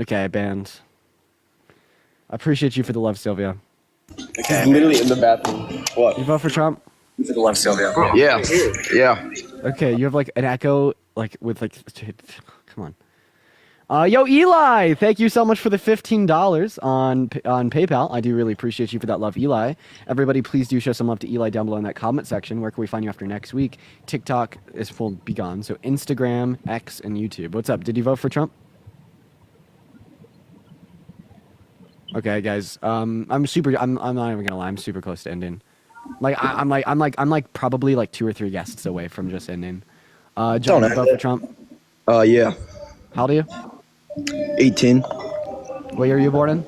Okay, banned. I appreciate you for the love, Sylvia. Okay. He's literally in the bathroom. What? You vote for Trump? For the love, Sylvia. Yeah, yeah. Okay, you have like an echo, like with like. Come on. Yo, Eli, thank you so much for the $15 on PayPal. I do really appreciate you for that love, Eli. Everybody, please do show some love to Eli down below in that comment section. Where can we find you after next week? TikTok will be gone, so Instagram, X, and YouTube. What's up? Did you vote for Trump? Okay, guys. I'm not even gonna lie. I'm super close to ending. Like I'm like probably like 2 or 3 guests away from just ending. John, Don't you end vote it. for Trump? Yeah. How old are you? 18. What year are you born in?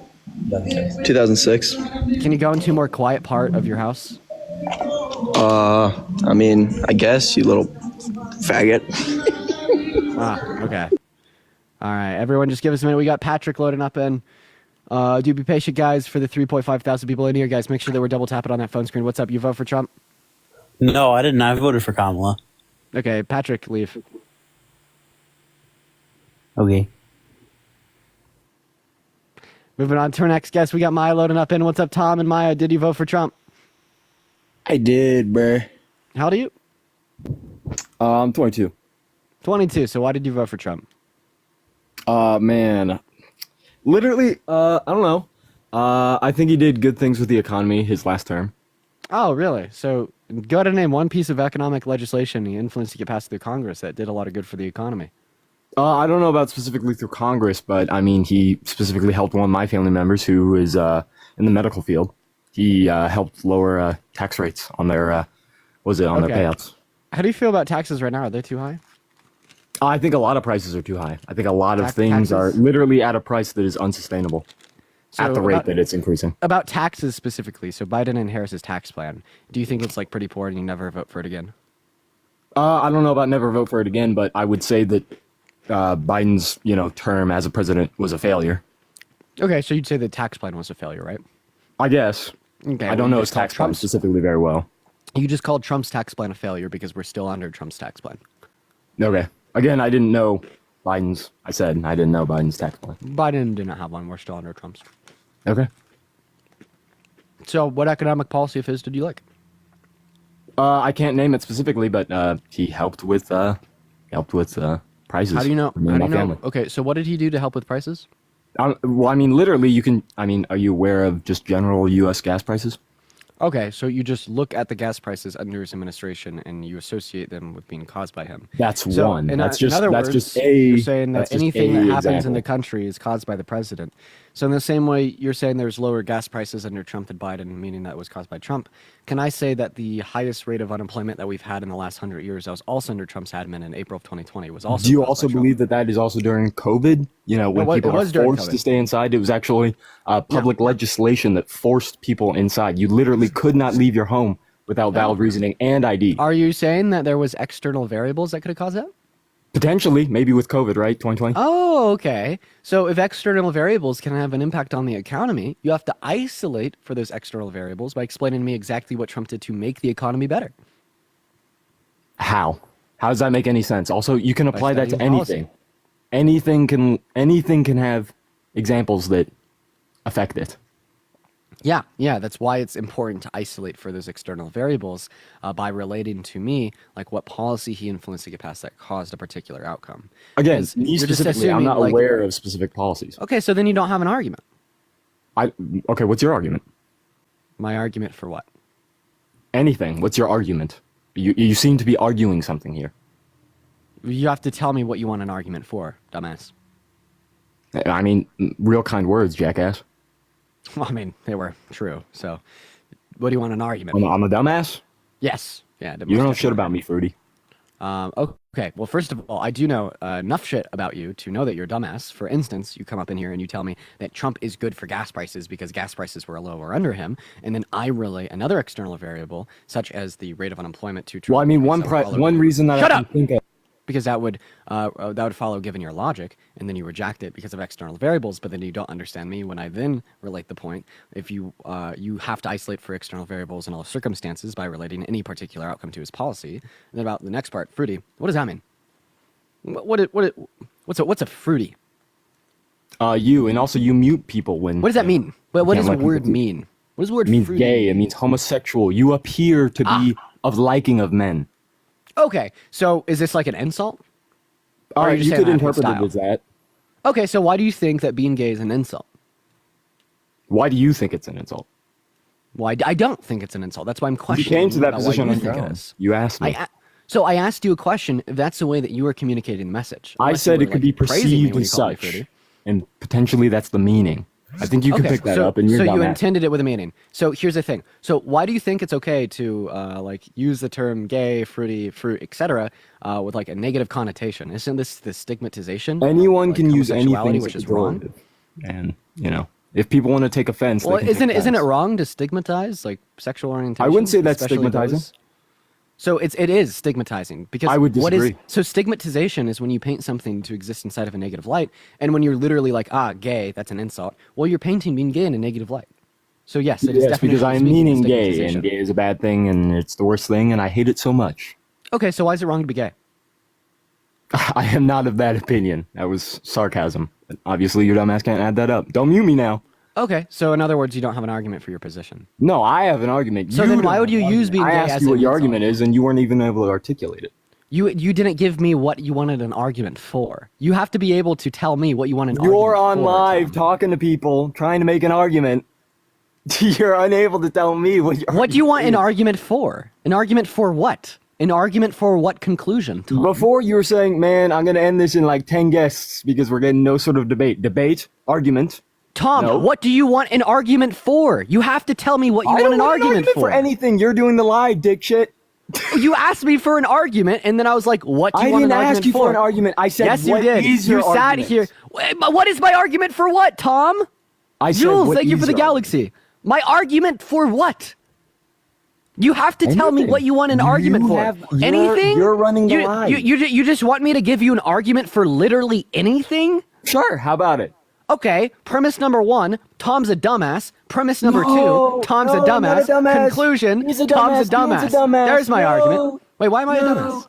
2006. Can you go into a more quiet part of your house? I mean, I guess, you little faggot. Okay. All right, everyone, just give us a minute. We got Patrick loading up in. Do be patient, guys, for the 3.5 thousand people in here. Guys, make sure that we're double tapping on that phone screen. What's up? You vote for Trump? No, I didn't. I voted for Kamala. Okay, Patrick, leave. Okay. Moving on to our next guest. We got Maya loading up in. What's up, Tom and Maya? Did you vote for Trump? I did, bruh. How old are you? I'm 22. 22. So why did you vote for Trump? Man. Literally, I don't know. I think he did good things with the economy his last term. Oh, really? So go ahead and name one piece of economic legislation he influenced to get passed through Congress that did a lot of good for the economy. I don't know about specifically through Congress, but I mean, he specifically helped one of my family members who is in the medical field. He helped lower tax rates on their, their payouts. How do you feel about taxes right now? Are they too high? I think a lot of prices are too high. I think a lot of things taxes? are literally at a price that is unsustainable at the rate that it's increasing. About taxes specifically, so Biden and Harris's tax plan, do you think it's like pretty poor and you never vote for it again? I don't know about never vote for it again, but I would say that Biden's term as a president was a failure. Okay, so you'd say the tax plan was a failure, right? I guess. Okay, I don't know his tax plan specifically very well. You just called Trump's tax plan a failure because we're still under Trump's tax plan. Okay. Again, I didn't know Biden's. I said I didn't know Biden's tax plan. Biden did not have one. We're still under Trump's. Okay. So what economic policy of his did you like? I can't name it specifically, but he helped with prices. How do you know? For me and my family. Okay, so what did he do to help with prices? Well, I mean, literally, you can. I mean, are you aware of just general U.S. gas prices? Okay, so you just look at the gas prices under his administration and you associate them with being caused by him. That's So, one. in That's other that's words, just you're saying that that's just anything a that happens in example. the country is caused by the president. So in the same way, you're saying there's lower gas prices under Trump than Biden, meaning that was caused by Trump. Can I say that the highest rate of unemployment that we've had in the last 100 years, that was also under Trump's admin in April of 2020, was also Do you caused also by Trump? believe that that is also during COVID? You know, when It people are was during forced COVID. to stay inside, it was actually public legislation that forced people inside. You literally could not leave your home without valid reasoning and ID. Are you saying that there was external variables that could have caused that? Potentially, maybe with COVID, right? 2020? Oh, okay. So if external variables can have an impact on the economy, you have to isolate for those external variables by explaining to me exactly what Trump did to make the economy better. How? How does that make any sense? Also, you can apply that to studying policy. anything. Anything can have examples that affect it. Yeah, that's why it's important to isolate for those external variables by relating to me, like what policy he influenced to get past that caused a particular outcome. Again, Because me you're just specifically, I'm assuming, not like- aware of specific policies. Okay, so then you don't have an argument. Okay, what's your argument? My argument for what? Anything. What's your argument? You seem to be arguing something here. You have to tell me what you want an argument for, dumbass. I mean, real kind words, jackass. Well, I mean, they were true. So what do you want an argument I'm a dumbass? Yes. Yeah. You don't know shit about me, Fruity. Okay. Well, first of all, I do know enough shit about you to know that you're a dumbass. For instance, you come up in here and you tell me that Trump is good for gas prices because gas prices were lower under him, and then I relate another external variable, such as the rate of unemployment to Trump. Well, I mean, one reason that Shut I up! can think of. Because that would follow given your logic, and then you reject it because of external variables. But then you don't understand me when I then relate the point. If you have to isolate for external variables in all circumstances by relating any particular outcome to his policy. And then about the next part, fruity. What does that mean? What's a fruity? And also you mute people when. What does that mean? What does the let people word do- mean? What does the word It means fruity gay. mean? It means homosexual. You appear to be of liking of men. Okay, so is this like an insult? Or are you just You saying could that in interpret style? it as that. Okay, so why do you think that being gay is an insult? Why do you think it's an insult? Why? I don't think it's an insult. That's why I'm You questioning came to that about position why you on your think it own. is. You asked me. So I asked you a question. If that's the way that you are communicating the message. I Unless you said were, it could like, be praising me perceived when as you called me such, fruity. and potentially that's the meaning. I think you can pick that so, up, and you're so dumb you at it. intended it with a meaning. So here's the thing. So why do you think it's okay to like use the term gay, fruity, fruit, etc. With like a negative connotation? Isn't this the stigmatization? Anyone of, like, can use homosexuality, anything as which a is wrong. pejorative. And if people want to take offense, Well, they can take isn't it offense. wrong to stigmatize like sexual orientation? I wouldn't say that's especially stigmatizing. those? So it is stigmatizing because I would what is disagree. so stigmatization is when you paint something to exist inside of a negative light, and when you're literally like gay, that's an insult. Well, you're painting being gay in a negative light. So yes, it is Yes, definitely because I am speaking meaning gay, stigmatization. and gay is a bad thing, and it's the worst thing, and I hate it so much. Okay, so why is it wrong to be gay? I am not of that opinion. That was sarcasm. Obviously, your dumbass can't add that up. Don't mute me now. Okay, so in other words, you don't have an argument for your position. No, I have an argument. So You then don't why would have you an use argument. being I gay asked as you what an your insult? argument is, and you weren't even able to articulate it. You didn't give me what you wanted an argument for. You have to be able to tell me what you want an argument for. You're on live Tom. talking to people, trying to make an argument. You're unable to tell me what your What do you want an argument argument for? An argument for what? An argument for what conclusion, is. Tom? Before you were saying, man, I'm going to end this in like 10 guests because we're getting no sort of debate. Debate? Argument? Tom, No. what do you want an argument for? You have to tell me what you I want don't an want argument for anything. You're doing the live, dick shit. You asked me for an argument, and then I was like, "What do you I want an didn't argument ask you for an for?" argument. I said, Yes, you what did. is You your sat argument? here. Wait, but what is my argument for what, Tom? I said, Jules, what thank you is for the your galaxy. My argument for what? You have to tell me Anything. what you want an argument You for. Anything? You're running the line. You just want me to give you an argument for literally anything? Sure. How about it? Okay, premise number 1, Tom's a dumbass. Premise number No, 2, Tom's no, a I'm not a dumbass. dumbass. Conclusion, He's a Tom's a dumbass. He's dumbass. a dumbass. There's my No, argument. Wait, why am I a no. dumbass?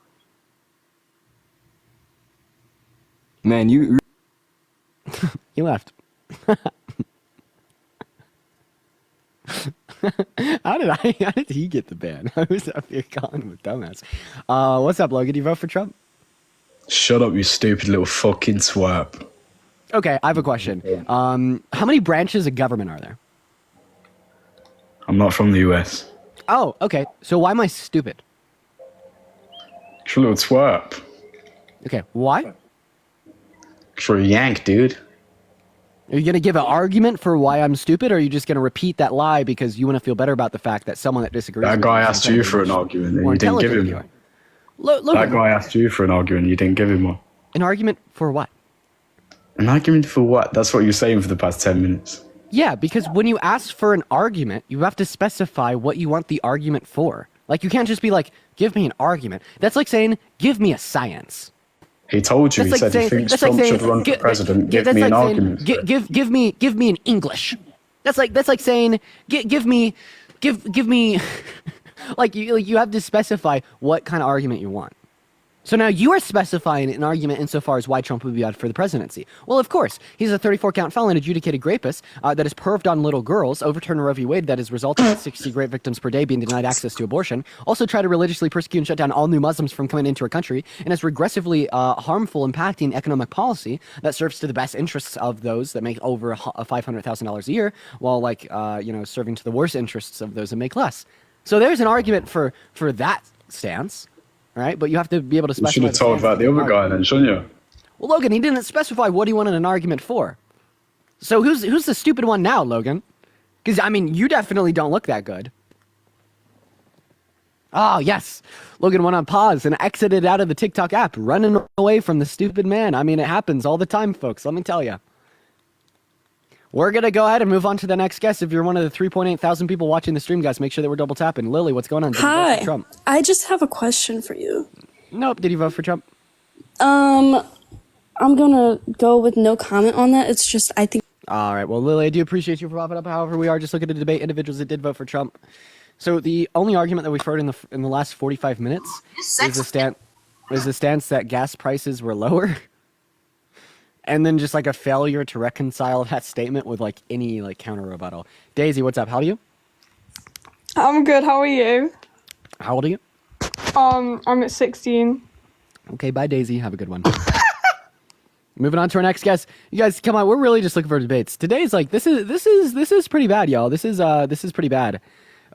Man, you He left. How did he get the ban? I was up here calling him a dumbass. What's up, Logan? Do you vote for Trump? Shut up, you stupid little fucking swap. Okay, I have a question. How many branches of government are there? I'm not from the US. Oh, okay. So why am I stupid? You're a little swap. Okay, why? You're a yank, dude. Are you going to give an argument for why I'm stupid, or are you just going to repeat that lie because you want to feel better about the fact that someone that disagrees That with guy you is asked you for an incredibly argument and more you didn't give intelligent than him you are? one. Logan, That guy asked you for an argument and you didn't give him one. an argument for what? An argument for what? That's what you're saying for the past 10 minutes. Yeah, because when you ask for an argument, you have to specify what you want the argument for. Like, you can't just be like, give me an argument. That's like saying, give me a science. He told you, he said he thinks Trump should run for president. Give me an argument. Give me an English. That's like saying, give me, like you have to specify what kind of argument you want. So now you are specifying an argument insofar as why Trump would be out for the presidency. Well, of course, he's a 34-count felon, adjudicated rapist that has perved on little girls, overturned Roe v. Wade that has resulted in 60 rape victims per day being denied access to abortion, also tried to religiously persecute and shut down all new Muslims from coming into our country, and has regressively harmful impacting economic policy that serves to the best interests of those that make over $500,000 a year, while serving to the worst interests of those that make less. So there's an argument for that stance. Right, but you have to be able to You specify. should have told about the other guy then, shouldn't you? Well, Logan, he didn't specify what he wanted an argument for. So who's the stupid one now, Logan? Because, I mean, you definitely don't look that good. Oh, yes. Logan went on pause and exited out of the TikTok app, running away from the stupid man. I mean, it happens all the time, folks. Let me tell you. We're going to go ahead and move on to the next guest. If you're one of the 3.8 thousand people watching the stream, guys, make sure that we're double tapping. Lily, what's going on? Did you vote Hi. for Trump? I just have a question for you. Nope. Did you vote for Trump? I'm gonna go with no comment on that. It's just I think. All right. Well, Lily, I do appreciate you for popping up. However, we are just looking to debate individuals that did vote for Trump. So the only argument that we've heard in the last 45 minutes is the stance that gas prices were lower. and then just like a failure to reconcile that statement with like any like counter rebuttal. Daisy, what's up? How are you? I'm good. How are you? How old are you? I'm at 16. Okay, bye, Daisy. Have a good one. Moving on to our next guest. You guys, come on. We're really just looking for debates. Today's like this is pretty bad, y'all. This is pretty bad.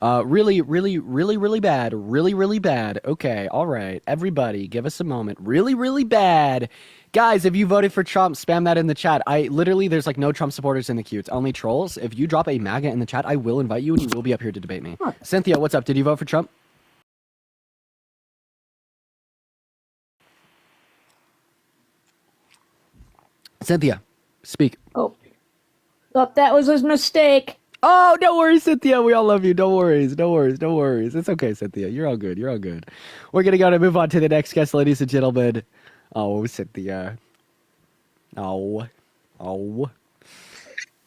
Really bad. Really bad. Okay, all right. Everybody, give us a moment. Really bad. Guys, if you voted for Trump, spam that in the chat. There's like no Trump supporters in the queue. It's only trolls. If you drop a MAGA in the chat, I will invite you and you will be up here to debate me. Cynthia, what's up? Did you vote for Trump? Cynthia, speak. Oh, that was a mistake. Oh, don't worry, Cynthia. We all love you. Don't worry. It's okay, Cynthia. You're all good. We're going to move on to the next guest, ladies and gentlemen. Oh, Cynthia. Oh.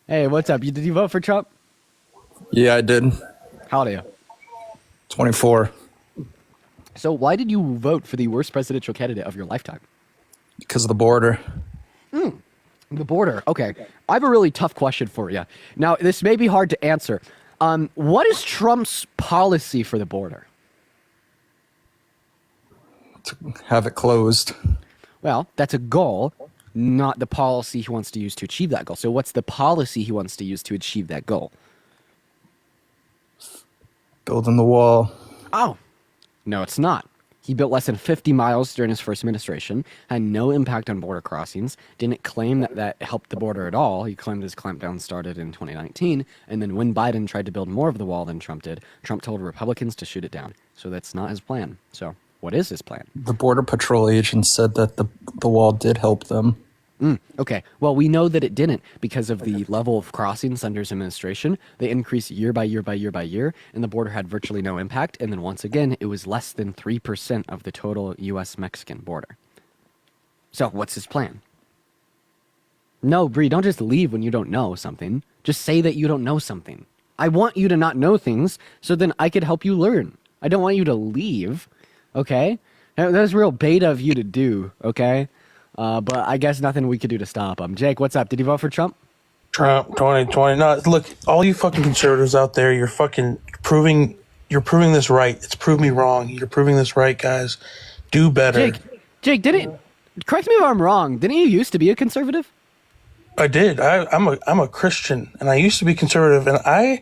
Hey, what's up? Did you vote for Trump? Yeah, I did. How old are you? 24. So why did you vote for the worst presidential candidate of your lifetime? Because of the border. The border. Okay. I have a really tough question for you. Now, this may be hard to answer. What is Trump's policy for the border? To have it closed. Well, that's a goal, not the policy he wants to use to achieve that goal. So what's the policy he wants to use to achieve that goal? Building the wall. Oh, no, it's not. He built less than 50 miles during his first administration, had no impact on border crossings, didn't claim that helped the border at all. He claimed his clampdown started in 2019, and then when Biden tried to build more of the wall than Trump did, Trump told Republicans to shoot it down. So that's not his plan. So what is his plan? The Border Patrol agent said that the wall did help them. Okay, well, we know that it didn't because of the level of crossings under his administration. They increased year by year, and the border had virtually no impact. And then once again, it was less than 3% of the total U.S.-Mexican border. So what's his plan? No, Bree, don't just leave when you don't know something. Just say that you don't know something. I want you to not know things so then I could help you learn. I don't want you to leave, okay? That's real beta of you to do, okay? But I guess nothing we could do to stop him. Jake, what's up? Did you vote for Trump? Trump 2020. No, look, all you fucking conservatives out there, you're proving this right. It's proved me wrong. You're proving this right, guys. Do better. Jake, correct me if I'm wrong. Didn't you used to be a conservative? I did. I'm a Christian, and I used to be conservative, and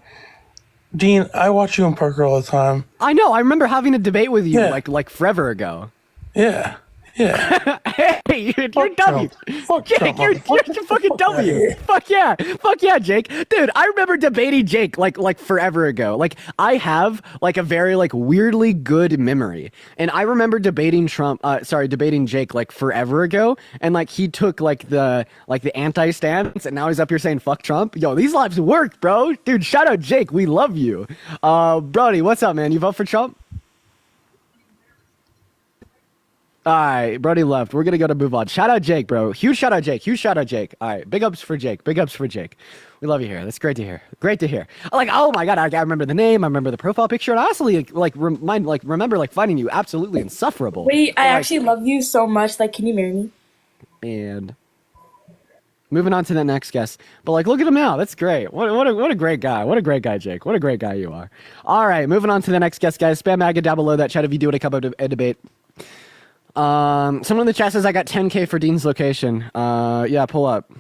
Dean, I watch you and Parker all the time. I know. I remember having a debate with you like forever ago. Yeah. Hey, you're W. Fuck Jake, Trump. you're fucking W. Fuck yeah, Jake. Dude, I remember debating Jake like forever ago. Like I have like a very like weirdly good memory, and I remember debating Jake like forever ago, and like he took like the anti-stance, and now he's up here saying fuck Trump. Yo, these lives work, bro. Dude, shout out Jake. We love you. Brody, what's up, man? You vote for Trump? All right, Brody left. We're going to move on. Shout out Jake, bro. Huge shout out Jake. All right, big ups for Jake. We love you here. That's great to hear. Like, oh my God, I remember the name. I remember the profile picture. And honestly, remember finding you absolutely insufferable. Wait, I actually love you so much. Like, can you marry me? And moving on to the next guest. But like, look at him now. That's great. What a great guy. What a great guy, Jake. What a great guy you are. All right, moving on to the next guest, guys. Spam MAGA down below that chat if you do want to come up to a debate. Someone in the chat says I got 10K for Dean's location. Yeah, pull up.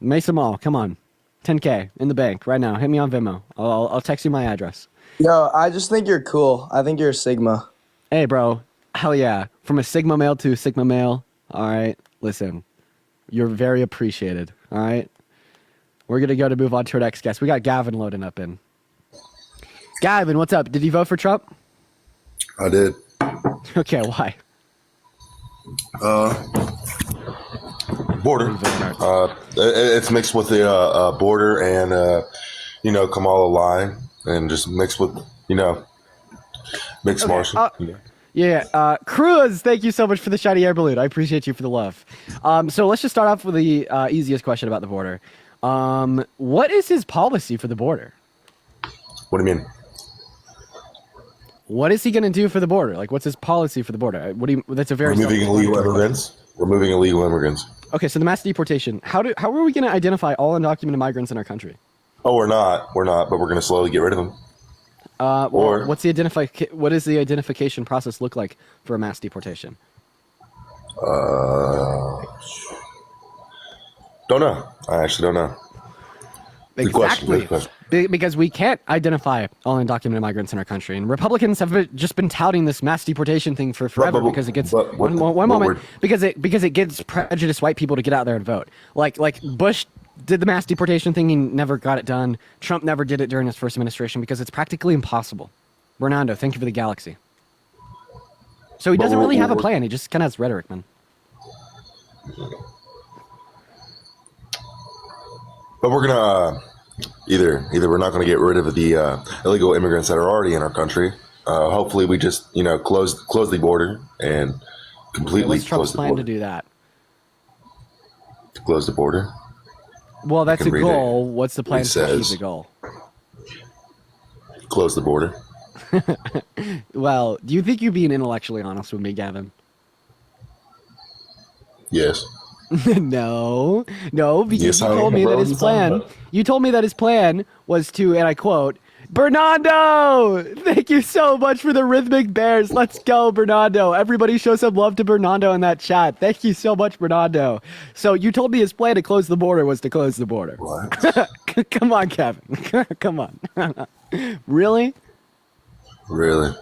Mesa Mall, come on. 10K in the bank right now. Hit me on Venmo. I'll text you my address. Yo, I just think you're cool. I think you're a Sigma. Hey, bro. Hell yeah. From a Sigma male to a Sigma male. All right. Listen, you're very appreciated. All right. We're going to move on to our next guest. We got Gavin loading up in. Gavin, what's up? Did you vote for Trump? I did. Okay, why? Border. It's mixed with the border and Kamala line, and just mixed with mixed martial. Yeah, Cruz, thank you so much for the shiny air balloon. I appreciate you for the love. So let's just start off with the easiest question about the border. What is his policy for the border? What do you mean? What is he going to do for the border? Like, what's his policy for the border? That's a very removing illegal immigrants. removing illegal immigrants. Okay, so the mass deportation. How are we going to identify all undocumented migrants in our country? Oh, we're not, but we're going to slowly get rid of them. Well, what does the identification process look like for a mass deportation? Don't know. I actually don't know. Exactly. Good question. Because we can't identify all undocumented migrants in our country, and Republicans have just been touting this mass deportation thing for forever because it gets because it gets prejudiced white people to get out there and vote. Like Bush did the mass deportation thing, he never got it done. Trump never did it during his first administration because it's practically impossible. Bernardo, thank you for the galaxy. So he doesn't really have a plan. He just kind of has rhetoric, man. But we're gonna either we're not gonna get rid of the illegal immigrants that are already in our country. Hopefully, we just close the border and completely close the border. What's Trump's plan to do that? To close the border. Well, that's a goal. What's the plan to achieve the goal? Close the border. Well, do you think you're being intellectually honest with me, Gavin? Yes. No, because you told me that his plan. You told me that his plan was to, and I quote, Bernardo! Thank you so much for the rhythmic bears. Let's go, Bernardo. Everybody show some love to Bernardo in that chat. Thank you so much, Bernardo. So you told me his plan to close the border was to close the border. What? Come on, Kevin. Come on. Really? Really?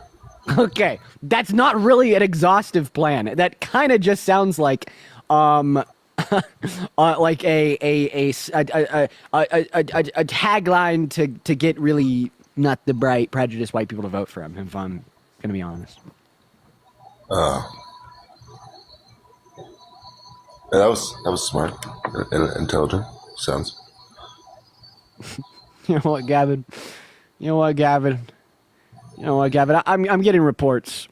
Okay, that's not really an exhaustive plan. That kind of just sounds like like a tagline to get really not the bright prejudiced white people to vote for him, if I'm gonna be honest. That was smart and intelligent. Sounds. You know what, Gavin? I'm getting reports.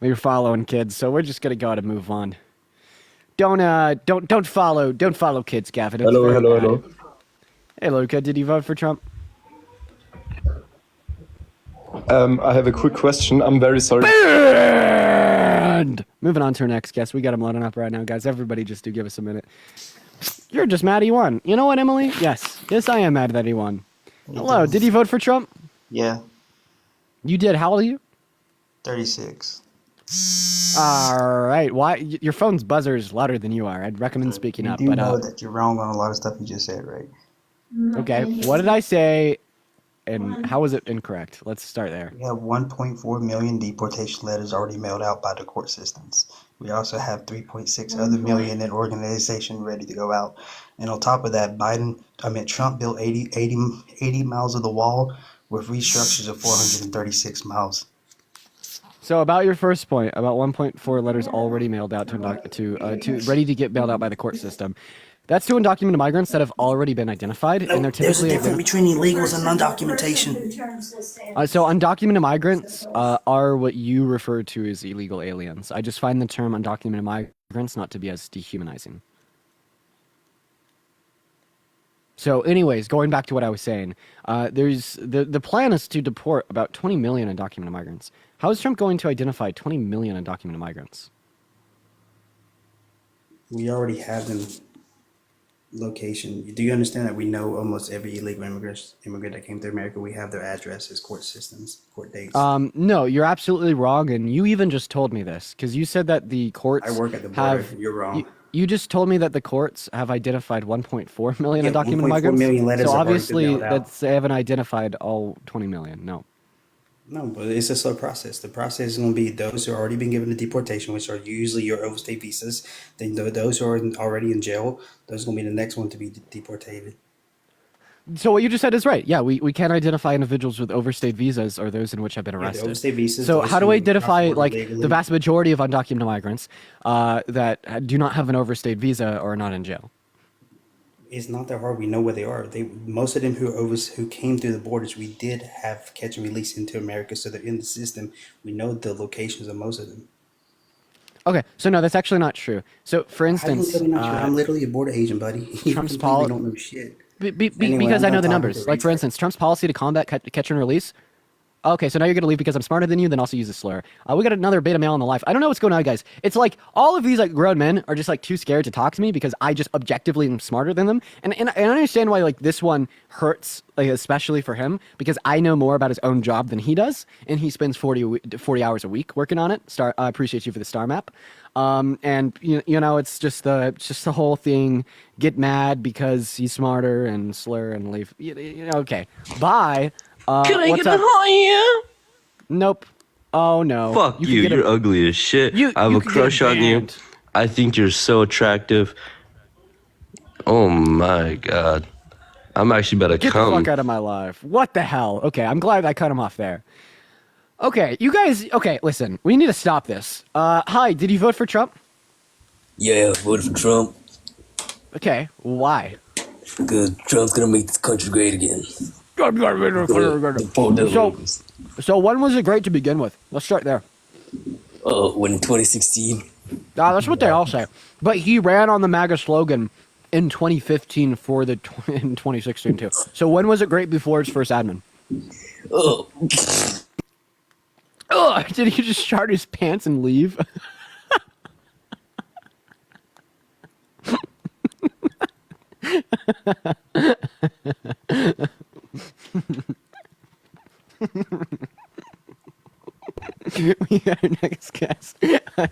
You're following kids, so we're just gonna go ahead and move on. Don't follow kids, Gavin. It's Hello. Hey, Luca, did you vote for Trump? I have a quick question. I'm very sorry. And moving on to our next guest. We got him loading up right now, guys. Everybody just do give us a minute. You're just mad he won. You know what, Emily? Yes, I am mad that he won. Hello, did you vote for Trump? Yeah. You did. How old are you? 36. All right. Why? Your phone's buzzer is louder than you are. I'd recommend speaking up. You do know that you're wrong on a lot of stuff you just said, right? Okay. What did I say? And how was it incorrect? Let's start there. We have 1.4 million deportation letters already mailed out by the court systems. We also have 3.6 other million in organization ready to go out. And on top of that, Trump built 80 miles of the wall with restructures of 436 miles. So about your first point, about 1.4 letters already mailed out to ready to get mailed out by the court system. That's to undocumented migrants that have already been identified, and they're typically. There's a difference between illegals and undocumentation. So undocumented migrants are what you refer to as illegal aliens. I just find the term undocumented migrants not to be as dehumanizing. So, anyways, going back to what I was saying, there's the plan is to deport about 20 million undocumented migrants. How is Trump going to identify 20 million undocumented migrants? We already have them location. Do you understand that we know almost every illegal immigrant that came to America? We have their addresses, court systems, court dates. No, you're absolutely wrong, and you even just told me this because you said that the courts. I work at the border. You're wrong. You just told me that the courts have identified 1.4 million undocumented migrants. Million letters so obviously, they haven't identified all 20 million. No. No, but it's a slow process. The process is going to be those who have already been given the deportation, which are usually your overstay visas. Then those who are already in jail, those are going to be the next one to be deported. So what you just said is right. Yeah, we can't identify individuals with overstayed visas or those in which have been arrested. The overstay visas, so how do we identify the vast majority of undocumented migrants that do not have an overstayed visa or are not in jail? It's not that hard. We know where they are. Most of them who came through the borders, we did have catch and release into America, so they're in the system. We know the locations of most of them. Okay, so no, that's actually not true. So, for instance, I'm literally a border agent, buddy. Trump's policy don't know shit. Because I know the numbers. Like, for instance, Trump's policy to combat catch and release, Okay, so now you're gonna leave because I'm smarter than you, then also use a slur. We got another beta male on the live. I don't know what's going on, guys. It's like all of these like grown men are just like too scared to talk to me because I just objectively am smarter than them. And I understand why like this one hurts, like especially for him, because I know more about his own job than he does, and he spends 40 hours a week working on it. I appreciate you for the star map. And you know, it's just the whole thing. Get mad because he's smarter and slur and leave. Okay, bye. Can I what's get up? a higher? Nope. Oh no. Fuck you. You're ugly as shit. I have a crush on you. I think you're so attractive. Oh my god. I'm actually about to Get come. the fuck out of my life. What the hell? Okay, I'm glad I cut him off there. Okay, you guys. Okay, listen. We need to stop this. Hi. Did you vote for Trump? Yeah, I voted for Trump. Okay. Why? Because Trump's gonna make this country great again. So when was it great to begin with? Let's start there. When in 2016. That's what they all say. But he ran on the MAGA slogan in 2015 for the in 2016 too. So when was it great before his first admin? Oh. Did he just shart his pants and leave? We got our next guest.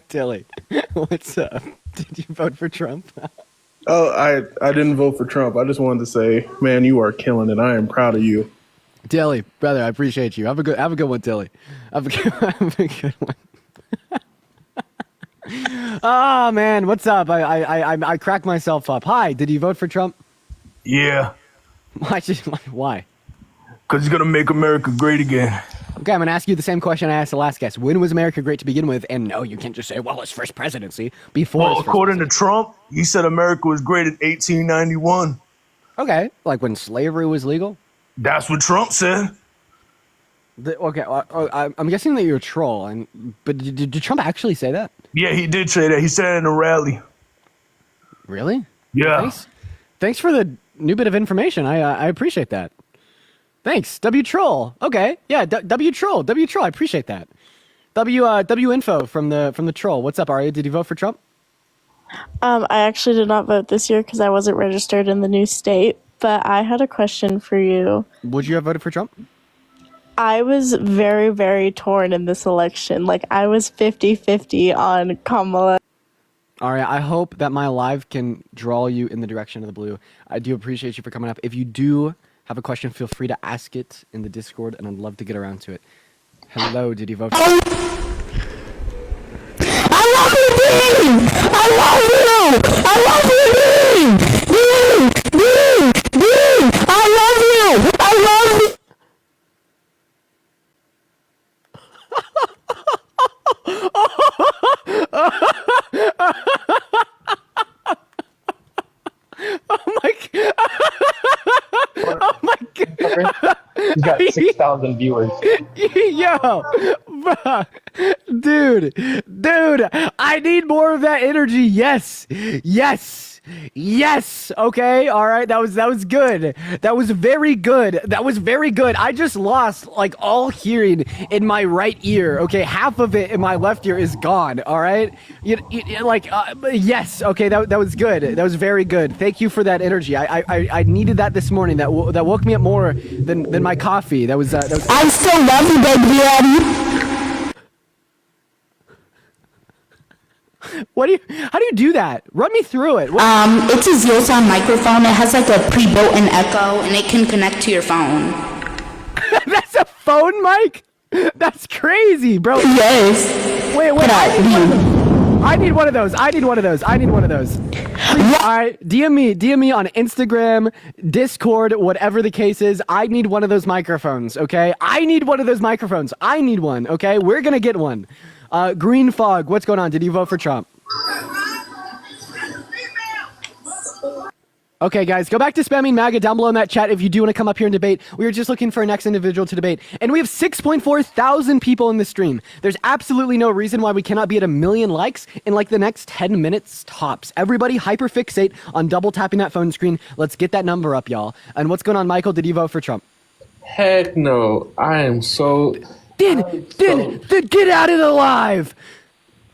Tilly, what's up? Did you vote for Trump? Oh, I didn't vote for Trump. I just wanted to say, man, you are killing it. I am proud of you. Tilly, brother, I appreciate you. Have a good one, Tilly. Have a good one. Oh man, what's up? I cracked myself up. Hi, did you vote for Trump? Yeah. Why? Because he's going to make America great again. Okay, I'm going to ask you the same question I asked the last guest. When was America great to begin with? And no, you can't just say, well, his first presidency. Well, according to Trump, he said America was great in 1891. Okay, like when slavery was legal? That's what Trump said. I'm guessing that you're a troll. But did Trump actually say that? Yeah, he did say that. He said it in a rally. Really? Yeah. Thanks for the new bit of information. I appreciate that. Thanks, W Troll. Okay, yeah, W Troll. I appreciate that. W info from the troll. What's up, Aria? Did you vote for Trump? I actually did not vote this year because I wasn't registered in the new state. But I had a question for you. Would you have voted for Trump? I was very, very torn in this election. Like, I was 50-50 on Kamala. Aria, I hope that my live can draw you in the direction of the blue. I do appreciate you for coming up. If you do have a question, feel free to ask it in the Discord, and I'd love to get around to it. Hello, did you vote for Trump? I love you, Dean! I love you! I love you, Dean! Dean! I love you! I love you! Oh my god! Oh my god! He's got 6,000 viewers. Yo, bruh. Dude, I need more of that energy. Yes. Okay, all right. That was good. That was very good. I just lost like all hearing in my right ear. Okay, half of it in my left ear is gone. All right. Yes. Okay, that was good. That was very good. Thank you for that energy. I needed that this morning. That woke me up more than my coffee. That was. I still love you, baby. How do you do that? Run me through it. It's a Ziosan microphone. It has like a pre-built-in echo, and it can connect to your phone. That's a phone mic? That's crazy, bro. Yes. Wait. I need one of those. Please, all right, DM me on Instagram, Discord, whatever the case is. I need one of those microphones, okay? I need one, okay? We're gonna get one. Green Fog, what's going on? Did you vote for Trump? Okay, guys, go back to spamming MAGA down below in that chat if you do want to come up here and debate. We are just looking for a next individual to debate. And we have 6.4 thousand people in the stream. There's absolutely no reason why we cannot be at 1 million likes in like the next 10 minutes tops. Everybody hyperfixate on double tapping that phone screen. Let's get that number up, y'all. And what's going on, Michael? Did you vote for Trump? Heck no. I am so... Then get out of the live!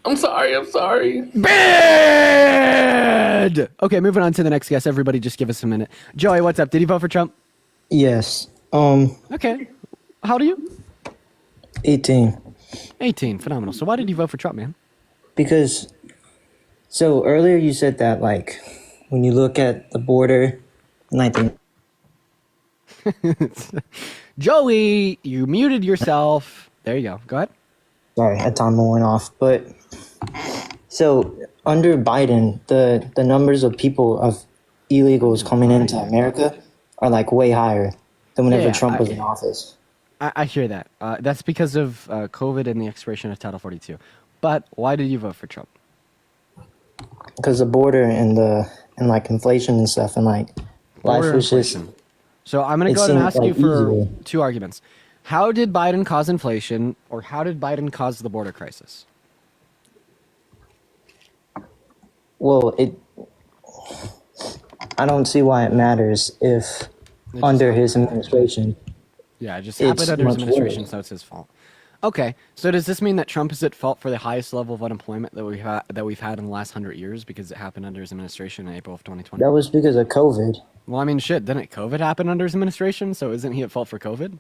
I'm sorry. Bad! Okay, moving on to the next guest. Everybody just give us a minute. Joey, what's up? Did you vote for Trump? Yes. Okay. How old are you? 18. 18. Phenomenal. So why did you vote for Trump, man? Because, so earlier you said that, like, when you look at the border, 19... Joey, you muted yourself. There you go. Go ahead. Sorry, a timer went off. But, so, under Biden, the numbers of people, of illegals coming into America are, like, way higher than whenever Trump was in office. I hear that. That's because of COVID and the expiration of Title 42. But why did you vote for Trump? Because the border and like inflation and stuff and like life was just. So I'm going to go ahead and ask you for two arguments. How did Biden cause inflation, or how did Biden cause the border crisis? Well, I don't see why it matters if under his administration. Yeah, it just happened under his administration, so it's his fault. Okay, so does this mean that Trump is at fault for the highest level of unemployment that we've had in the last 100 years because it happened under his administration in April of 2020? That was because of COVID. Well, I mean, shit, didn't COVID happen under his administration? So isn't he at fault for COVID?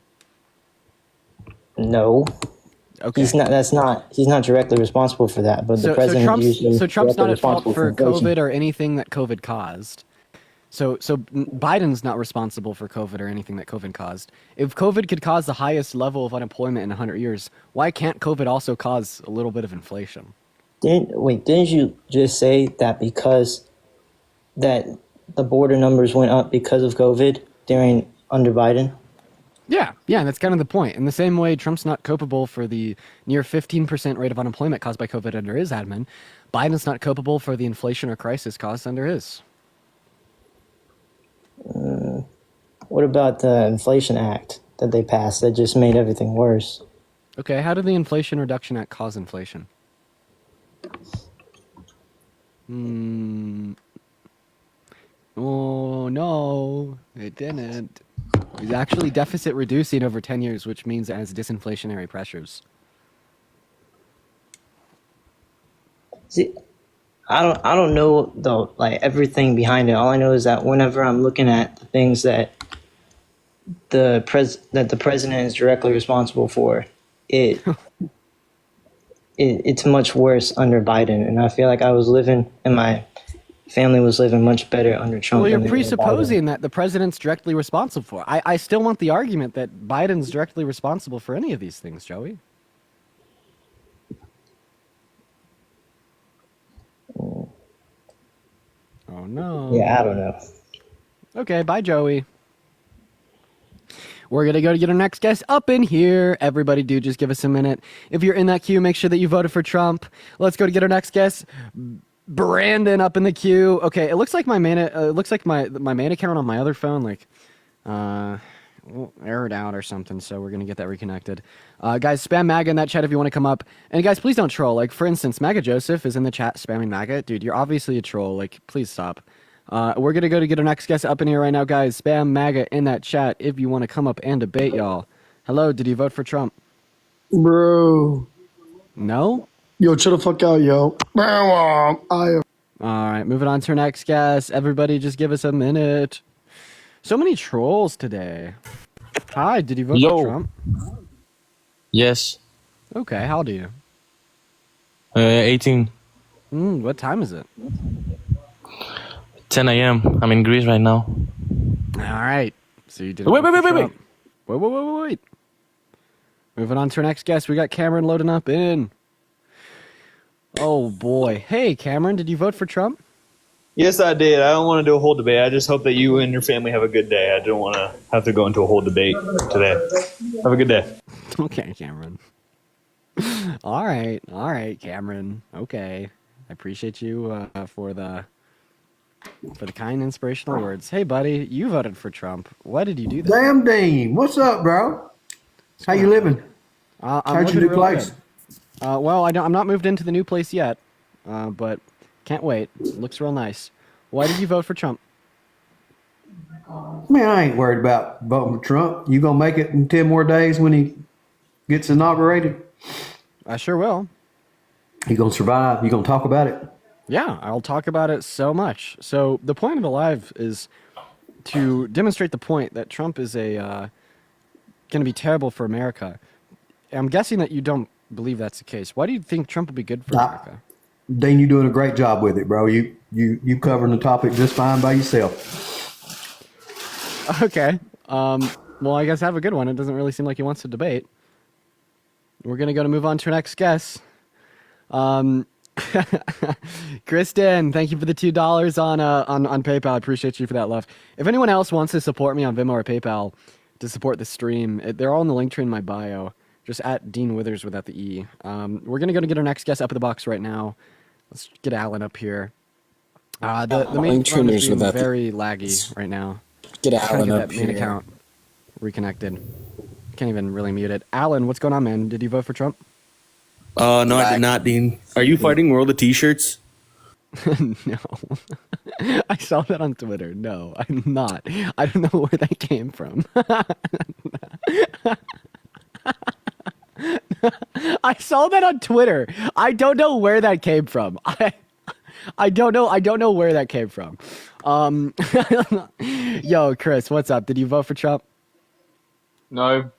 No. Okay. He's not directly responsible for that, but the president usually. So Trump's not at fault for COVID or anything that COVID caused. So Biden's not responsible for COVID or anything that COVID caused. If COVID could cause the highest level of unemployment in 100 years, why can't COVID also cause a little bit of inflation? Didn't you just say that because that the border numbers went up because of COVID under Biden? Yeah, that's kind of the point. In the same way, Trump's not culpable for the near 15% rate of unemployment caused by COVID under his admin. Biden's not culpable for the inflation or crisis caused under his. What about the Inflation Act that they passed that just made everything worse? Okay, how did the Inflation Reduction Act cause inflation? Oh, no, it didn't. It was actually deficit reducing over 10 years, which means it has disinflationary pressures. See, I don't know though, like everything behind it. All I know is that whenever I'm looking at the things that the president is directly responsible for, it's much worse under Biden, and I feel like my family was living much better under Trump. Well, you're presupposing that the president's directly responsible for it. I still want the argument that Biden's directly responsible for any of these things, Joey. Oh, no. Yeah, I don't know. Okay, bye, Joey. We're going to go to get our next guest up in here. Everybody do just give us a minute. If you're in that queue, make sure that you voted for Trump. Let's go to get our next guest. Brandon up in the queue. Okay, it looks like my main account on my other phone, aired out or something, so we're going to get that reconnected. Guys, spam MAGA in that chat if you want to come up. And guys, please don't troll. Like, for instance, MAGA Joseph is in the chat spamming MAGA. Dude, you're obviously a troll. Like, please stop. We're going to go to get our next guest up in here right now, guys. Spam MAGA in that chat if you want to come up and debate, y'all. Hello, did you vote for Trump? Bro. No? Yo, chill the fuck out, yo. All right, moving on to our next guest. Everybody just give us a minute. So many trolls today. Hi, did you vote for Trump? Yes. Okay, how old are you? 18. What time is it? 10 a.m. I'm in Greece right now. All right. So you did. Wait. Wait. Moving on to our next guest. We got Cameron loading up in. Oh, boy. Hey, Cameron, did you vote for Trump? Yes, I did. I don't want to do a whole debate. I just hope that you and your family have a good day. I don't want to have to go into a whole debate today. Have a good day. Okay, Cameron. All right, Cameron. Okay. I appreciate you for the kind, inspirational words. Hey, buddy, you voted for Trump. Why did you do that? Damn Dean, what's up, bro? How you living? How'd you new place? Well, I'm not moved into the new place yet, but can't wait. Looks real nice. Why did you vote for Trump? Man, I ain't worried about voting for Trump. You gonna make it in 10 more days when he gets inaugurated? I sure will. You gonna survive? You gonna talk about it? Yeah, I'll talk about it so much. So the point of the live is to demonstrate the point that Trump is going to be terrible for America. I'm guessing that you don't believe that's the case. Why do you think Trump will be good for America? Dean, you're doing a great job with it, bro. You covering the topic just fine by yourself. Okay. Well, I guess have a good one. It doesn't really seem like he wants to debate. We're going to move on to our next guest. Kristen, thank you for the $2 on PayPal. I appreciate you for that, love. If anyone else wants to support me on Venmo or PayPal to support the stream, they're all in the link tree in my bio. Just at Dean Withers without the E. We're going to get our next guest up in the box right now. Let's get Alan up here. The main account is being very laggy right now. Get Alan up that main here. account reconnected. Can't even really mute it. Alan, what's going on, man? Did you vote for Trump? No, I did not, Dean. Are you fighting World of T-shirts? No. I saw that on Twitter. No, I'm not. I don't know where that came from. I saw that on Twitter. I don't know where that came from. I don't know where that came from. Yo, Chris, what's up? Did you vote for Trump? No.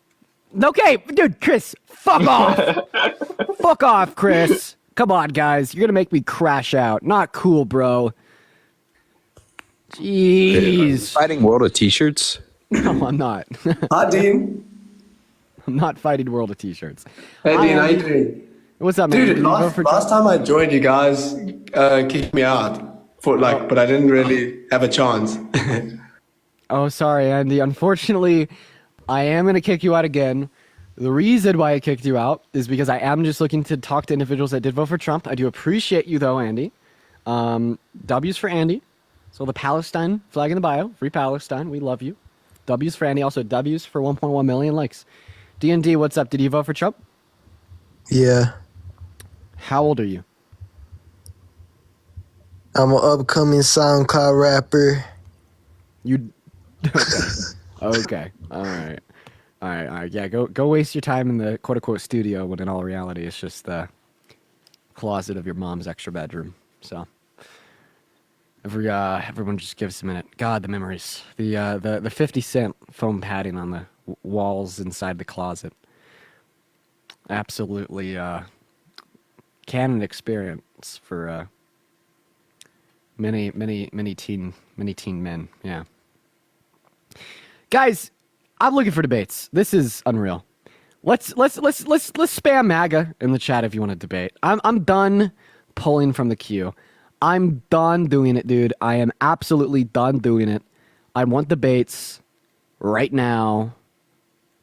Okay, dude, Chris, fuck off. Fuck off, Chris. Come on, guys. You're going to make me crash out. Not cool, bro. Jeez. Fighting World of T-shirts? No, I'm not. Hi, Dean. I'm not fighting World of T-shirts. Hey, Dean, how you doing? What's up, man? Dude, last time I joined, you guys kicked me out but I didn't really have a chance. Oh, sorry, Andy. Unfortunately, I am going to kick you out again. The reason why I kicked you out is because I am just looking to talk to individuals that did vote for Trump. I do appreciate you, though, Andy. W's for Andy. So the Palestine flag in the bio. Free Palestine. We love you. W's for Andy. Also W's for 1.1 million likes. D&D, what's up? Did you vote for Trump? Yeah. How old are you? I'm an upcoming SoundCloud rapper. You... Okay. All right. Yeah, go waste your time in the quote-unquote studio when in all reality it's just the closet of your mom's extra bedroom. So everyone just give us a minute. God, the memories. The 50 cent foam padding on the walls inside the closet. Absolutely canon experience for many teen men. Yeah. Guys, I'm looking for debates. This is unreal. Let's spam MAGA in the chat if you want to debate. I'm done pulling from the queue. I'm done doing it, dude. I am absolutely done doing it. I want debates right now.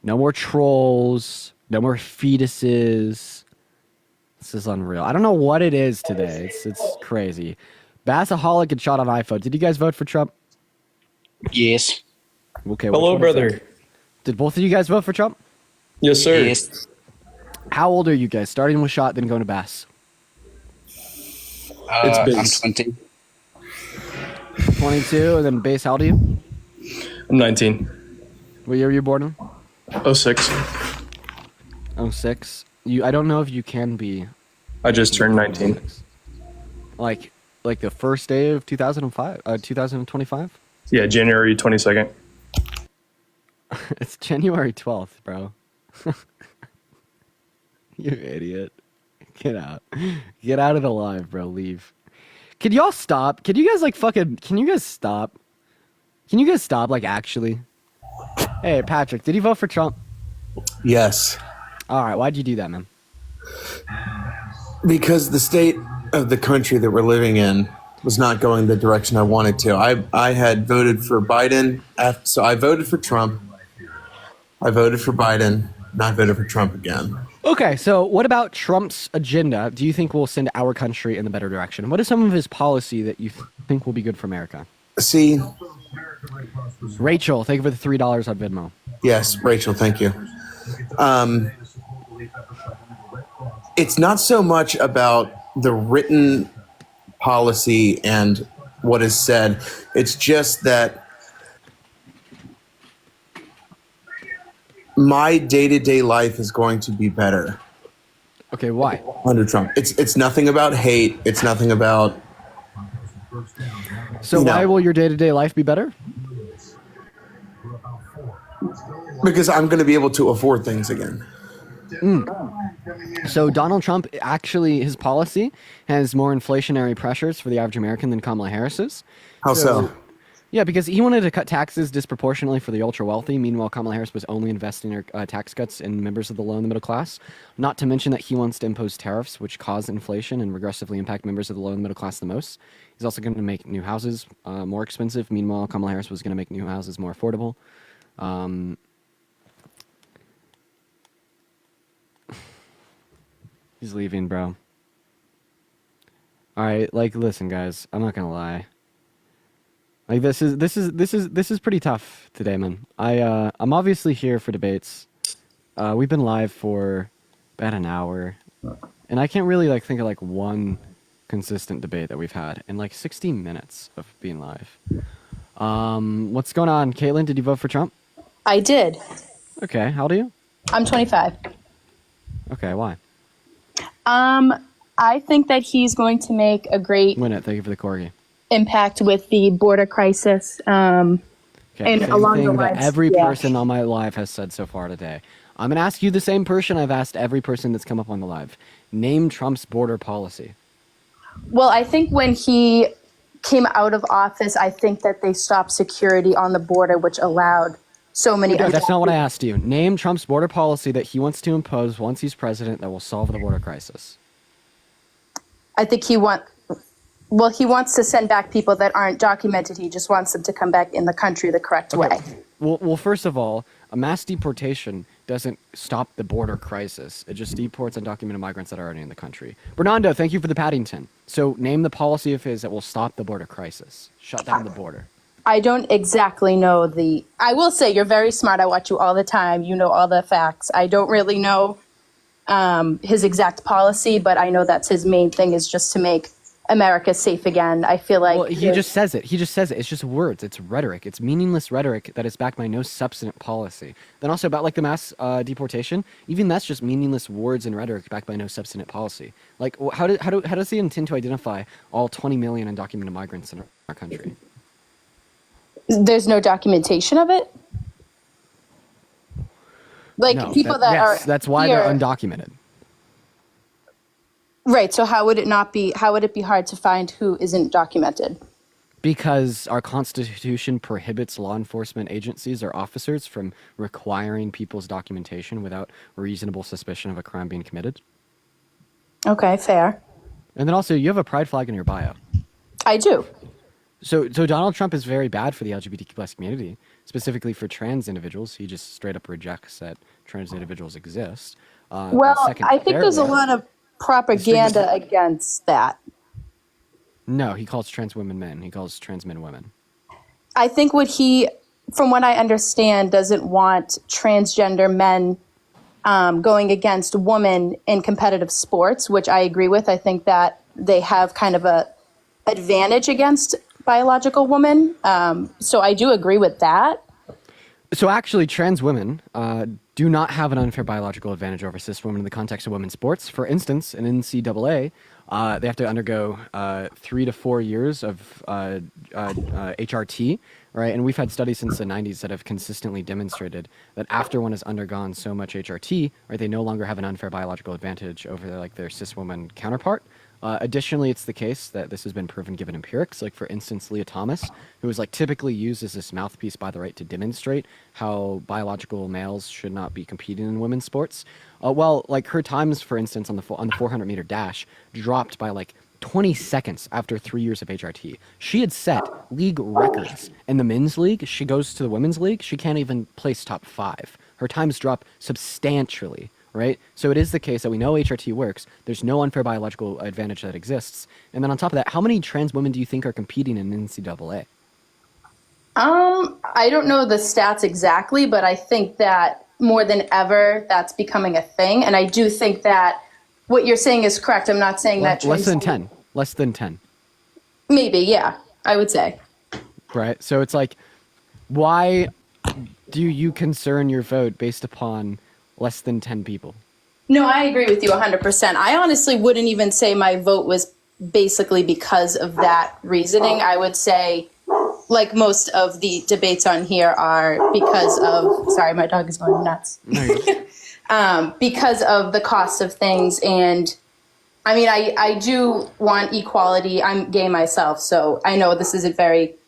No more trolls. No more fetuses. This is unreal. I don't know what it is today. It's crazy. Bassaholic and Shot on iPhone. Did you guys vote for Trump? Yes. Okay. Hello, brother. Did both of you guys vote for Trump? Yes, sir. Yes. How old are you guys? Starting with Shot, then going to Bass. I'm 20. 22, and then Bass, how old are you? I'm 19. What year were you born in? 06. 06. I don't know if you can be. I just turned 19. Like the first day of 2025? Yeah, January 22nd. It's January 12th, bro. You idiot. Get out. Get out of the live, bro. Leave. Can y'all stop? Can you guys can you guys stop? Can you guys stop, actually? Hey, Patrick, did you vote for Trump? Yes. All right, why'd you do that, man? Because the state of the country that we're living in was not going the direction I wanted to. I had voted for Biden, so I voted for Trump. I voted for Biden, and I voted for Trump again. Okay, so what about Trump's agenda do you think will send our country in the better direction? What is some of his policy that you think will be good for America? See, Rachel, thank you for the $3 on Venmo. Yes, Rachel, thank you. It's not so much about the written policy and what is said. It's just that my day-to-day life is going to be better. Okay, why? Under Trump. It's nothing about hate. It's nothing about... So why will your day-to-day life be better? Because I'm going to be able to afford things again. So Donald Trump, actually, his policy has more inflationary pressures for the average American than Kamala Harris's. How so? Yeah, because he wanted to cut taxes disproportionately for the ultra-wealthy. Meanwhile, Kamala Harris was only investing her tax cuts in members of the low and the middle class. Not to mention that he wants to impose tariffs, which cause inflation and regressively impact members of the low and the middle class the most. He's also going to make new houses more expensive. Meanwhile, Kamala Harris was going to make new houses more affordable. He's leaving, bro. All right, like, listen, guys. I'm not gonna lie. Like, this is pretty tough today, man. I'm obviously here for debates. We've been live for about an hour, and I can't really think of one consistent debate that we've had in 60 minutes of being live. What's going on, Caitlin? Did you vote for Trump? I did. Okay, how old are you? I'm 25. Okay, why? I think that he's going to make a great Win it. Thank you for the corgi. impact with the border crisis. Okay, and same along thing the that lines, every person on my live has said so far today. I'm going to ask you the same person I've asked every person that's come up on the live. Name Trump's border policy. Well, I think when he came out of office, I think that they stopped security on the border, which allowed so many... No, that's not what I asked you. Name Trump's border policy that he wants to impose once he's president that will solve the border crisis. I think he wants to send back people that aren't documented. He just wants them to come back in the country the correct way. Well, first of all, a mass deportation doesn't stop the border crisis. It just deports undocumented migrants that are already in the country. Bernardo, thank you for the Paddington. So name the policy of his that will stop the border crisis. Shut down the border. I don't exactly know I will say you're very smart. I watch you all the time. You know all the facts. I don't really know his exact policy, but I know that's his main thing is just to make America safe again. I feel like... Well, he just says it. It's just words. It's rhetoric. It's meaningless rhetoric that is backed by no substantive policy. Then also about the mass deportation, even that's just meaningless words and rhetoric backed by no substantive policy. How does he intend to identify all 20 million undocumented migrants in our country? There's no documentation of it? No, people that are... That's why they're undocumented. Right. So how would it be hard to find who isn't documented? Because our Constitution prohibits law enforcement agencies or officers from requiring people's documentation without reasonable suspicion of a crime being committed. Okay, fair. And then also, you have a pride flag in your bio. I do. So Donald Trump is very bad for the LGBTQ plus community, specifically for trans individuals. He just straight up rejects that trans individuals exist. I think there's a lot of propaganda against that. No, he calls trans women men. He calls trans men women. I think from what I understand, doesn't want transgender men going against women in competitive sports, which I agree with. I think that they have kind of a advantage against biological women. So I do agree with that. So actually, trans women do not have an unfair biological advantage over cis women in the context of women's sports. For instance, in NCAA, they have to undergo 3 to 4 years of HRT, right? And we've had studies since the 90s that have consistently demonstrated that after one has undergone so much HRT, right, they no longer have an unfair biological advantage over their cis woman counterpart. Additionally, it's the case that this has been proven given empirics. Like, for instance, Leah Thomas, who is typically used as this mouthpiece by the right to demonstrate how biological males should not be competing in women's sports. Her times, for instance, on the 400-meter dash dropped by 20 seconds after 3 years of HRT. She had set league records in the men's league. She goes to the women's league. She can't even place top 5. Her times drop substantially. Right? So it is the case that we know HRT works. There's no unfair biological advantage that exists. And then on top of that, how many trans women do you think are competing in NCAA? I don't know the stats exactly, but I think that more than ever, that's becoming a thing. And I do think that what you're saying is correct. I'm not saying that... Less than 10. Less than 10. Maybe, yeah, I would say. Right? So it's why do you concern your vote based upon less than 10 people? No, I agree with you 100%. I honestly wouldn't even say my vote was basically because of that reasoning. I would say, like most of the debates on here are because of, sorry, my dog is going nuts. Because of the cost of things. And I mean, I do want equality. I'm gay myself, so I know this isn't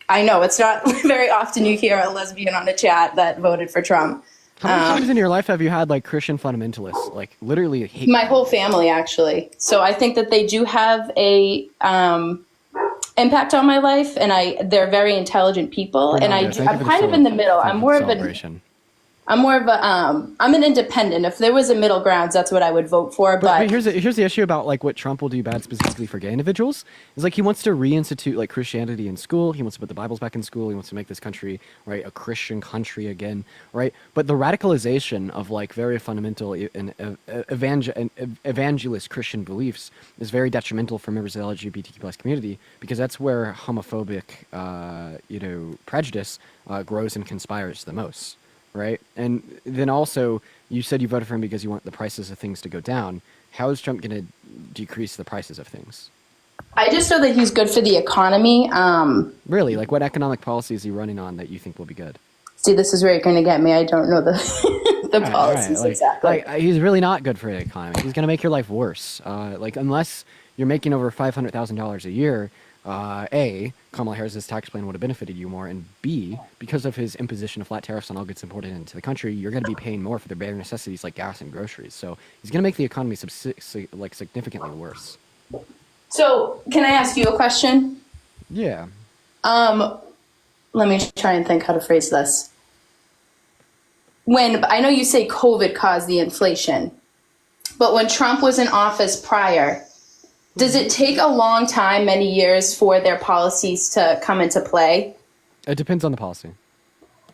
I know it's not very often you hear a lesbian on a chat that voted for Trump. How many times in your life have you had like Christian fundamentalists, like literally hate? My whole family, actually. So I think that they do have a impact on my life, and they're very intelligent people. And I'm kind of in the middle. I'm more of I'm an independent. If there was a middle ground, that's what I would vote for. But here's the issue about like what Trump will do bad specifically for gay individuals is like he wants to reinstitute like Christianity in school. He wants to put the Bibles back in school. He wants to make this country a Christian country again, right? But the radicalization of like very fundamental and evangelist Christian beliefs is very detrimental for members of the LGBTQ+ community because that's where homophobic, prejudice grows and conspires the most. Right. And then also you said you voted for him because you want the prices of things to go down. How is Trump going to decrease the prices of things? I just know that he's good for the economy. Really? Like what economic policy is he running on that you think will be good? See, this is where you're going to get me. I don't know the policies exactly. He's really not good for the economy. He's going to make your life worse. Unless you're making over $500,000 a year, A, Kamala Harris's tax plan would have benefited you more, and B, because of his imposition of flat tariffs on all goods imported into the country, you're going to be paying more for the bare necessities like gas and groceries. So he's going to make the economy significantly worse. So, can I ask you a question? Yeah. Let me try and think how to phrase this. I know you say COVID caused the inflation, but when Trump was in office prior, does it take a long time, many years, for their policies to come into play? It depends on the policy.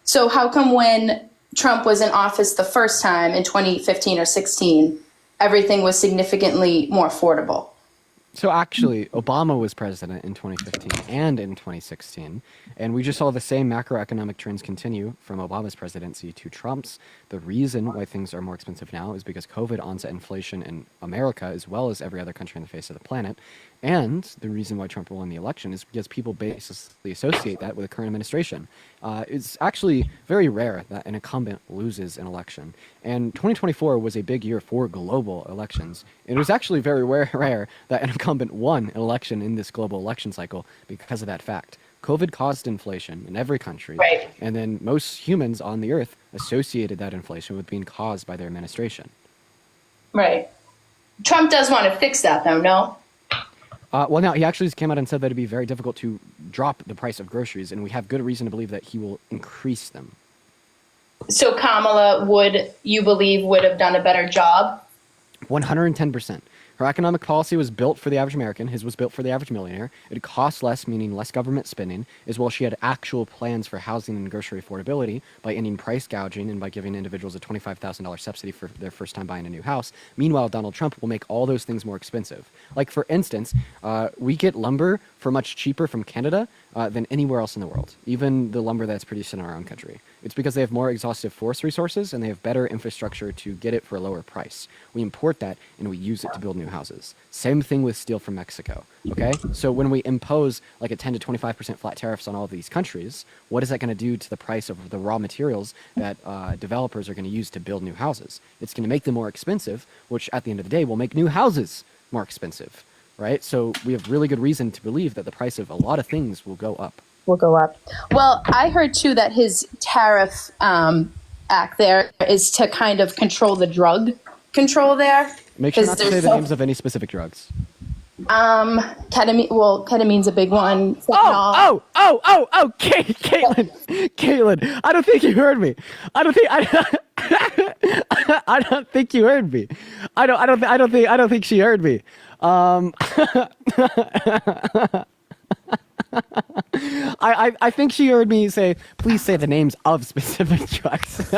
So how come when Trump was in office the first time in 2015 or 16, everything was significantly more affordable? So actually, Obama was president in 2015 and in 2016, and we just saw the same macroeconomic trends continue from Obama's presidency to Trump's. The reason why things are more expensive now is because COVID onset inflation in America, as well as every other country on the face of the planet. And the reason why Trump won the election is because people basically associate that with the current administration. It's actually very rare that an incumbent loses an election. And 2024 was a big year for global elections. It was actually very rare that an incumbent won an election in this global election cycle because of that fact. COVID caused inflation in every country. Right. And then most humans on the earth associated that inflation with being caused by their administration. Right. Trump does want to fix that, though, no? Well, now, he actually came out and said that it'd be very difficult to drop the price of groceries, and we have good reason to believe that he will increase them. So Kamala, you believe, would have done a better job? 110%. Her economic policy was built for the average American. His was built for the average millionaire. It cost less, meaning less government spending, as well as she had actual plans for housing and grocery affordability by ending price gouging and by giving individuals a $25,000 subsidy for their first time buying a new house. Meanwhile, Donald Trump will make all those things more expensive. Like, for instance, we get lumber for much cheaper from Canada than anywhere else in the world, even the lumber that's produced in our own country. It's because they have more exhaustive forest resources and they have better infrastructure to get it for a lower price. We import that and we use it to build new houses. Same thing with steel from Mexico, okay? So when we impose like a 10 to 25% flat tariffs on all of these countries, what is that going to do to the price of the raw materials that developers are going to use to build new houses? It's going to make them more expensive, which at the end of the day will make new houses more expensive, right? So we have really good reason to believe that the price of a lot of things will go up. Well, I heard too that his tariff act there is to kind of control the drug control there. Make sure not to say the names of any specific drugs. Ketamine. Well, ketamine's a big one. Caitlin, I don't think you heard me. I don't think you heard me. I don't think she heard me. I think she heard me say, please say the names of specific drugs.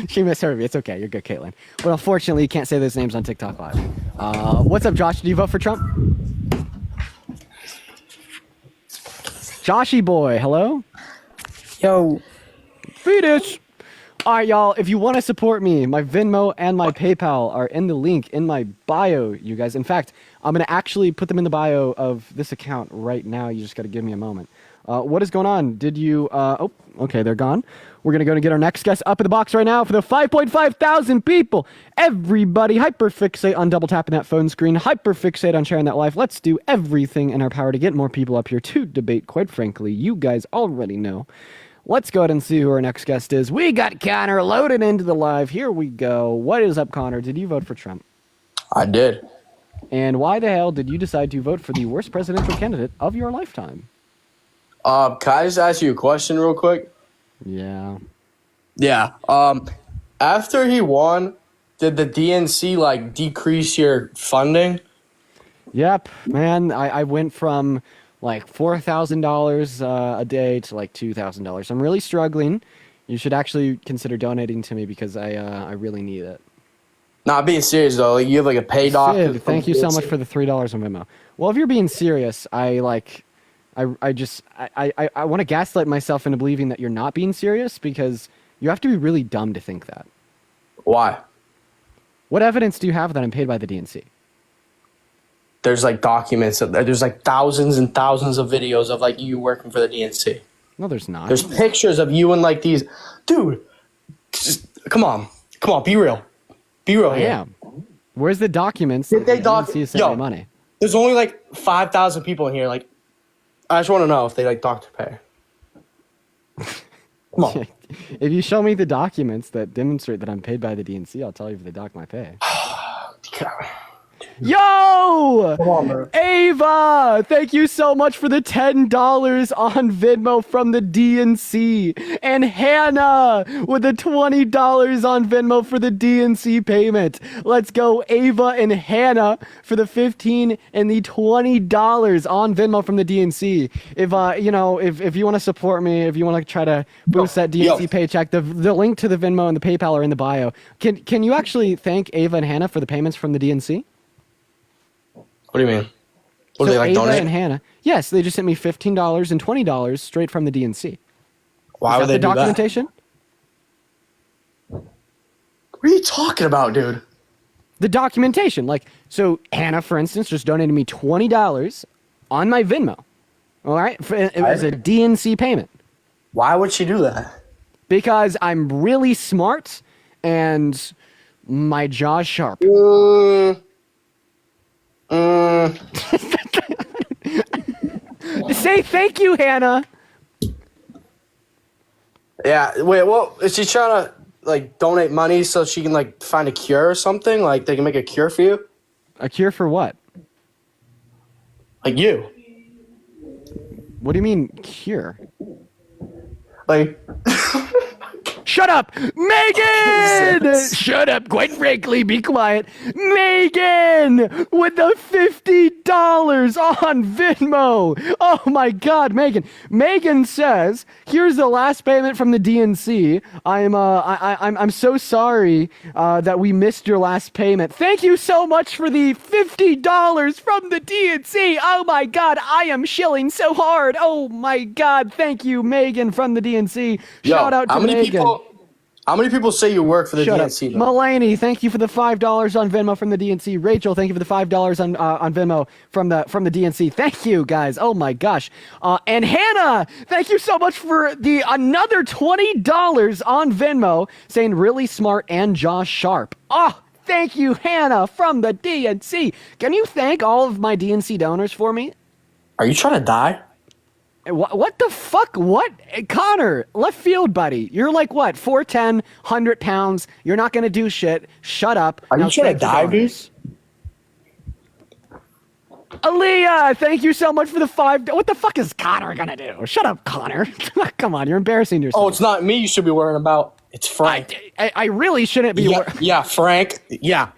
She misheard me. It's okay. You're good, Caitlin. But unfortunately, you can't say those names on TikTok Live. What's up, Josh? Do you vote for Trump? Joshy boy, hello? Yo. Fetus. All right, y'all. If you want to support me, my Venmo and my PayPal are in the link in my bio, you guys. In fact, I'm going to actually put them in the bio of this account right now. You just got to give me a moment. What is going on? Did you... oh, okay, they're gone. We're going to go and get our next guest up in the box right now for the 5.5 thousand people. Everybody hyperfixate on double tapping that phone screen. Hyperfixate on sharing that live. Let's do everything in our power to get more people up here to debate. Quite frankly, you guys already know. Let's go ahead and see who our next guest is. We got Connor loaded into the live. Here we go. What is up, Connor? Did you vote for Trump? I did. And why the hell did you decide to vote for the worst presidential candidate of your lifetime? Can I just ask you a question real quick? Yeah. Yeah. After he won, did the DNC like decrease your funding? Yep, man. I went from like $4,000 a day to like $2,000. I'm really struggling. You should actually consider donating to me because I really need it. Nah, being serious though, like, you have like a pay doc. Sid, thank you so much for the $3 on Venmo. Well, if you're being serious, I want to gaslight myself into believing that you're not being serious because you have to be really dumb to think that. Why? What evidence do you have that I'm paid by the DNC? There's like documents. There's like thousands and thousands of videos of like you working for the DNC. No, there's not. There's pictures of you and like these. Dude, come on, be real. Be real here. I am. Where's the documents Did they DNC is sending me money? There's only like 5,000 people in here. Like, I just want to know if they like doctor pay. Come on. If you show me the documents that demonstrate that I'm paid by the DNC, I'll tell you if they dock my pay. Yo! Come on, bro. Ava! Thank you so much for the $10 on Venmo from the DNC. And Hannah with the $20 on Venmo for the DNC payment. Let's go, Ava and Hannah, for the $15 and the $20 on Venmo from the DNC. If you want to support me, if you want to try to boost that DNC paycheck, the link to the Venmo and the PayPal are in the bio. Can you actually thank Ava and Hannah for the payments from the DNC? What do you mean? What So do they like Ava donate? and Hannah, yes, they just sent me $15 and $20 straight from the DNC. Why would they the do that? documentation? What are you talking about, dude? The documentation, so Hannah, for instance, just donated me $20 on my Venmo. All right, it was a DNC payment. Why would she do that? Because I'm really smart and my jaw's sharp. Say thank you, Hannah. Yeah, wait, well, is she trying to like donate money so she can like find a cure or something? Like they can make a cure for you? A cure for what? Like you. What do you mean cure? Like Shut up, Megan! Shut up, quite frankly, be quiet. Megan with the $50 on Venmo. Oh my God, Megan. Megan says, "Here's the last payment from the DNC. I'm so sorry that we missed your last payment. Thank you so much for the $50 from the DNC. Oh my God, I am shilling so hard. Oh my God, thank you, Megan from the DNC. Shout out to Megan." How many people say you work for the DNC? Up. Mulaney, thank you for the $5 on Venmo from the DNC. Rachel, thank you for the $5 on Venmo from the DNC. Thank you, guys. Oh my gosh. And Hannah, thank you so much for the another $20 on Venmo, saying really smart and jaw sharp. Oh, thank you, Hannah from the DNC. Can you thank all of my DNC donors for me? Are you trying to die? What the fuck? What? Connor, left field, buddy. You're like, what, 4'10", 100 pounds. You're not going to do shit. Shut up. Are you trying to die, dude? Aaliyah, thank you so much for the $5. What the fuck is Connor going to do? Shut up, Connor. Come on, you're embarrassing yourself. Oh, it's not me you should be worrying about. It's Frank. I really shouldn't be Yeah, Frank. Yeah.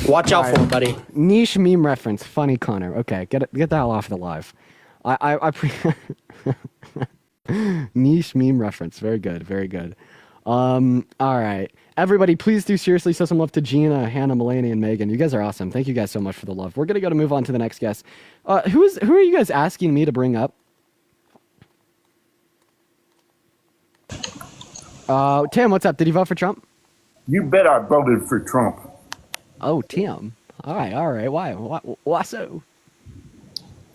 Watch out for him, buddy. Niche meme reference. Funny, Connor. Okay, get the hell off the live. Niche meme reference. Very good. Very good. All right. Everybody, please do seriously show some love to Gina, Hannah, Mulaney, and Megan. You guys are awesome. Thank you guys so much for the love. We're going to move on to the next guest. Who are you guys asking me to bring up? Tim, what's up? Did you vote for Trump? You bet I voted for Trump. Oh, Tim. All right. Why so?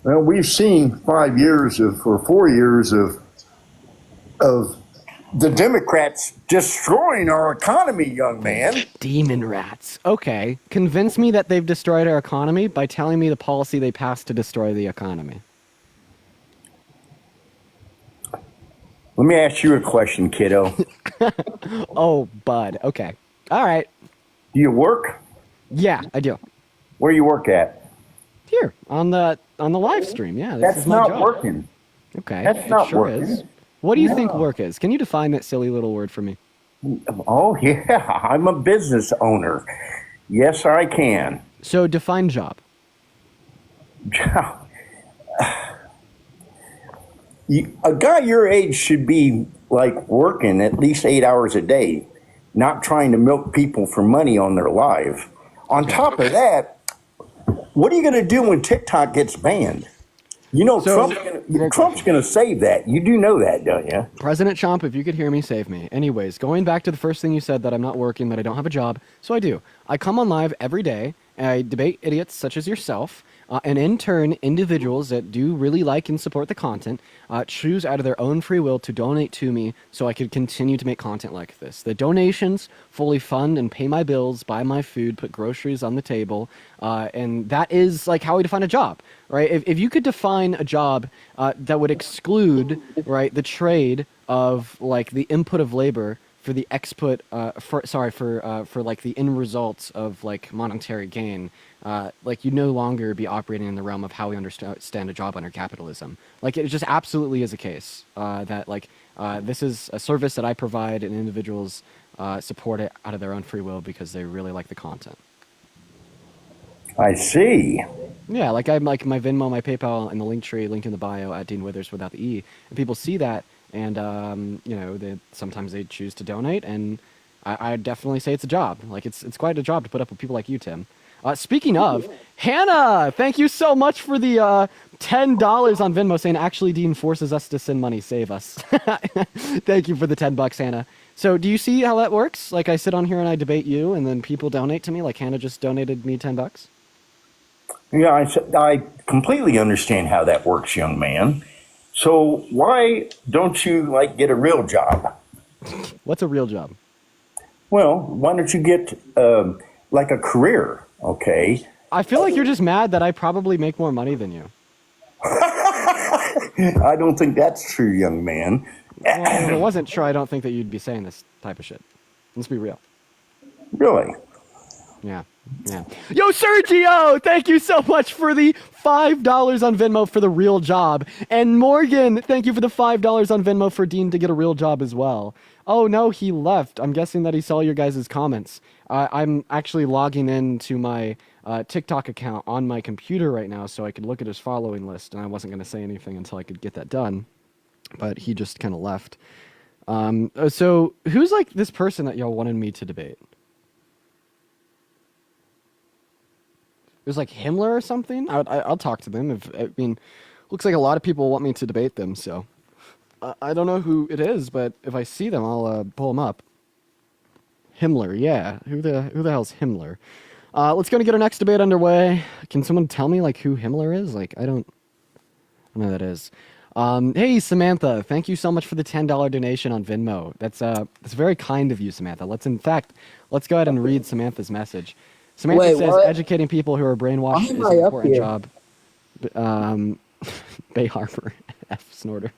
Well, we've seen 4 years of the Democrats destroying our economy, young man. Demon rats. Okay. Convince me that they've destroyed our economy by telling me the policy they passed to destroy the economy. Let me ask you a question, kiddo. Oh, bud. Okay. All right. Do you work? Yeah, I do. Where you work at? Here on the live stream. Yeah, this is That's my not job. working. Okay. That's it not sure working. is. What do you think No. work is? Can you define that silly little word for me? Oh, yeah. I'm a business owner. Yes, I can. So define job. A guy your age should be like working at least 8 hours a day, not trying to milk people for money on their life. On top of that, what are you going to do when TikTok gets banned? You know, Trump's going to save that. You do know that, don't you? President Trump, if you could hear me, save me. Anyways, going back to the first thing you said, that I'm not working, that I don't have a job. So I do. I come on live every day, and I debate idiots such as yourself, and in turn, individuals that do really like and support the content choose out of their own free will to donate to me so I could continue to make content like this. The donations fully fund and pay my bills, buy my food, put groceries on the table, and that is like how we define a job, right? If you could define a job that would exclude, right, the trade of like the input of labor for the exput, for like the end results of like monetary gain, like you no longer be operating in the realm of how we understand a job under capitalism. Like it just absolutely is a case that like this is a service that I provide, and individuals support it out of their own free will because they really like the content. I see. Yeah, like I'm like my Venmo, my PayPal, and the link tree linked in the bio at Dean Withers without the E, and people see that, and you know, sometimes they choose to donate, and I definitely say it's a job. Like it's quite a job to put up with people like you, Tim. Speaking of, Hannah, thank you so much for the $10 on Venmo, saying actually Dean forces us to send money, save us. Thank you for the $10, Hannah. So do you see how that works? Like I sit on here and I debate you, and then people donate to me. Like Hannah just donated me $10. Yeah, I completely understand how that works, young man. So why don't you like get a real job? What's a real job? Well, why don't you get like a career? Okay. I feel like you're just mad that I probably make more money than you. I don't think that's true, young man. Well, if it wasn't true, I don't think that you'd be saying this type of shit. Let's be real. Really? Yeah. Yo, Sergio, thank you so much for the $5 on Venmo for the real job. And Morgan, thank you for the $5 on Venmo for Dean to get a real job as well. Oh, no, he left. I'm guessing that he saw your guys' comments. I'm actually logging into my TikTok account on my computer right now so I could look at his following list, and I wasn't going to say anything until I could get that done. But he just kind of left. So who's like this person that y'all wanted me to debate? It was like Himmler or something. I'll talk to them. Looks like a lot of people want me to debate them. So I don't know who it is, but if I see them, I'll pull them up. Himmler, yeah. Who the hell's Himmler? Let's go and get our next debate underway. Can someone tell me like who Himmler is? Like I don't know who that is. Hey Samantha, thank you so much for the $10 donation on Venmo. That's very kind of you, Samantha. Let's go ahead and read Samantha's message. Samantha says, what? Educating people who are brainwashed is an important job. Bay Harbor, F Snorter.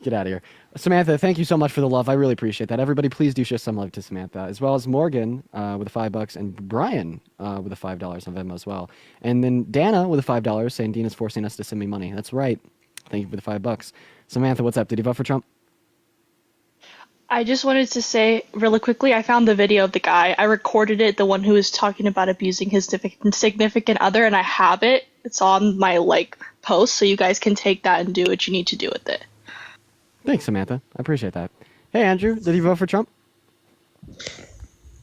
Get out of here. Samantha, thank you so much for the love. I really appreciate that. Everybody, please do show some love to Samantha, as well as Morgan with the $5 and Brian with the $5 on Venmo as well. And then Dana with the $5 saying Dean is forcing us to send me money. That's right. Thank you for the $5. Samantha, what's up? Did you vote for Trump? I just wanted to say really quickly, I found the video of the guy. I recorded it, the one who was talking about abusing his significant other, and I have it. It's on my post, so you guys can take that and do what you need to do with it. Thanks, Samantha. I appreciate that. Hey, Andrew, did you vote for Trump?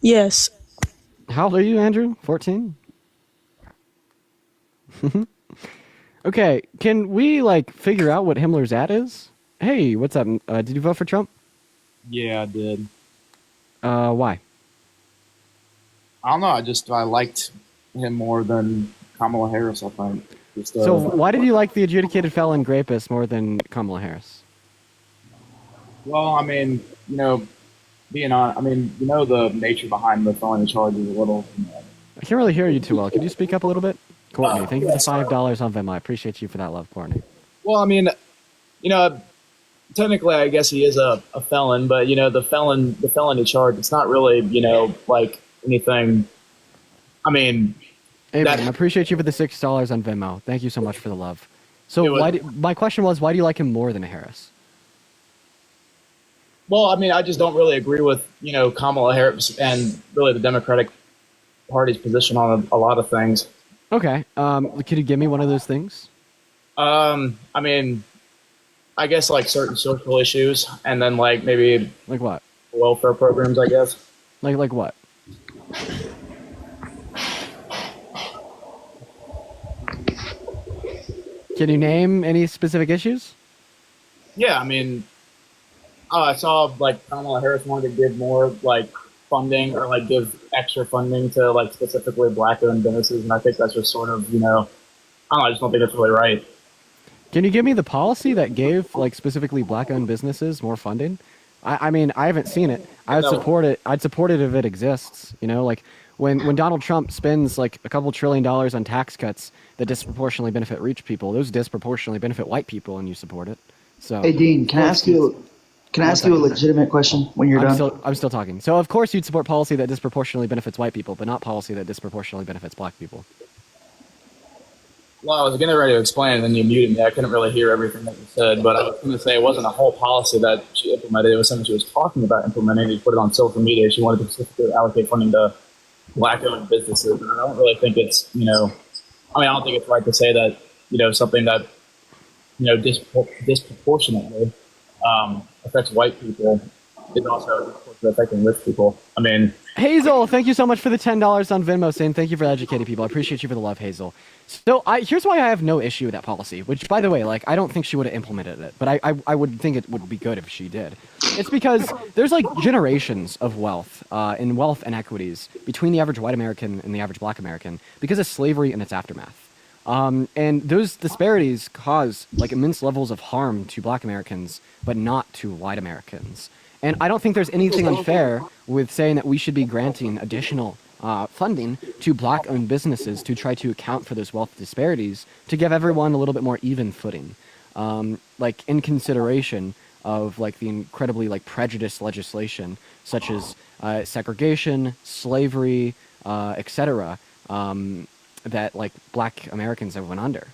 Yes. How old are you, Andrew? 14? Okay, can we figure out what Himmler's at is? Hey, what's up? Did you vote for Trump? Yeah, I did. Why? I don't know. I liked him more than Kamala Harris. I think. Just, So why did you like the adjudicated felon rapist more than Kamala Harris? well, I mean, being on. I mean, the nature behind the felony charge is a little. I can't really hear you too well. Could you speak up a little bit? Courtney, thank you for the Sorry. $5 on Venmo. I appreciate you for that love, Courtney. Well, I mean, technically, I guess he is a felon, but the felony charge, it's not really, like anything. I mean, Abraham, I appreciate you for the $6 on Venmo. Thank you so much for the love. So my question was, why do you like him more than Harris? well, I mean, I just don't really agree with Kamala Harris and really the Democratic Party's position on a lot of things. Okay. Could you give me one of those things? I mean, I guess like certain social issues, and then like maybe like what? Welfare programs, I guess. Like what? Can you name any specific issues? Yeah, I mean, I saw like Kamala Harris wanted to give more like funding or like give extra funding to like specifically black-owned businesses, and I think that's just sort of I don't know, I just don't think it's really right. Can you give me the policy that gave like specifically black-owned businesses more funding? I mean, I haven't seen it. I'd support it. I'd support it if it exists. Like when Donald Trump spends like a couple $1 trillion on tax cuts that disproportionately benefit rich people, those disproportionately benefit white people, and you support it. So, hey Dean, can I ask you a legitimate question when you're done? I'm still talking. So of course you'd support policy that disproportionately benefits white people, but not policy that disproportionately benefits black people. Well, I was getting ready to explain, and then you muted me. I couldn't really hear everything that you said, but I was going to say it wasn't a whole policy that she implemented. It was something she was talking about implementing. She put it on social media. She wanted to specifically allocate funding to black-owned businesses. And I don't really think it's, I don't think it's right to say that, something that, disproportionately affects white people is also affecting rich people. I mean, Hazel, thank you so much for the $10 on Venmo, saying thank you for educating people. I appreciate you for the love, Hazel. So here's why I have no issue with that policy, which, by the way, like I don't think she would have implemented it, but I would think it would be good if she did. It's because there's like generations of wealth and wealth inequities between the average white American and the average black American because of slavery and its aftermath. And those disparities cause like immense levels of harm to black Americans, but not to white Americans. And I don't think there's anything unfair with saying that we should be granting additional funding to black-owned businesses to try to account for those wealth disparities to give everyone a little bit more even footing, like in consideration of like the incredibly like prejudiced legislation such as segregation, slavery, etc. That like black Americans have went under.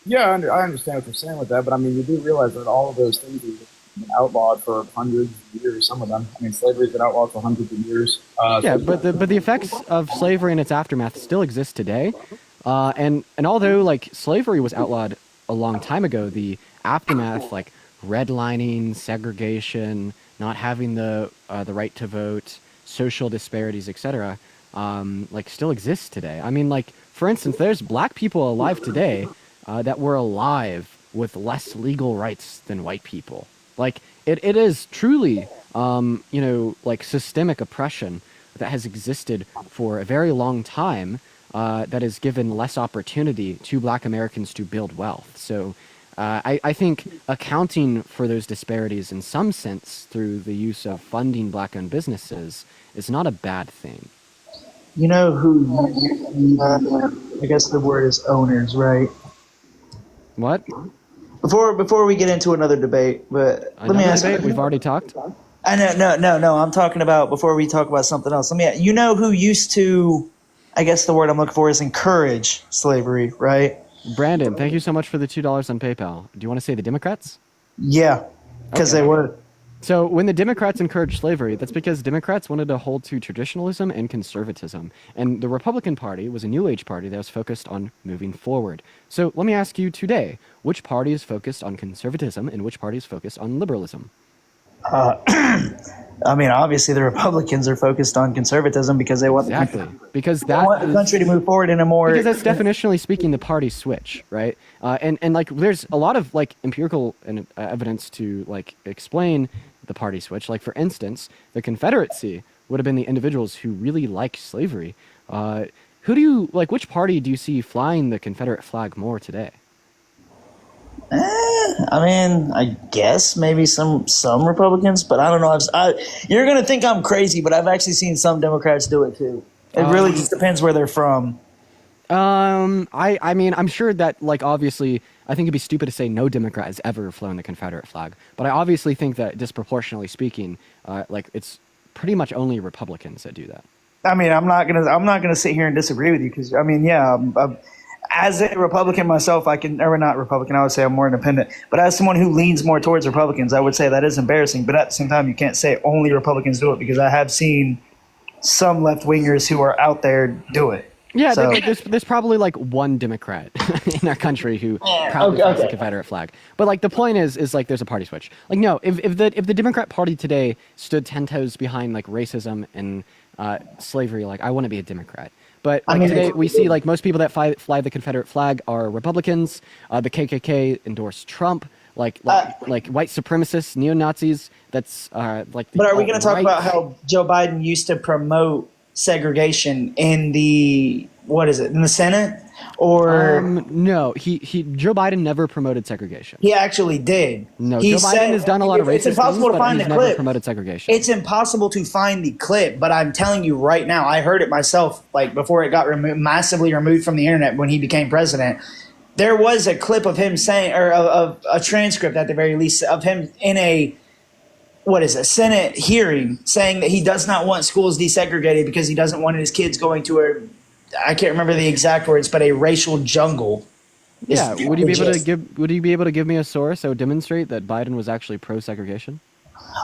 yeah, I understand what you're saying with that, but I mean, you do realize that all of those things have been outlawed for hundreds of years, some of them. I mean, slavery's been outlawed for hundreds of years. Yeah, but the effects of slavery and its aftermath still exist today. And although like slavery was outlawed a long time ago, the aftermath, like redlining, segregation, not having the right to vote, social disparities, etc., like still exists today. I mean, like for instance, there's black people alive today that were alive with less legal rights than white people. Like it is truly, like systemic oppression that has existed for a very long time that has given less opportunity to black Americans to build wealth. So I think accounting for those disparities in some sense through the use of funding black-owned businesses is not a bad thing. You know who, I guess the word is owners, right? What? Before we get into another debate, but let me ask. We've already talked. I know, no. I'm talking about before we talk about something else. Let me. You know who used to? I guess the word I'm looking for is encourage slavery, right? Brandon, thank you so much for the $2 on PayPal. Do you want to say the Democrats? Yeah, because they were. So when the Democrats encouraged slavery, that's because Democrats wanted to hold to traditionalism and conservatism. And the Republican Party was a New Age party that was focused on moving forward. So let me ask you today, which party is focused on conservatism and which party is focused on liberalism? I mean, obviously the Republicans are focused on conservatism because they want the country to move forward in a more because that's definitionally speaking the party switch, right? And like there's a lot of like empirical evidence to like explain the party switch. Like for instance, the Confederacy would have been the individuals who really liked slavery. Who do you like? Which party do you see flying the Confederate flag more today? I mean, I guess maybe some Republicans, but I don't know. You're gonna think I'm crazy, but I've actually seen some Democrats do it too. It really just depends where they're from. I mean, I'm sure that like obviously, I think it'd be stupid to say no Democrat has ever flown the Confederate flag, but I obviously think that disproportionately speaking, like it's pretty much only Republicans that do that. I mean, I'm not gonna sit here and disagree with you because I mean, yeah. As a Republican myself, or not Republican, I would say I'm more independent. But as someone who leans more towards Republicans, I would say that is embarrassing. But at the same time, you can't say only Republicans do it because I have seen some left wingers who are out there do it. Yeah, so, there's probably like one Democrat in our country who proudly flies the Confederate flag. But like the point is like there's a party switch. Like no, if the Democrat Party today stood 10 toes behind like racism and slavery, like I want to be a Democrat. But like today we see like most people that fly the Confederate flag are Republicans. The KKK endorsed Trump. Like white supremacists, neo-Nazis. That's like. But are we going to talk about how Joe Biden used to promote segregation in the in the Senate? Or no, Joe Biden never promoted segregation. He actually did. No, Joe Biden has done a lot of racist things, but he's never promoted segregation. It's impossible to find the clip, but I'm telling you right now, I heard it myself like before it got massively removed from the internet when he became president. There was a clip of him saying, or of a transcript at the very least, of him in a Senate hearing saying that he does not want schools desegregated because he doesn't want his kids going to I can't remember the exact words, but a racial jungle. Yeah, would you be able to give me a source that would demonstrate that Biden was actually pro-segregation?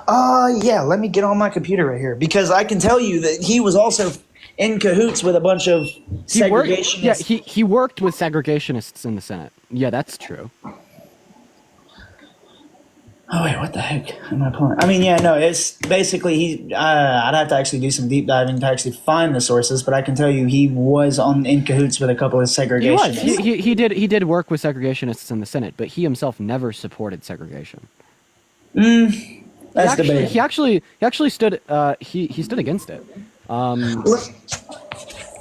Yeah, let me get on my computer right here because I can tell you that he was also in cahoots with a bunch of segregationists. He worked with segregationists in the Senate. Yeah, that's true. Oh wait, what the heck am I pulling? I mean, yeah, no, it's basically I'd have to actually do some deep diving to actually find the sources, but I can tell you he was in cahoots with a couple of segregationists. He did work with segregationists in the Senate, but he himself never supported segregation. That's debatable. He actually stood he stood against it.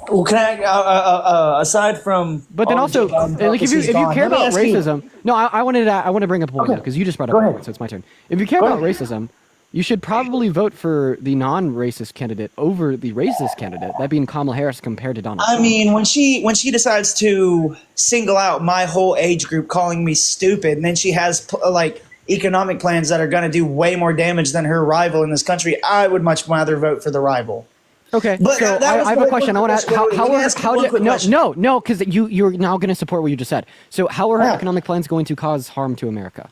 Well, can I aside from? But then also, like if you care about racism, I want to bring up a point because you just brought up a point, so it's my turn. If you care about racism, you should probably vote for the non-racist candidate over the racist candidate, that being Kamala Harris compared to Donald Trump. I mean, when she decides to single out my whole age group, calling me stupid, and then she has like economic plans that are going to do way more damage than her rival in this country, I would much rather vote for the rival. Okay, but so I have a question. I want to ask no, because you're now going to support what you just said. So how are her economic plans going to cause harm to America?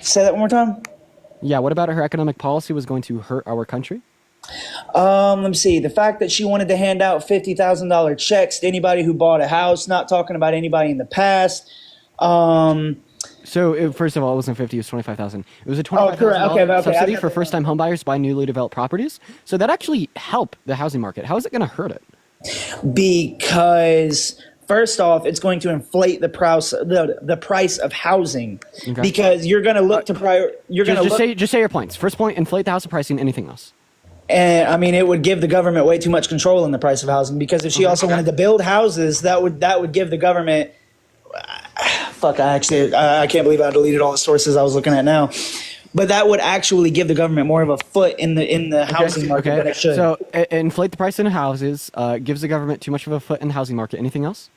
Say that one more time. Yeah, what about her economic policy was going to hurt our country? Let me see. The fact that she wanted to hand out $50,000 checks to anybody who bought a house, not talking about anybody in the past. So first of all, it wasn't 50; it was 25,000. It was a $25,000 subsidy for first-time homebuyers to buy newly developed properties. So that actually helped the housing market. How is it going to hurt it? Because first off, it's going to inflate the price of housing. Okay. Because you're going to look to just say your points. First point: inflate the house of pricing. Anything else? And I mean, it would give the government way too much control in the price of housing. Because if she also wanted to build houses, that would give the government. I can't believe I deleted all the sources I was looking at now. But that would actually give the government more of a foot in the housing market than it should. So inflate the price in houses, gives the government too much of a foot in the housing market. Anything else?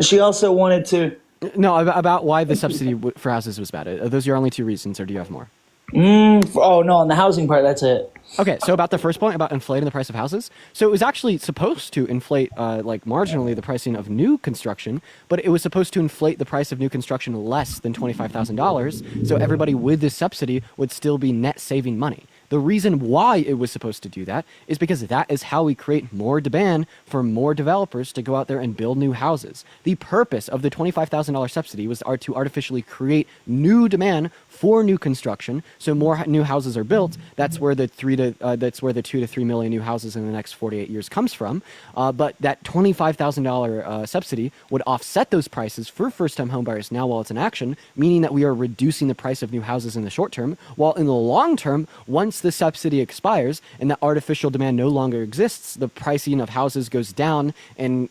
She also wanted to. No, about why the subsidy for houses was bad. Are those your only two reasons, or do you have more? Oh no, on the housing part, that's it. Okay, so about the first point about inflating the price of houses. So it was actually supposed to inflate, like marginally, the pricing of new construction, but it was supposed to inflate the price of new construction less than $25,000. So everybody with this subsidy would still be net saving money. The reason why it was supposed to do that is because that is how we create more demand for more developers to go out there and build new houses. The purpose of the $25,000 subsidy was to artificially create new demand for new construction, so more new houses are built. That's where the 2 to 3 million new houses in the next 48 years comes from. But that $25,000 subsidy would offset those prices for first-time homebuyers now while it's in action, meaning that we are reducing the price of new houses in the short term, while in the long term, once the subsidy expires and that artificial demand no longer exists, the pricing of houses goes down, and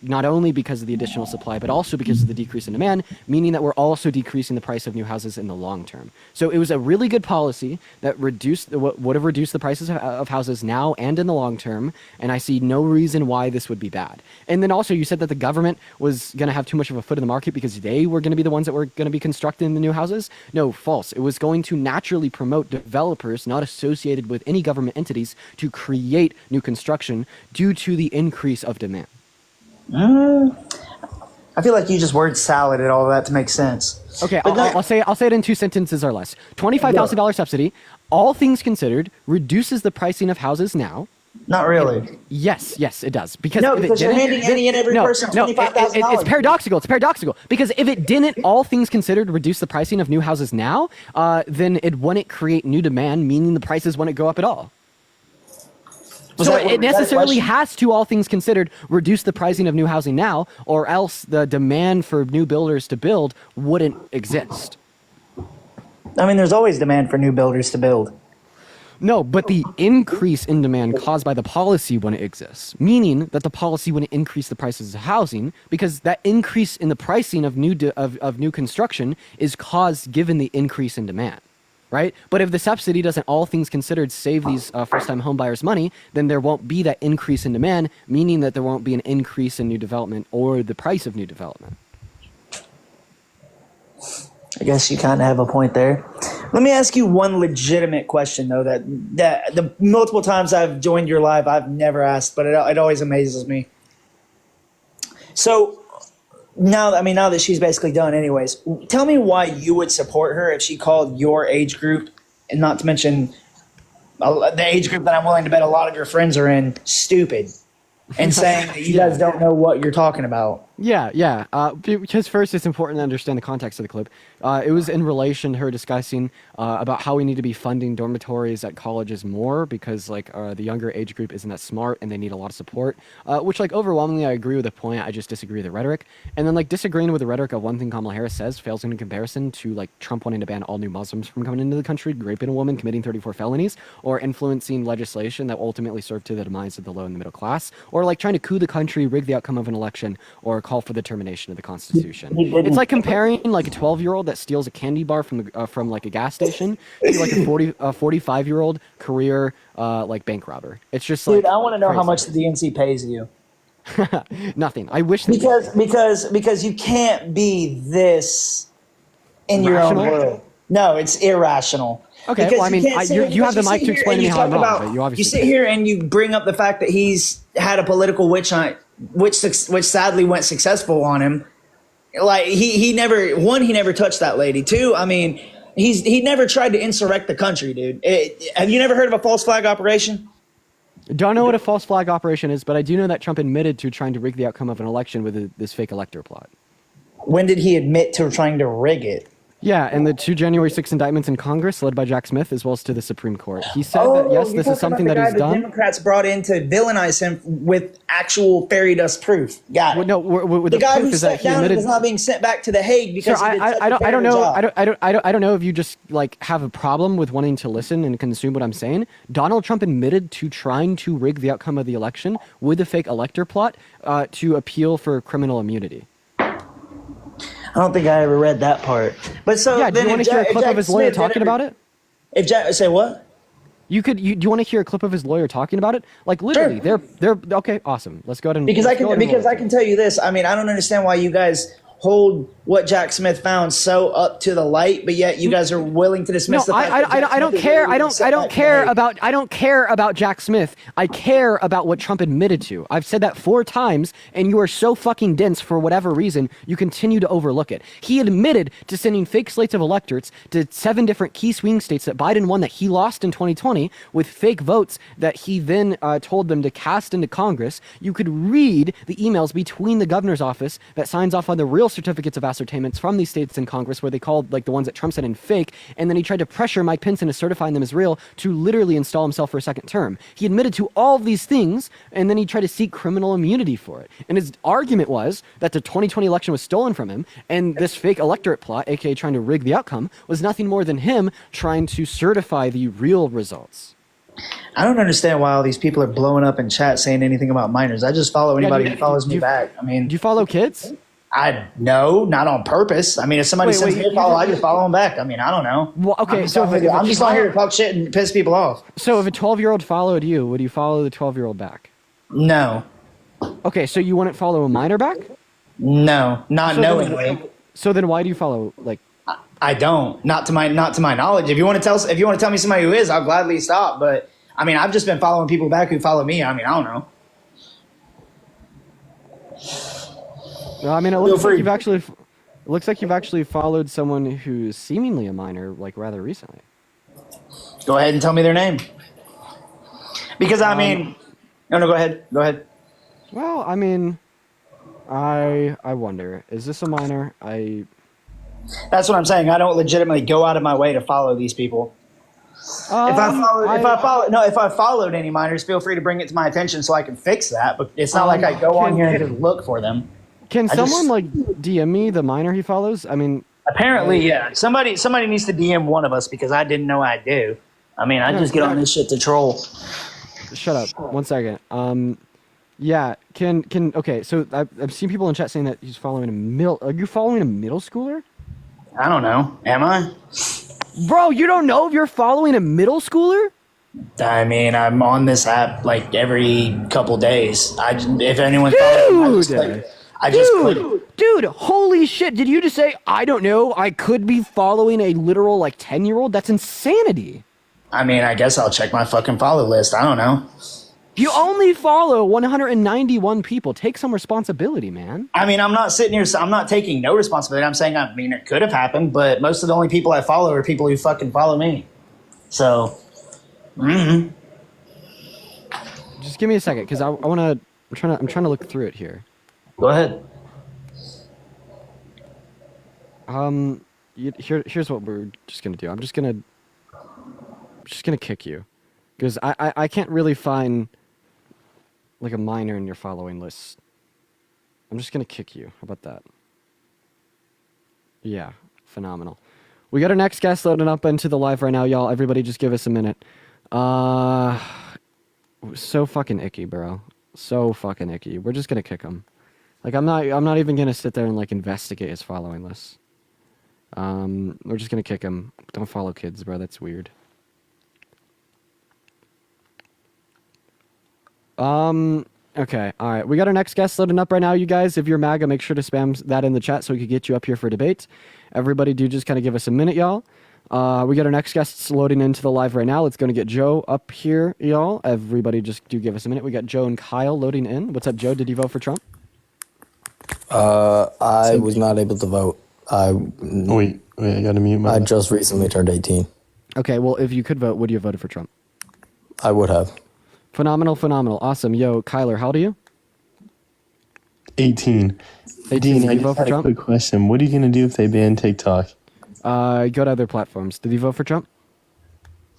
not only because of the additional supply, but also because of the decrease in demand, meaning that we're also decreasing the price of new houses in the long term. So it was a really good policy that would have reduced the prices of houses now and in the long term, and I see no reason why this would be bad. And then also you said that the government was going to have too much of a foot in the market because they were going to be the ones that were going to be constructing the new houses. No, false. It was going to naturally promote developers not associated with any government entities to create new construction due to the increase of demand. I feel like you just word saladed all of that to make sense. Okay, I'll say it in 2 sentences or less. $25,000 subsidy, all things considered, reduces the pricing of houses now. Not really. Yes, it does. Because you're handing any and every person $25,000. It's paradoxical. It's paradoxical. Because if it didn't, all things considered, reduce the pricing of new houses now, then it wouldn't create new demand, meaning the prices wouldn't go up at all. So it necessarily has to, all things considered, reduce the pricing of new housing now, or else the demand for new builders to build wouldn't exist. I mean, there's always demand for new builders to build. No, but the increase in demand caused by the policy wouldn't exist, meaning that the policy wouldn't increase the prices of housing because that increase in the pricing of new construction is caused given the increase in demand. Right? But if the subsidy doesn't, all things considered, save these first-time homebuyers money, then there won't be that increase in demand, meaning that there won't be an increase in new development or the price of new development. I guess you kind of have a point there. Let me ask you one legitimate question, though, that the multiple times I've joined your live, I've never asked, but it always amazes me. So now that she's basically done anyways, tell me why you would support her if she called your age group, and not to mention the age group that I'm willing to bet a lot of your friends are in, stupid, and saying that you guys don't know what you're talking about. Yeah. Because first, it's important to understand the context of the clip. It was in relation to her discussing about how we need to be funding dormitories at colleges more because the younger age group isn't that smart and they need a lot of support. Which overwhelmingly I agree with the point. I just disagree with the rhetoric. And then disagreeing with the rhetoric of one thing Kamala Harris says fails in comparison to Trump wanting to ban all new Muslims from coming into the country, raping a woman, committing 34 felonies, or influencing legislation that ultimately served to the demise of the low and the middle class, or trying to coup the country, rig the outcome of an election, or call for the termination of the Constitution. It's like comparing a 12-year-old that steals a candy bar from a gas station to a 45-year-old career bank robber. It's just dude, I want to know crazy. How much the DNC pays you. Nothing. I wish because you can't be this in Rational? your own world. No, it's irrational. Okay, because well, I mean, you have the mic to explain to me how I'm wrong, but you obviously you sit here and you bring up the fact that he's had a political witch hunt, which sadly went successful on him. He never touched that lady. Two, I mean, he never tried to insurrect the country, dude. Have you never heard of a false flag operation? Don't know what a false flag operation is, but I do know that Trump admitted to trying to rig the outcome of an election with this fake elector plot. When did he admit to trying to rig it? Yeah, and the 2 January 6 indictments in Congress, led by Jack Smith, as well as to the Supreme Court. He said that, yes, this is something that he's done. The Democrats brought in to villainize him with actual fairy dust proof. Got it. No, the guy proof who is sat that he down admitted, is not being sent back to the Hague because Sir, he did such a terrible job. I don't know if you just have a problem with wanting to listen and consume what I'm saying. Donald Trump admitted to trying to rig the outcome of the election with a fake elector plot to appeal for criminal immunity. I don't think I ever read that part. But so yeah, do you want to hear a clip of his lawyer talking about it? If Jack say what? Do you want to hear a clip of his lawyer talking about it? Literally, sure. they're okay. Awesome. Let's go ahead and because I can tell you this. I mean, I don't understand why you guys hold what Jack Smith found so up to the light, but yet you guys are willing to dismiss the fact that Jack I don't Smith is care. literally I don't care about Jack Smith. I care about what Trump admitted to. I've said that 4 times, and you are so fucking dense for whatever reason. You continue to overlook it. He admitted to sending fake slates of electorates to 7 different key swing states that Biden won that he lost in 2020 with fake votes that he then told them to cast into Congress. You could read the emails between the governor's office that signs off on the real certificates of ascertainments from these states in Congress, where they called like the ones that Trump said in fake, and then he tried to pressure Mike Pence into certifying them as real to literally install himself for a second term. He admitted to all of these things, and then he tried to seek criminal immunity for it. And his argument was that the 2020 election was stolen from him, and this fake electorate plot, aka trying to rig the outcome, was nothing more than him trying to certify the real results. I don't understand why all these people are blowing up in chat saying anything about minors. I just follow anybody who follows me back. I mean, do you follow kids? No, not on purpose. I mean, if somebody sends me a follow, I just follow them back. I mean, I don't know. Well, okay, I'm just not here to talk shit and piss people off. So if a 12-year-old followed you, would you follow the 12-year-old back? No. Okay, so you wouldn't follow a minor back? No, not knowingly. So then why do you follow, like... I don't. Not to my knowledge. If you want to tell me somebody who is, I'll gladly stop. But I mean, I've just been following people back who follow me. I mean, I don't know. Well, I mean, it looks like you've actually followed someone who's seemingly a minor, like rather recently. Go ahead and tell me their name. Because I mean, no, go ahead. Go ahead. Well, I mean, I wonder, is this a minor? That's what I'm saying. I don't legitimately go out of my way to follow these people. If I followed any minors, feel free to bring it to my attention so I can fix that. But it's not like I go on here and just look for them. Can someone like DM me the minor he follows? I mean, apparently, yeah. Somebody needs to DM one of us because I didn't know I do. I mean, I just get on this shit to troll. Shut up. 1 second. Yeah. Okay. So I've seen people in chat saying that he's following a middle. Are you following a middle schooler? I don't know. Am I? Bro, you don't know if you're following a middle schooler? I mean, I'm on this app like every couple days. If anyone Dude, holy shit. Did you just say, I don't know, I could be following a literal like 10-year-old? That's insanity. I mean, I guess I'll check my fucking follow list. I don't know. You only follow 191 people. Take some responsibility, man. I mean, I'm not sitting here, I'm not taking no responsibility. I'm saying, I mean, it could have happened, but most of the only people I follow are people who fucking follow me. So, Just give me a second, because I'm trying to look through it here. Go ahead. Here's what we're just gonna do. I'm just gonna kick you, because I can't really find like a minor in your following list. I'm just gonna kick you. How about that? Yeah, phenomenal. We got our next guest loading up into the live right now, y'all. Everybody, just give us a minute. So fucking icky, bro. So fucking icky. We're just gonna kick him. Like, I'm not even gonna sit there and like investigate his following list. We're just gonna kick him. Don't follow kids, bro. That's weird. Okay, all right. We got our next guest loading up right now, you guys. If you're MAGA, make sure to spam that in the chat so we can get you up here for debate. Everybody, do just kind of give us a minute, y'all. We got our next guests loading into the live right now. Let's go and get Joe up here, y'all. Everybody, just do give us a minute. We got Joe and Kyle loading in. What's up, Joe? Did you vote for Trump? I was not able to vote. Wait, I gotta mute my... I just recently turned 18. Okay, well, if you could vote, would you have voted for Trump? I would have. Phenomenal. Awesome. Yo, Kyler, how old are you? 18. 18. Dean, I just had a quick question. What are you gonna do if they ban TikTok? Go to other platforms. Did you vote for Trump?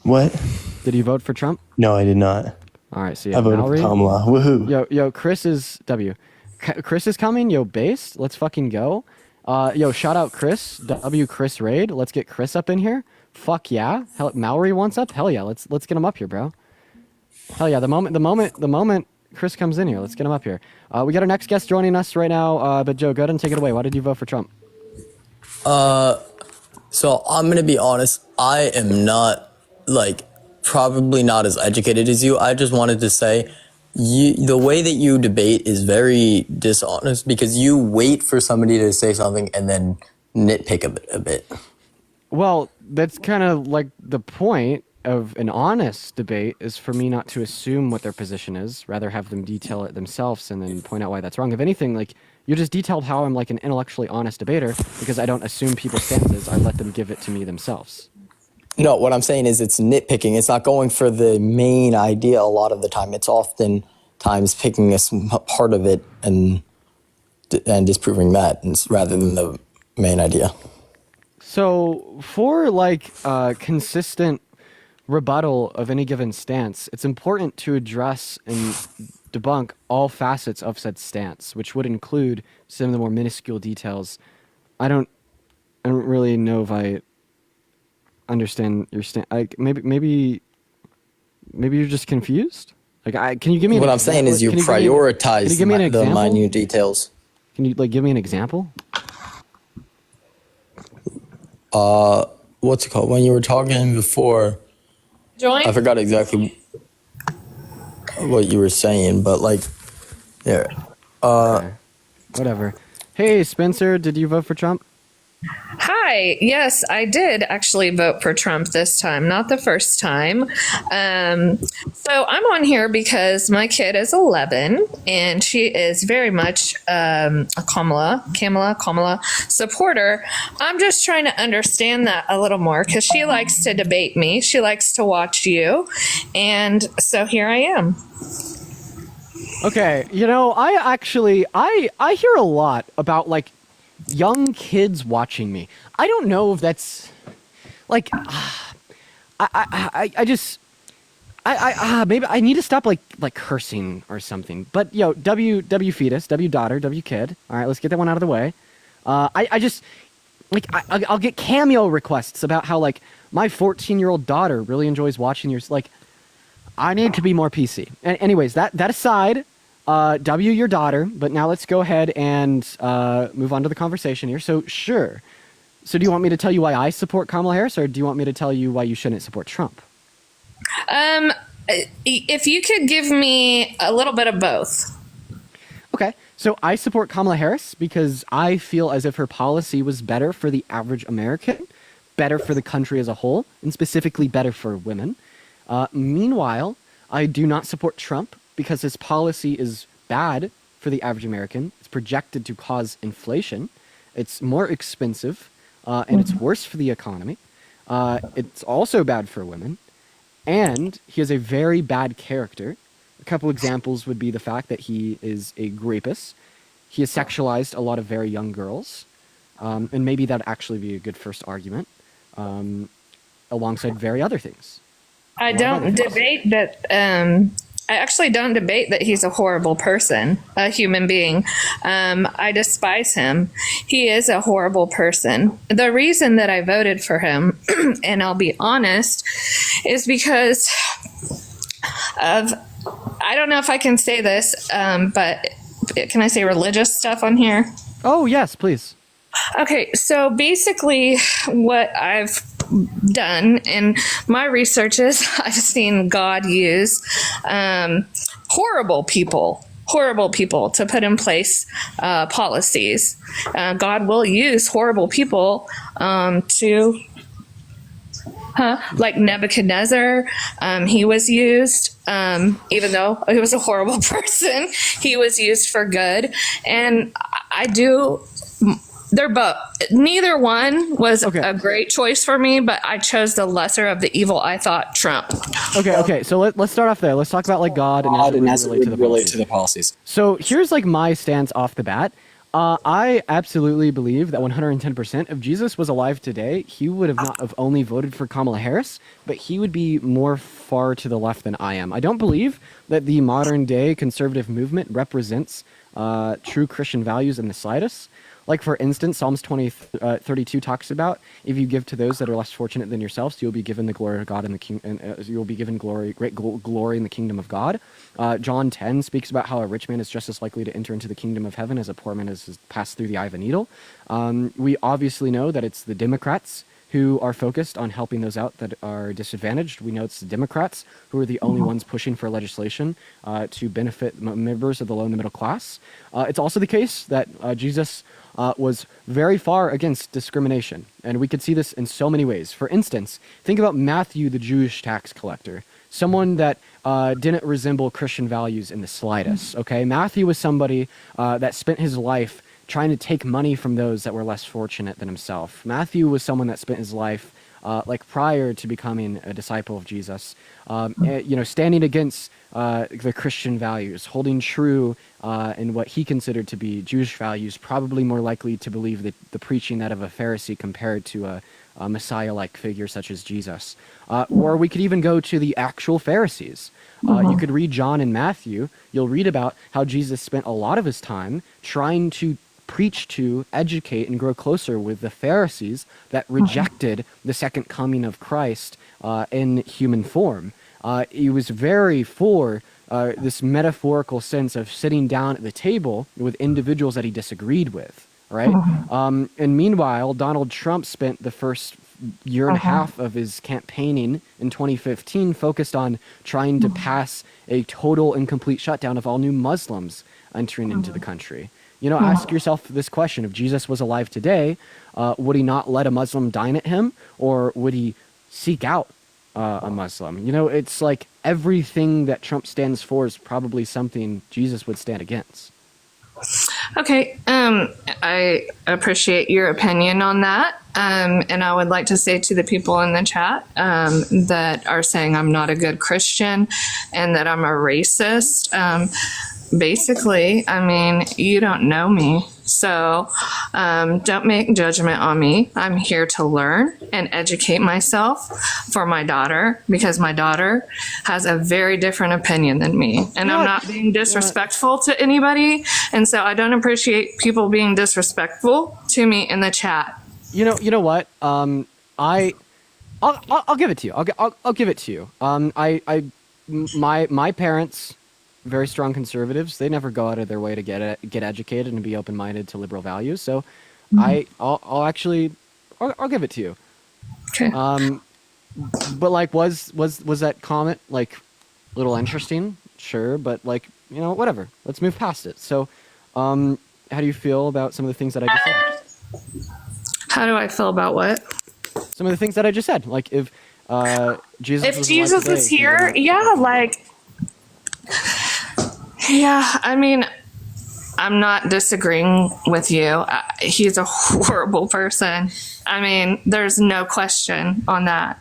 What? Did you vote for Trump? No, I did not. All right, so I voted for Kamala. Woohoo. Yo, Chris is W. Chris is coming. Yo, based. Let's fucking go. Yo, shout out Chris. W. Chris Raid. Let's get Chris up in here. Fuck yeah. Hell, Maori wants up. Hell yeah. Let's get him up here, bro. Hell yeah. The moment Chris comes in here, let's get him up here. We got our next guest joining us right now. But Joe, go ahead and take it away. Why did you vote for Trump? So I'm going to be honest. I am not, probably not as educated as you. I just wanted to say The way that you debate is very dishonest because you wait for somebody to say something and then nitpick a bit. Well, that's kind of like the point of an honest debate is for me not to assume what their position is, rather have them detail it themselves and then point out why that's wrong. If anything, like, you just detailed how I'm like an intellectually honest debater because I don't assume people's stances. I let them give it to me themselves. No, what I'm saying is it's nitpicking. It's not going for the main idea a lot of the time. It's often times picking a part of it and disproving that rather than the main idea. So for like consistent rebuttal of any given stance, it's important to address and debunk all facets of said stance, which would include some of the more minuscule details. I don't really know if I understand your stance. Maybe you're just confused. Like, can you give me? What I'm saying is you prioritize the minute details. Can you like give me an example? What's it called? When you were talking before, I forgot exactly what you were saying, but like, yeah. Okay. Whatever. Hey, Spencer, did you vote for Trump? Hi. Yes, I did actually vote for Trump this time, not the first time. So I'm on here because my kid is 11 and she is very much a Kamala supporter. I'm just trying to understand that a little more because she likes to debate me. She likes to watch you. And so here I am. Okay, I hear a lot about like young kids watching me. I don't know if that's like maybe I need to stop like cursing or something. But W fetus, W daughter, W kid. All right, let's get that one out of the way. I just like I'll get cameo requests about how like my 14-year-old daughter really enjoys watching your like. I need to be more PC. Anyways, that aside, W, your daughter, but now let's go ahead and move on to the conversation here. So, sure. So do you want me to tell you why I support Kamala Harris, or do you want me to tell you why you shouldn't support Trump? If you could give me a little bit of both. Okay. So I support Kamala Harris because I feel as if her policy was better for the average American, better for the country as a whole, and specifically better for women. Meanwhile, I do not support Trump because his policy is bad for the average American. It's projected to cause inflation. It's more expensive, and it's worse for the economy. It's also bad for women. And he has a very bad character. A couple examples would be the fact that he is a rapist. He has sexualized a lot of very young girls. And maybe that'd actually be a good first argument, alongside very other things. I don't debate that. I actually don't debate that he's a horrible person, a human being. I despise him. He is a horrible person. The reason that I voted for him, and I'll be honest, is because of, I don't know if I can say this, but can I say religious stuff on here? Oh, yes, please. Okay, so basically what I've done in my research is I've seen God use horrible people to put in place policies. God will use horrible people like Nebuchadnezzar, he was used, even though he was a horrible person, he was used for good. And they're both. Neither one was a great choice for me, but I chose the lesser of the evil. I thought Trump. Okay. So let's start off there. Let's talk about like God and as it relate to the policies. So here's like my stance off the bat. I absolutely believe that 110% if Jesus was alive today, he would have only voted for Kamala Harris, but he would be more far to the left than I am. I don't believe that the modern day conservative movement represents true Christian values in the slightest. Like, for instance, Psalms 32 talks about if you give to those that are less fortunate than yourselves, you'll be given the glory of God and you'll be given great glory in the kingdom of God. John 10 speaks about how a rich man is just as likely to enter into the kingdom of heaven as a poor man has passed through the eye of a needle. We obviously know that it's the Democrats who are focused on helping those out that are disadvantaged. We know it's the Democrats who are the only ones pushing for legislation to benefit members of the low and the middle class. It's also the case that Jesus was very far against discrimination, and we could see this in so many ways. For instance, think about Matthew, the Jewish tax collector, someone that didn't resemble Christian values in the slightest. Okay, Matthew was somebody that spent his life trying to take money from those that were less fortunate than himself. Matthew was someone that spent his life like prior to becoming a disciple of Jesus, standing against the Christian values, holding true in what he considered to be Jewish values, probably more likely to believe the preaching that of a Pharisee compared to a Messiah-like figure such as Jesus. Or we could even go to the actual Pharisees. You could read John and Matthew. You'll read about how Jesus spent a lot of his time trying to preach to, educate, and grow closer with the Pharisees that rejected the second coming of Christ in human form. He was very for this metaphorical sense of sitting down at the table with individuals that he disagreed with, right? And meanwhile, Donald Trump spent the first year and a half of his campaigning in 2015 focused on trying to pass a total and complete shutdown of all new Muslims entering into the country. Ask yourself this question: if Jesus was alive today, would he not let a Muslim dine at him, or would he seek out a Muslim? It's like everything that Trump stands for is probably something Jesus would stand against. Okay, I appreciate your opinion on that. And I would like to say to the people in the chat that are saying I'm not a good Christian and that I'm a racist, basically, you don't know me. So don't make judgment on me. I'm here to learn and educate myself for my daughter, because my daughter has a very different opinion than me. And I'm not being disrespectful to anybody. And so I don't appreciate people being disrespectful to me in the chat. You know what? I'll give it to you. I'll give it to you. My parents, very strong conservatives, they never go out of their way to get educated and be open-minded to liberal values. So I'll give it to you. Okay. But like, was that comment like a little interesting? Sure, but like, whatever. Let's move past it. So, how do you feel about some of the things that I just said? How do I feel about what? Some of the things that I just said. Like if Jesus If was Jesus alive today, was here, I'm not disagreeing with you. He's a horrible person. There's no question on that.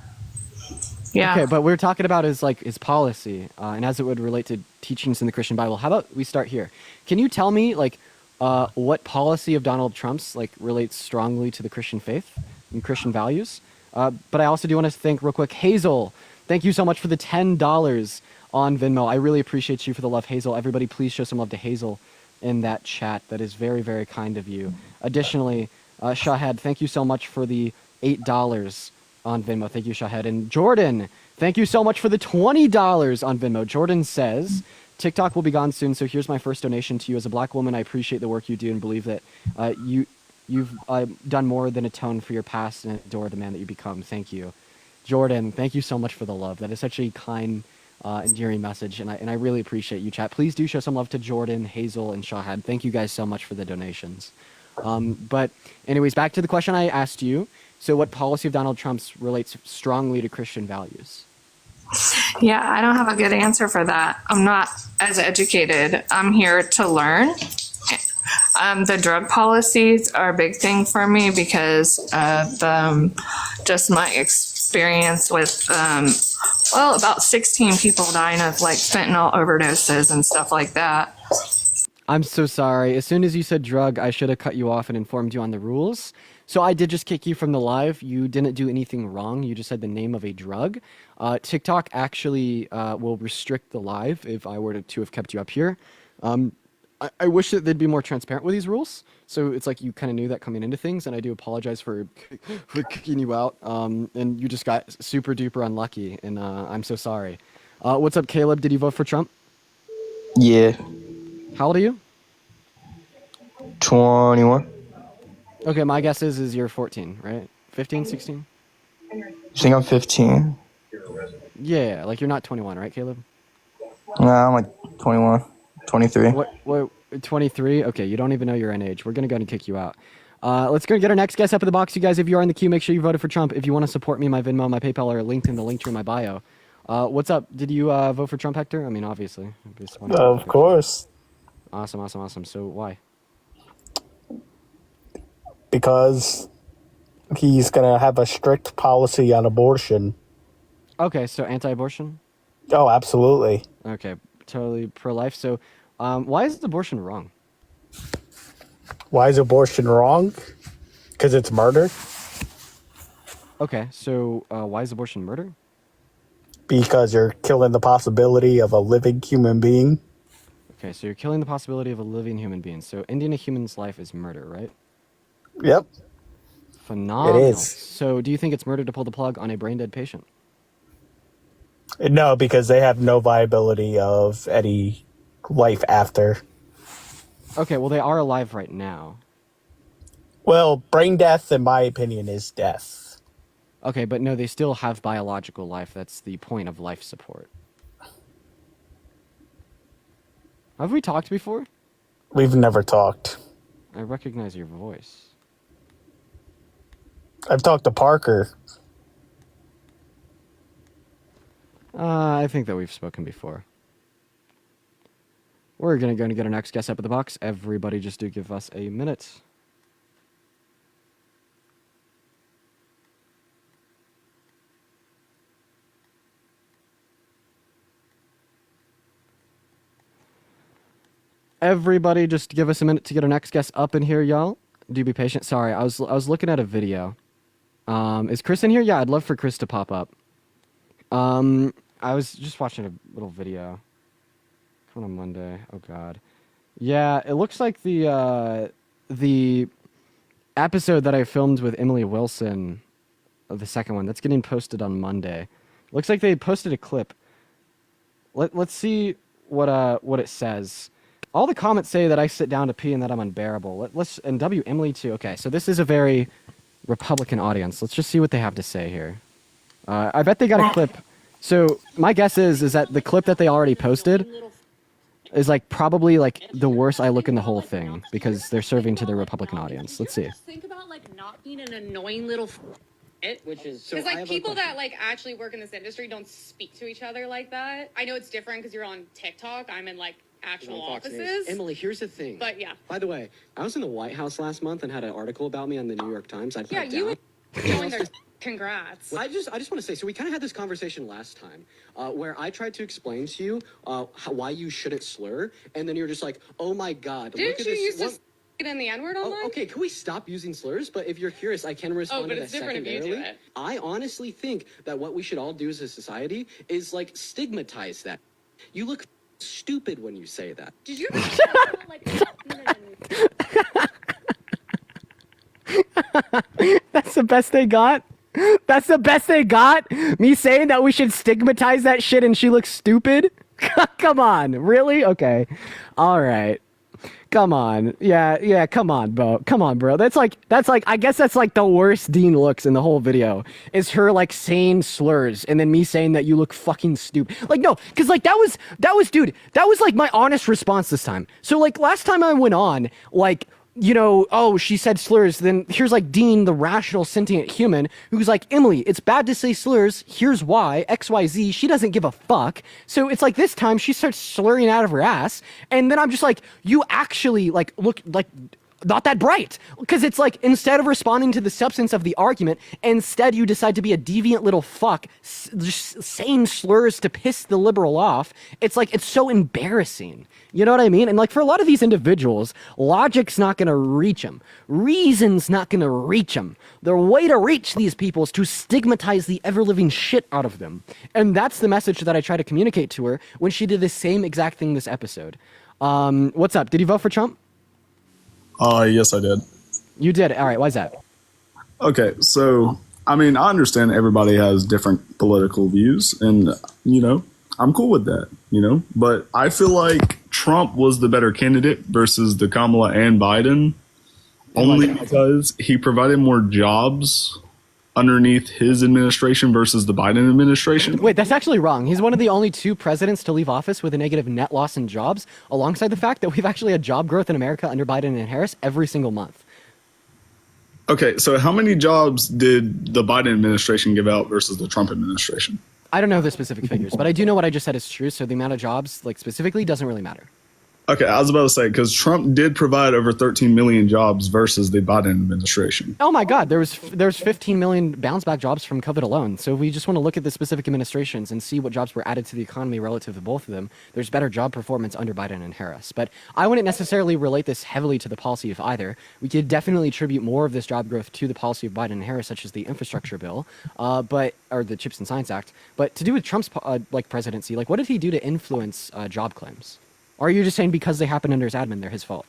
Yeah. Okay, but we're talking about his policy, and as it would relate to teachings in the Christian Bible. How about we start here? Can you tell me what policy of Donald Trump's relates strongly to the Christian faith and Christian values? But I also do want to thank real quick Hazel. Thank you so much for the $10 on Venmo. I really appreciate you for the love, Hazel. Everybody, please show some love to Hazel in that chat. That is very, very kind of you. Additionally, Shahed, thank you so much for the $8 on Venmo. Thank you, Shahed. And Jordan, thank you so much for the $20 on Venmo. Jordan says, TikTok will be gone soon, so here's my first donation to you. As a black woman, I appreciate the work you do and believe that you've done more than atone for your past and adore the man that you become. Thank you. Jordan, thank you so much for the love. That is such a kind, endearing message, and I really appreciate you, chat. Please do show some love to Jordan, Hazel, and Shahad. Thank you guys so much for the donations. But anyways, back to the question I asked you. So what policy of Donald Trump's relates strongly to Christian values? Yeah, I don't have a good answer for that. I'm not as educated. I'm here to learn. The drug policies are a big thing for me because of just my experience with, about 16 people dying of fentanyl overdoses and stuff like that. I'm so sorry. As soon as you said drug, I should have cut you off and informed you on the rules. So I did just kick you from the live. You didn't do anything wrong. You just said the name of a drug. TikTok actually will restrict the live if I were to have kept you up here. I wish that they'd be more transparent with these rules. So it's like you kind of knew that coming into things, and I do apologize for kicking you out. And you just got super duper unlucky, and I'm so sorry. What's up, Caleb? Did you vote for Trump? Yeah. How old are you? 21. Okay, my guess is you're 14, right? 15, 16? You think I'm 15? Yeah, like you're not 21, right, Caleb? No, I'm like 21, 23. What 23? Okay, you don't even know your own age. We're gonna go and kick you out. Let's go and get our next guest up in the box. You guys, if you are in the queue, make sure you voted for Trump. If you want to support me, my Venmo, my PayPal are linked in the link tree in my bio. What's up? Did you vote for Trump, Hector? I mean, obviously. Of course. Awesome. So why? Because he's going to have a strict policy on abortion. Okay, so anti-abortion? Oh, absolutely. Okay, totally pro-life. So why is abortion wrong? Why is abortion wrong? Because it's murder. Okay, so why is abortion murder? Because you're killing the possibility of a living human being. Okay, so you're killing the possibility of a living human being. So ending a human's life is murder, right? Yep. Phenomenal. It is. So do you think it's murder to pull the plug on a brain-dead patient? No, because they have no viability of any life after. Okay, well, they are alive right now. Well, brain death, in my opinion, is death. Okay, but no, they still have biological life. That's the point of life support. Have we talked before? We've never talked. I recognize your voice. I've talked to Parker. I think that we've spoken before. We're going to go and get our next guest up at the box. Everybody just do give us a minute. Everybody just give us a minute to get our next guest up in here, y'all. Do be patient. Sorry, I was looking at a video. Is Chris in here? Yeah, I'd love for Chris to pop up. I was just watching a little video. Coming on Monday. Oh God. Yeah, it looks like the episode that I filmed with Emily Wilson, the second one, that's getting posted on Monday. Looks like they posted a clip. Let's see what it says. All the comments say that I sit down to pee and that I'm unbearable. And W Emily too. Okay, so this is a very Republican audience. Let's just see what they have to say here. I bet they got a clip. So my guess is that the clip that they already posted is like probably like the worst I look in the whole thing because they're serving to the Republican audience. Let's see. Think about like not being an annoying little which is because like people that like actually work in this industry don't speak to each other like that. I know it's different because you're on TikTok. I'm in like actual offices. Emily, here's the thing. But yeah. By the way, I was in the White House last month and had an article about me on the New York Times. I'd Yeah, put it you down. would join their congrats. I just want to say, so we kind of had this conversation last time where I tried to explain to you why you shouldn't slur, and then you're just like, oh my God. Didn't look at you this. use to get in the N-word online? Oh, okay, can we stop using slurs? But if you're curious, I can respond but to that it's different if you do secondarily. it. I honestly think that what we should all do as a society is like stigmatize that. You look stupid when you say that. Did you ever That's the best they got? That's the best they got? Me saying that we should stigmatize that shit and she looks stupid? Come on, really? Okay. All right. Come on. Yeah, come on, bro. Come on, bro. That's like I guess that's like the worst Dean looks in the whole video. Is her like saying slurs and then me saying that you look fucking stupid. Like no, cuz like that was dude, that was like my honest response this time. So like last time I went on, like you know, oh, she said slurs. Then here's like Dean, the rational, sentient human, who's like, Emily, it's bad to say slurs. Here's why, X, Y, Z. She doesn't give a fuck. So it's like this time she starts slurring out of her ass. And then I'm just like, you actually like look like not that bright. Because it's like, instead of responding to the substance of the argument, instead you decide to be a deviant little fuck, just saying slurs to piss the liberal off. It's like, it's so embarrassing. You know what I mean? And like for a lot of these individuals, logic's not going to reach them. Reason's not going to reach them. The way to reach these people is to stigmatize the ever-living shit out of them. And that's the message that I try to communicate to her when she did the same exact thing this episode. What's up? Did you vote for Trump? Yes, I did. You did? All right. Why's that? Okay, so, I mean, I understand everybody has different political views, and, you know, I'm cool with that, you know? But I feel like Trump was the better candidate versus the Kamala and Biden, only because he provided more jobs underneath his administration versus the Biden administration. Wait, that's actually wrong. He's one of the only 2 presidents to leave office with a negative net loss in jobs, alongside the fact that we've actually had job growth in America under Biden and Harris every single month. Okay, so how many jobs did the Biden administration give out versus the Trump administration? I don't know the specific figures, but I do know what I just said is true, so the amount of jobs, like, specifically doesn't really matter. Okay, I was about to say, because Trump did provide over 13 million jobs versus the Biden administration. Oh my God, there was 15 million bounce back jobs from COVID alone. So if we just want to look at the specific administrations and see what jobs were added to the economy relative to both of them, there's better job performance under Biden and Harris. But I wouldn't necessarily relate this heavily to the policy of either. We could definitely attribute more of this job growth to the policy of Biden and Harris, such as the infrastructure bill, or the Chips and Science Act. But to do with Trump's presidency, like, what did he do to influence job claims? Or are you just saying because they happened under his admin, they're his fault?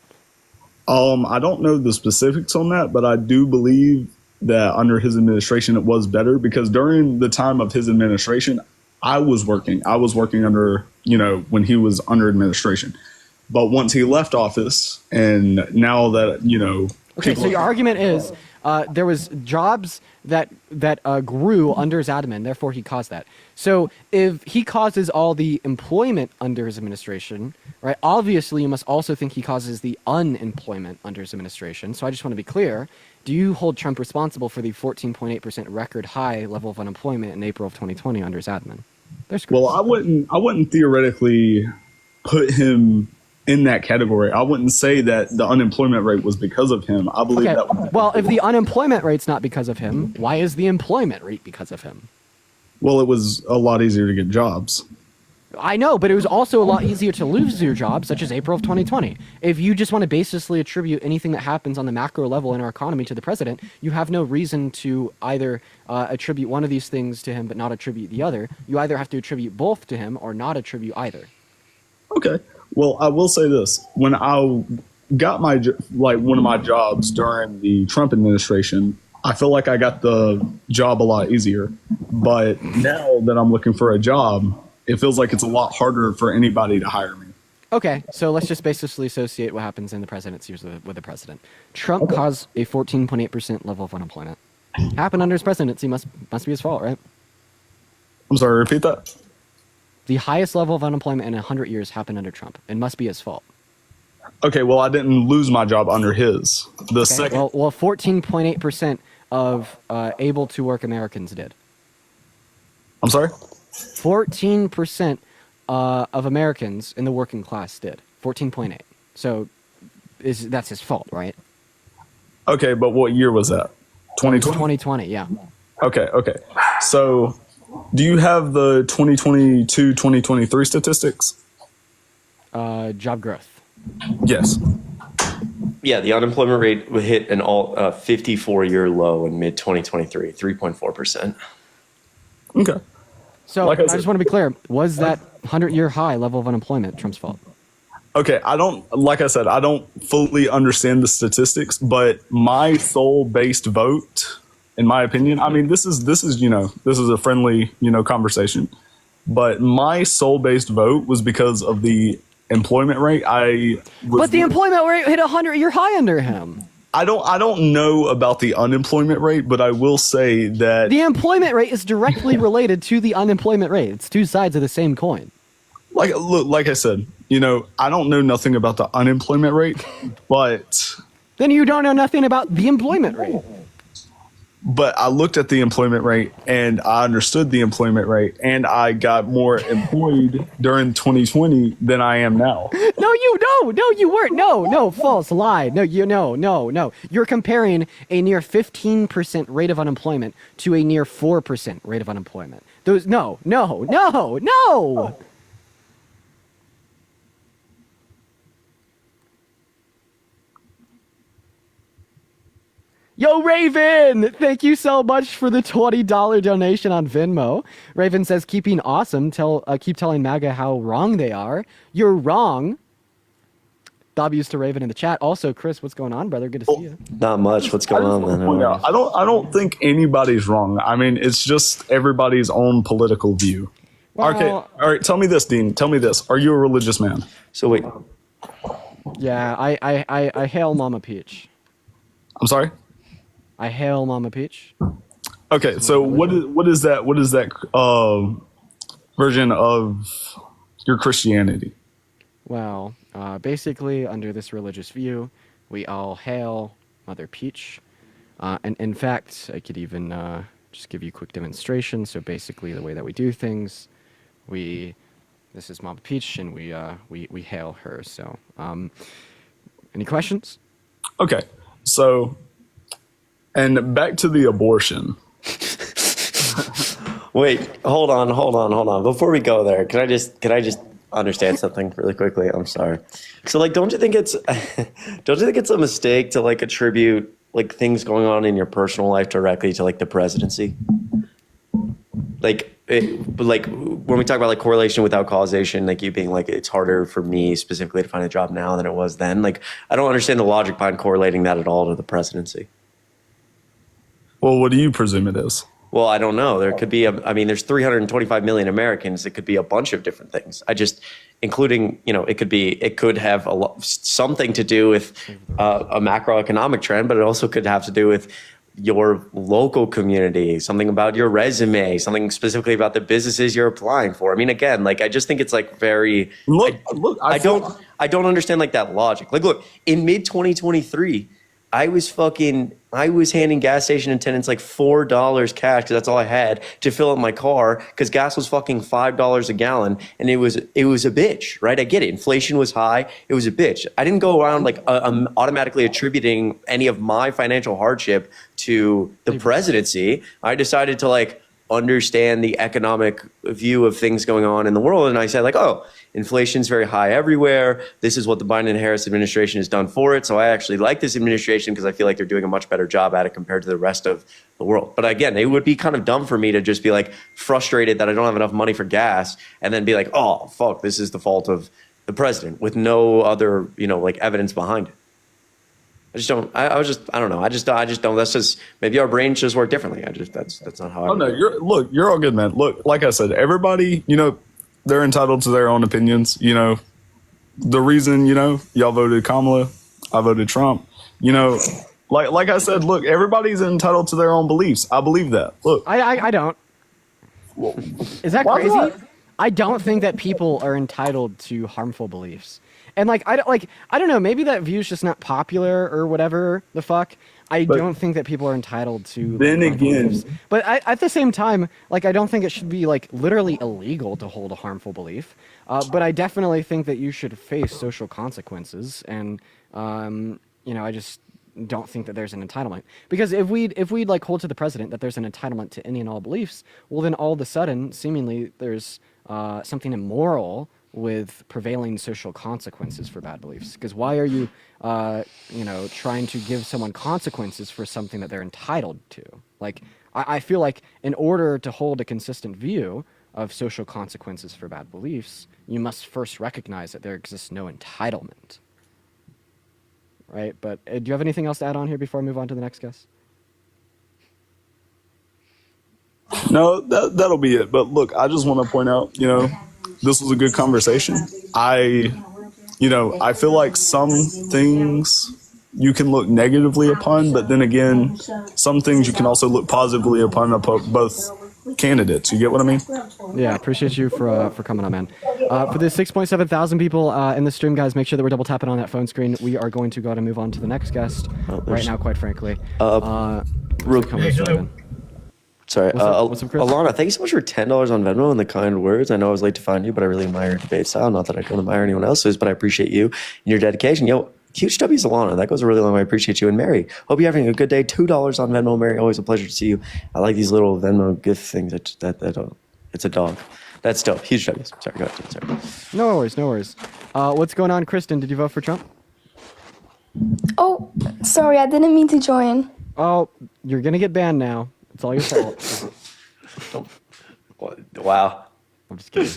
I don't know the specifics on that, but I do believe that under his administration it was better, because during the time of his administration, I was working under, when he was under administration. But once he left office, and now that, Okay, so your argument is there was jobs that grew under his admin, therefore he caused that. So if he causes all the employment under his administration, right, obviously you must also think he causes the unemployment under his administration. So I just want to be clear, do you hold Trump responsible for the 14.8% record high level of unemployment in April of 2020 under his admin? Well, I wouldn't theoretically put him in that category. I wouldn't say that the unemployment rate was because of him. I believe that. Well, if the unemployment rate's not because of him, why is the employment rate because of him? Well, it was a lot easier to get jobs. I know, but it was also a lot easier to lose your job, such as April of 2020. If you just want to baselessly attribute anything that happens on the macro level in our economy to the president, you have no reason to either attribute one of these things to him but not attribute the other. You either have to attribute both to him or not attribute either. Okay. Well, I will say this. When I got one of my jobs during the Trump administration, I feel like I got the job a lot easier. But now that I'm looking for a job, it feels like it's a lot harder for anybody to hire me. Okay, so let's just basically associate what happens in the presidency with the president. Trump caused a 14.8% level of unemployment. Happened under his presidency, must be his fault, right? I'm sorry, repeat that? The highest level of unemployment in 100 years happened under Trump. It must be his fault. Okay, well, I didn't lose my job under his. Well, 14.8% of able to work Americans did. I'm sorry? 14% of Americans in the working class did. 14.8. So that's his fault, right? Okay, but what year was that? 2020? 2020, yeah. Okay. So do you have the 2022, 2023 statistics? Job growth. Yes. Yeah, the unemployment rate would hit an 54-year low in mid-2023, 3.4%. Okay. So I just want to be clear. Was that 100-year high level of unemployment Trump's fault? Okay, I don't fully understand the statistics, but my soul-based vote, in my opinion, I mean, this is a friendly, conversation, but my soul-based vote was because of the employment rate. But the employment rate hit a 100-year high under him. I don't know about the unemployment rate, but I will say that the employment rate is directly related to the unemployment rate. It's two sides of the same coin. Like I said, I don't know nothing about the unemployment rate, but then you don't know nothing about the employment rate. But I looked at the employment rate and I understood the employment rate, and I got more employed during 2020 than I am now. No, you weren't. No, false lie. No. You're comparing a near 15% rate of unemployment to a near 4% rate of unemployment. No. Yo, Raven! Thank you so much for the $20 donation on Venmo. Raven says, keeping awesome. Keep telling MAGA how wrong they are. You're wrong. W's to Raven in the chat. Also, Chris, what's going on, brother? Good to see you. Not much. What's going on, man? I don't think anybody's wrong. I mean, it's just everybody's own political view. Well, okay. All right. Tell me this, Dean. Tell me this. Are you a religious man? So wait. Yeah, I hail Mama Peach. I'm sorry? I hail Mama Peach. Okay, so what is that version of your Christianity? Well, basically, under this religious view, we all hail Mother Peach. And in fact, I could even just give you a quick demonstration. So basically, the way that we do things, this is Mama Peach, and we hail her. So, any questions? Okay, so, and back to the abortion. Wait, hold on. Before we go there, can I just understand something really quickly? I'm sorry. So like, don't you think it's a mistake to like attribute like things going on in your personal life directly to like the presidency? Like when we talk about like correlation without causation, like you being like, it's harder for me specifically to find a job now than it was then. Like, I don't understand the logic behind correlating that at all to the presidency. Well, what do you presume it is? Well, I don't know. There could be there's 325 million Americans. It could be a bunch of different things. Including, it could have something to do with a macroeconomic trend, but it also could have to do with your local community, something about your resume, something specifically about the businesses you're applying for. I mean, again, like, I just think it's like very, I don't understand like that logic. Like, look, in mid 2023, I was handing gas station attendants like $4 cash because that's all I had to fill up my car because gas was fucking $5 a gallon, and it was a bitch, right? I get it. Inflation was high. It was a bitch. I didn't go around like automatically attributing any of my financial hardship to the presidency. I decided to like understand the economic view of things going on in the world, and I said like, oh, inflation's very high everywhere. This is what the Biden and Harris administration has done for it. So I actually like this administration because I feel like they're doing a much better job at it compared to the rest of the world. But again, it would be kind of dumb for me to just be like frustrated that I don't have enough money for gas and then be like, oh, fuck, this is the fault of the president with no other, like evidence behind it. I just don't. I don't know. I just don't. That's just, maybe our brains just work differently. That's not how I. Oh no, you're all good, man. Look, like I said, everybody, they're entitled to their own opinions. The reason, y'all voted Kamala, I voted Trump. Like I said, look, everybody's entitled to their own beliefs. I believe that. Look, I don't. Is that crazy? Not? I don't think that people are entitled to harmful beliefs. And I don't know, maybe that view is just not popular or whatever the fuck. I don't think that people are entitled to. Then again, beliefs. But at the same time, I don't think it should be literally illegal to hold a harmful belief. But I definitely think that you should face social consequences. And I just don't think that there's an entitlement, because if we'd hold to the president that there's an entitlement to any and all beliefs, well then all of a sudden, seemingly, there's something immoral with prevailing social consequences for bad beliefs. Because why are you, trying to give someone consequences for something that they're entitled to? I feel like in order to hold a consistent view of social consequences for bad beliefs, you must first recognize that there exists no entitlement. Right? But do you have anything else to add on here before I move on to the next guest? No, that'll be it. But look, I just want to point out, this was a good conversation. I feel like some things you can look negatively upon, but then again, some things you can also look positively upon both candidates. You get what I mean? Yeah, appreciate you for coming on, man. For the 6.7 thousand people in the stream, guys, make sure that we're double tapping on that phone screen. We are going to go ahead and move on to the next guest right now, quite frankly. Sorry, what's up, Chris? Alana, thank you so much for $10 on Venmo and the kind words. I know I was late to find you, but I really admire your debate style. Not that I don't admire anyone else's, but I appreciate you and your dedication. Yo, huge W's, Alana. That goes a really long way. I appreciate you. And Mary, hope you're having a good day. $2 on Venmo, Mary. Always a pleasure to see you. I like these little Venmo gift things. That it's a dog. That's dope. Huge W's. Sorry, go ahead. Sorry. No worries. What's going on, Kristen? Did you vote for Trump? Oh, sorry, I didn't mean to join. Oh, you're gonna get banned now. It's all your fault. Wow. I'm just kidding.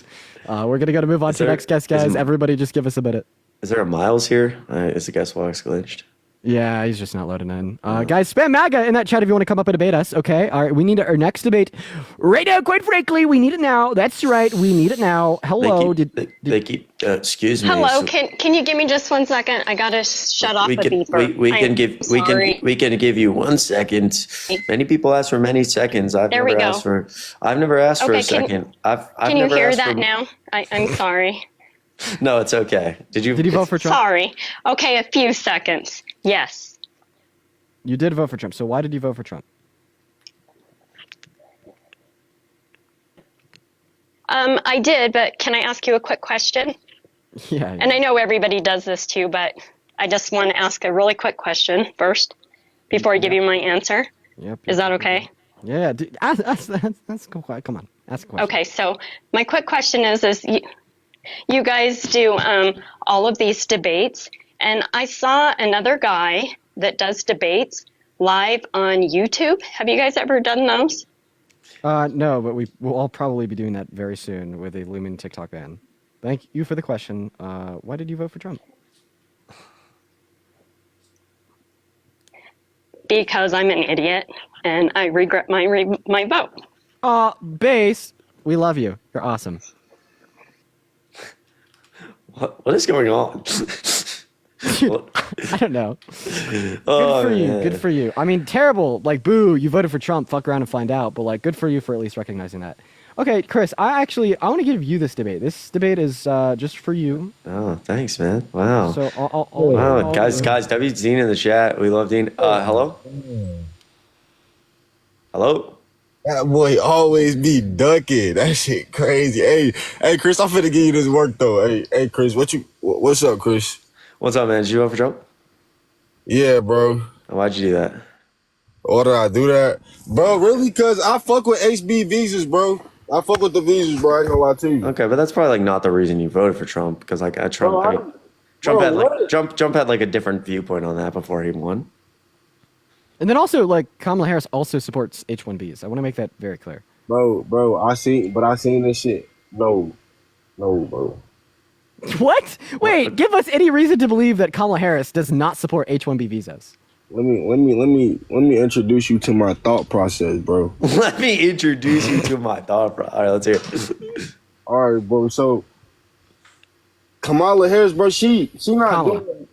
We're going to move on to the next guest, guys. Everybody just give us a minute. Is there a Miles here? Is the guest box glitched? Yeah, he's just not loading in. Guys, spam MAGA in that chat if you want to come up and debate us, okay? All right, we need our next debate right now, quite frankly. We need it now. That's right, we need it now. Hello. They keep excuse me. Hello, so can you give me just 1 second? I gotta shut off the beeper. we can give you 1 second. Many people ask for many seconds. I've There we never go. asked for a Okay, second. I've Can you never hear asked that for, now? I'm sorry. No, it's okay. Did you vote for Trump? Sorry. Okay, a few seconds. Yes. You did vote for Trump, so why did you vote for Trump? I did, but can I ask you a quick question? Yeah. And I know everybody does this too, but I just want to ask a really quick question first before I give you my answer. Yep. Is that okay? Yeah, dude, that's cool. Come on, ask a question. Okay, so my quick question is you guys do all of these debates, and I saw another guy that does debates live on YouTube. Have you guys ever done those? No, but we'll all probably be doing that very soon with a looming TikTok ban. Thank you for the question. Why did you vote for Trump? Because I'm an idiot, and I regret my vote. Base, we love you. You're awesome. What is going on? I don't know. Oh, Good for you. man. Good for you. I mean, terrible. Like, boo, you voted for Trump. Fuck around and find out. But, like, good for you for at least recognizing that. Okay, Chris, I want to give you this debate. This debate is just for you. Oh, thanks, man. Wow. So, wow, guys, W Dean in the chat. We love Dean. Hello? Hello? That boy always be ducking. That shit crazy. Hey, Chris, I'm finna give you this work though. Hey, Chris, what's up, Chris? What's up, man? Did you vote for Trump? Yeah, bro. Why'd you do that? Why did I do that? Bro, really? Cause I fuck with HB visas, bro. I fuck with the visas, bro. I ain't gonna lie to you. Okay, but that's probably like not the reason you voted for Trump, because like Trump, Trump had like a different viewpoint on that before he won. And then also, like, Kamala Harris also supports H-1Bs. I want to make that very clear. Bro, I seen this shit. No, bro. What? Wait, give us any reason to believe that Kamala Harris does not support H-1B visas. Let me introduce you to my thought process, bro. Let me introduce you to my thought process. All right, let's hear it. All right, bro. So Kamala Harris, bro, she not doing.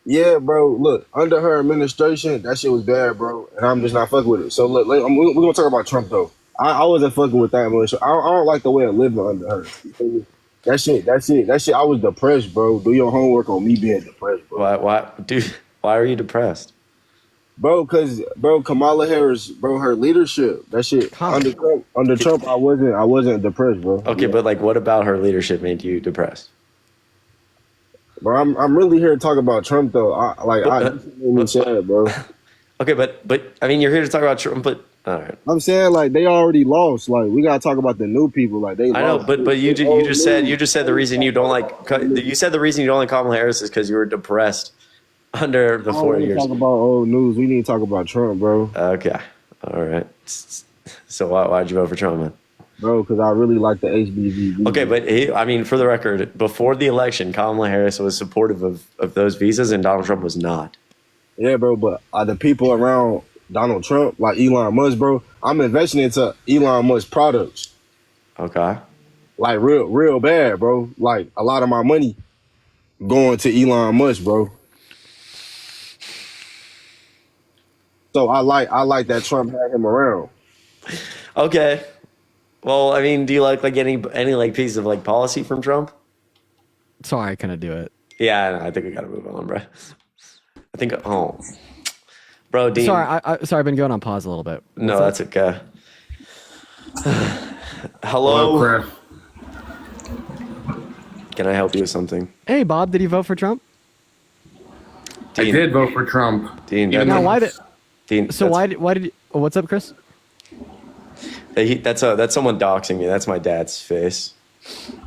Yeah, bro. Look, under her administration, that shit was bad, bro, and I'm just not fucking with it. So look, we're gonna talk about Trump though. I wasn't fucking with that much. I don't like the way of living under her. You feel me? That shit. I was depressed, bro. Do your homework on me being depressed, bro. Why, dude? Why are you depressed? Bro, Kamala Harris, bro, her leadership, that shit under Trump, I wasn't depressed, bro. Okay, but like, what about her leadership made you depressed? Bro, I'm really here to talk about Trump though. I made me sad, bro. Okay, but I mean, you're here to talk about Trump, but all right. I'm saying like they already lost. Like we gotta talk about the new people. Like they. I know, lost. but you just said the reason you don't like Kamala Harris is because you were depressed under the 4 years. Talk about old news. We need to talk about Trump, bro. Okay, all right. So why'd you vote for Trump, man? Bro, because I really like the HBV. Okay, but I mean, for the record, before the election, Kamala Harris was supportive of those visas, and Donald Trump was not. Yeah, bro, but the people around Donald Trump, like Elon Musk, bro, I'm investing into Elon Musk products. Okay. Like real bad, bro. Like a lot of my money going to Elon Musk, bro. So I like that Trump had him around. Okay. Well, I mean, do you like any like piece of like policy from Trump? Sorry, I couldn't do it. Yeah, I think we gotta move on, bro. I think bro, Dean. Sorry, I've been going on pause a little bit. No, that's okay. Hello. Chris. Can I help you with something? Hey, Bob, did you vote for Trump? Dean. I did vote for Trump. Dean. Now, why did? Dean. So why did? Oh, what's up, Chris? That's someone doxing me. That's my dad's face.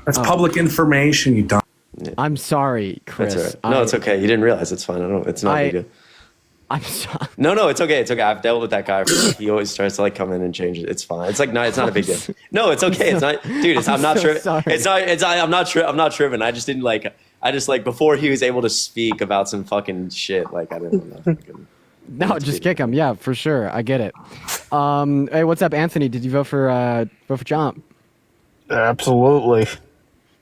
That's public information, you dumb. Yeah. I'm sorry, Chris. That's all right. No, it's okay. You didn't realize. It's fine. It's not a big deal. I'm sorry. No, it's okay. It's okay. I've dealt with that guy. He always tries to like come in and change it. It's fine. It's like no, it's not a big deal. No, it's okay. It's not, dude. I'm not tripping. I'm not tripping. I just didn't like. I just like before he was able to speak about some fucking shit. Like I didn't know. No, just kick him. Yeah, for sure. I get it. Hey, what's up, Anthony? Did you vote for Trump? Absolutely.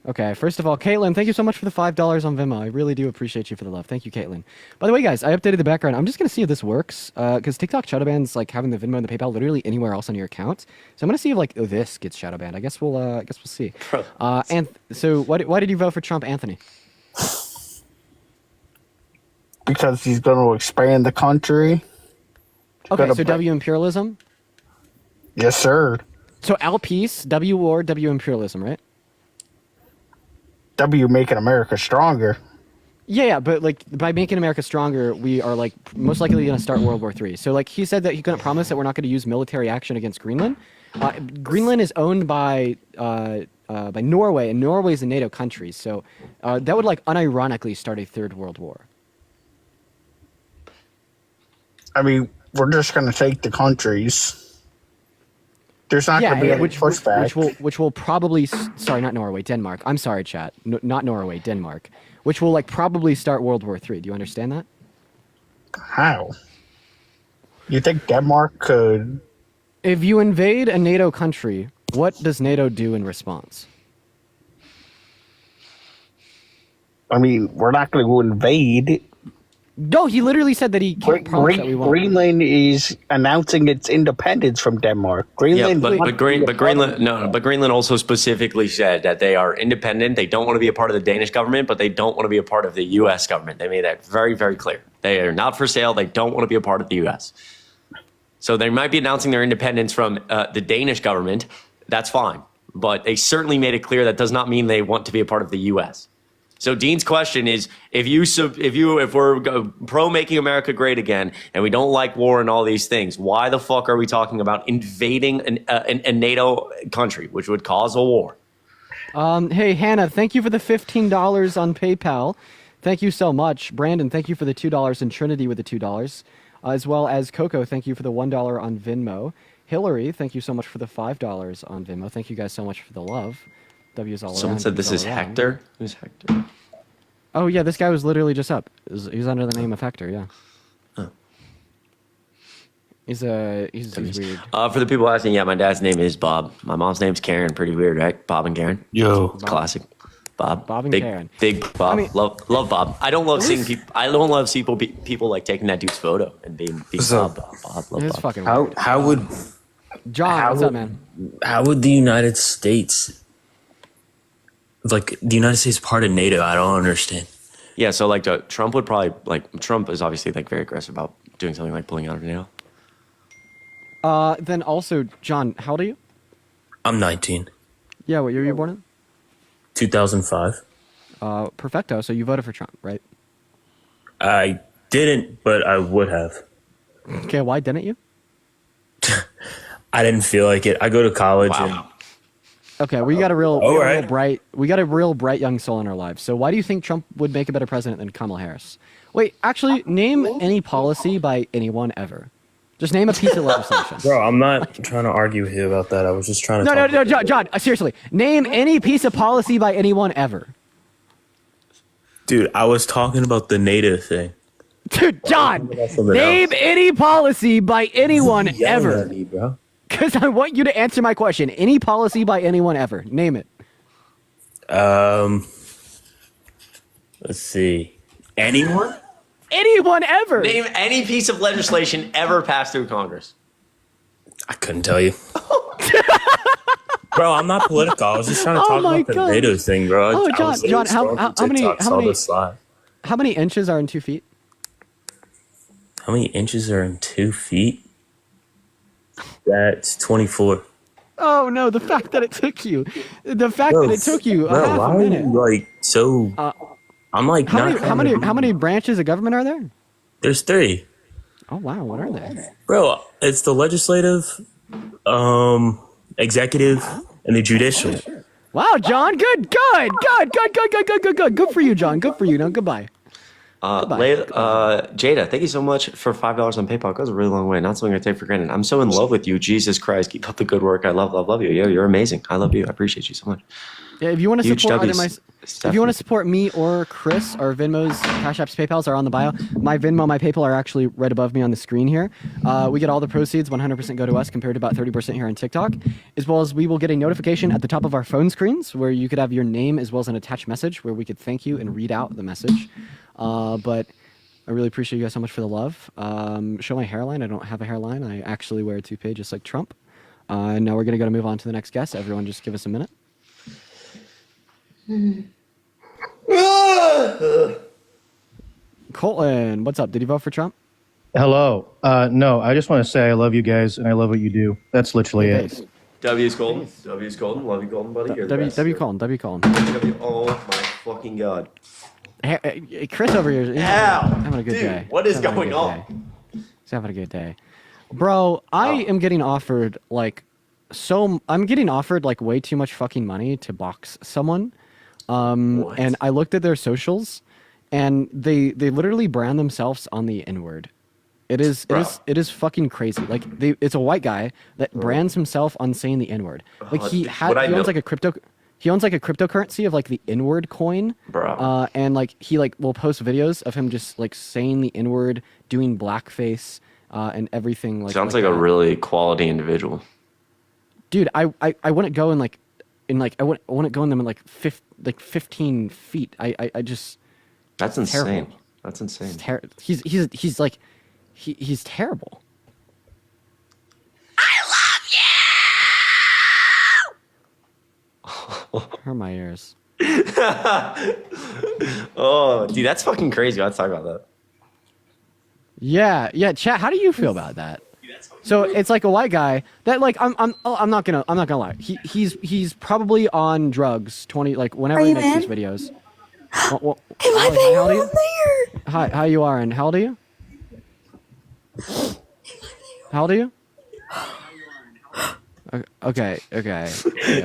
Okay, first of all, Caitlin, thank you so much for the $5 on Venmo. I really do appreciate you for the love. Thank you, Caitlin. By the way, guys, I updated the background. I'm just going to see if this works, because TikTok shadow bans like having the Venmo and the PayPal literally anywhere else on your account. So I'm going to see if like this gets shadow banned. I guess we'll see. And so why did you vote for Trump, Anthony? Because he's going to expand the country. Okay, so W imperialism? Yes, sir. So L peace, W war, W imperialism, right? W making America stronger. Yeah, but like by making America stronger, we are like most likely going to start World War III. So like he said that he couldn't promise that we're not going to use military action against Greenland. Greenland is owned by Norway, and Norway is a NATO country. So that would like unironically start a third world war. I mean, we're just going to take the countries. There's not going to be any pushback. Which will probably sorry, not Norway, Denmark. I'm sorry, chat. Not Norway, Denmark. Which will like probably start World War III. Do you understand that? How? You think Denmark could? If you invade a NATO country, what does NATO do in response? I mean, we're not going to go invade. No, he literally said that he can't promise that we won't. Greenland is announcing its independence from Denmark. Greenland, but Greenland also specifically said that they are independent. They don't want to be a part of the Danish government, but they don't want to be a part of the U.S. government. They made that very, very clear. They are not for sale. They don't want to be a part of the U.S. So they might be announcing their independence from the Danish government. That's fine, but they certainly made it clear that does not mean they want to be a part of the U.S. So Dean's question is, if we're pro making America great again, and we don't like war and all these things, why the fuck are we talking about invading a NATO country, which would cause a war? Hey, Hannah, thank you for the $15 on PayPal. Thank you so much. Brandon, thank you for the $2, and Trinity with the $2, as well as Coco, thank you for the $1 on Venmo. Hillary, thank you so much for the $5 on Venmo. Thank you guys so much for the love. W's all around. Someone said this is Hector. Who's Hector? Oh yeah, this guy was literally just up. He's under the name of Hector. Yeah. Oh. He's weird. For the people asking, yeah, my dad's name is Bob. My mom's name's Karen. Pretty weird, right? Bob and Karen. Yo, classic. Bob. Bob and big, Karen. Big Bob. I mean, love Bob. I don't love seeing people. I don't love people like taking that dude's photo and being Bob. Love it's Bob. fucking weird. How would John? What's up, man? How would the United States, like the United States, part of NATO? I don't understand. Yeah, so like Trump would probably Trump is obviously like very aggressive about doing something like pulling out of NATO. Then also, John, how old are you? I'm 19. Yeah, what year were you born in? 2005. Perfecto. So you voted for Trump, right? I didn't, but I would have. Okay, why didn't you? I didn't feel like it. I go to college and. Okay, we got a real bright young soul in our lives. So why do you think Trump would make a better president than Kamala Harris? Wait, actually, name any policy by anyone ever. Just name a piece of legislation. Bro, I'm not trying to argue with you about that. I was just trying to. No, John, seriously, name any piece of policy by anyone ever. Dude, I was talking about the NATO thing. Dude, John, name any policy by anyone ever. Me, bro. Because I want you to answer my question. Any policy by anyone ever. Name it. Let's see. Anyone? Anyone ever. Name any piece of legislation ever passed through Congress. I couldn't tell you. Bro, I'm not political. I was just trying to talk about the NATO thing, bro. Oh, John, how many inches are in 2 feet? How many inches are in 2 feet? That's 24. Oh no! The fact that it took you, a half a minute. Like so, I'm like how many branches of government are there? There's 3. Oh wow! What are they? Bro, it's the legislative, executive, and the judicial. Wow, John, good for you, John. Good for you. Now goodbye. Jada, thank you so much for $5 on PayPal. It goes a really long way. Not something I take for granted. I'm so in love with you. Jesus Christ, keep up the good work. I love you. Yo, you're amazing. I love you. I appreciate you so much. Yeah, if you want to support If you want to support me or Chris, our Venmos, Cash Apps, PayPals are on the bio. My Venmo, my PayPal are actually right above me on the screen here. We get all the proceeds, 100% go to us compared to about 30% here on TikTok, as well as we will get a notification at the top of our phone screens where you could have your name as well as an attached message where we could thank you and read out the message. But I really appreciate you guys so much for the love. Show my hairline. I don't have a hairline. I actually wear a toupee just like Trump. And now we're going to move on to the next guest. Everyone just give us a minute. Colton, what's up? Did you vote for Trump? Hello. No, I just want to say I love you guys and I love what you do. That's literally it. W's Golden. W's Golden. Love you, Golden, buddy. You're the best. W Colton. W Colton. Oh my fucking god. Hey, Chris over here is having a good day. What is going on? He's having a good day. Bro, I am getting offered like way too much fucking money to box someone. And I looked at their socials and they literally brand themselves on the N-word. It is fucking crazy. Like it's a white guy that brands himself on saying the N-word. Like he owns like a cryptocurrency of like the N-word coin. Bro. And like he like will post videos of him just like saying the N-word, doing blackface, and everything like Sounds like a really quality individual. Dude, I wouldn't go I wouldn't go in them in like 15 feet. I just That's insane. Terrible. That's insane. He's like he's terrible. Hurt my ears. Oh, dude, that's fucking crazy. Let's talk about that. Yeah, chat. How do you feel about that? So it's like a white guy that like I'm not gonna lie. He's probably on drugs. Whenever he makes these videos. How old are you? Hi, how you are, and how old are you? How old are you? Okay. Yeah.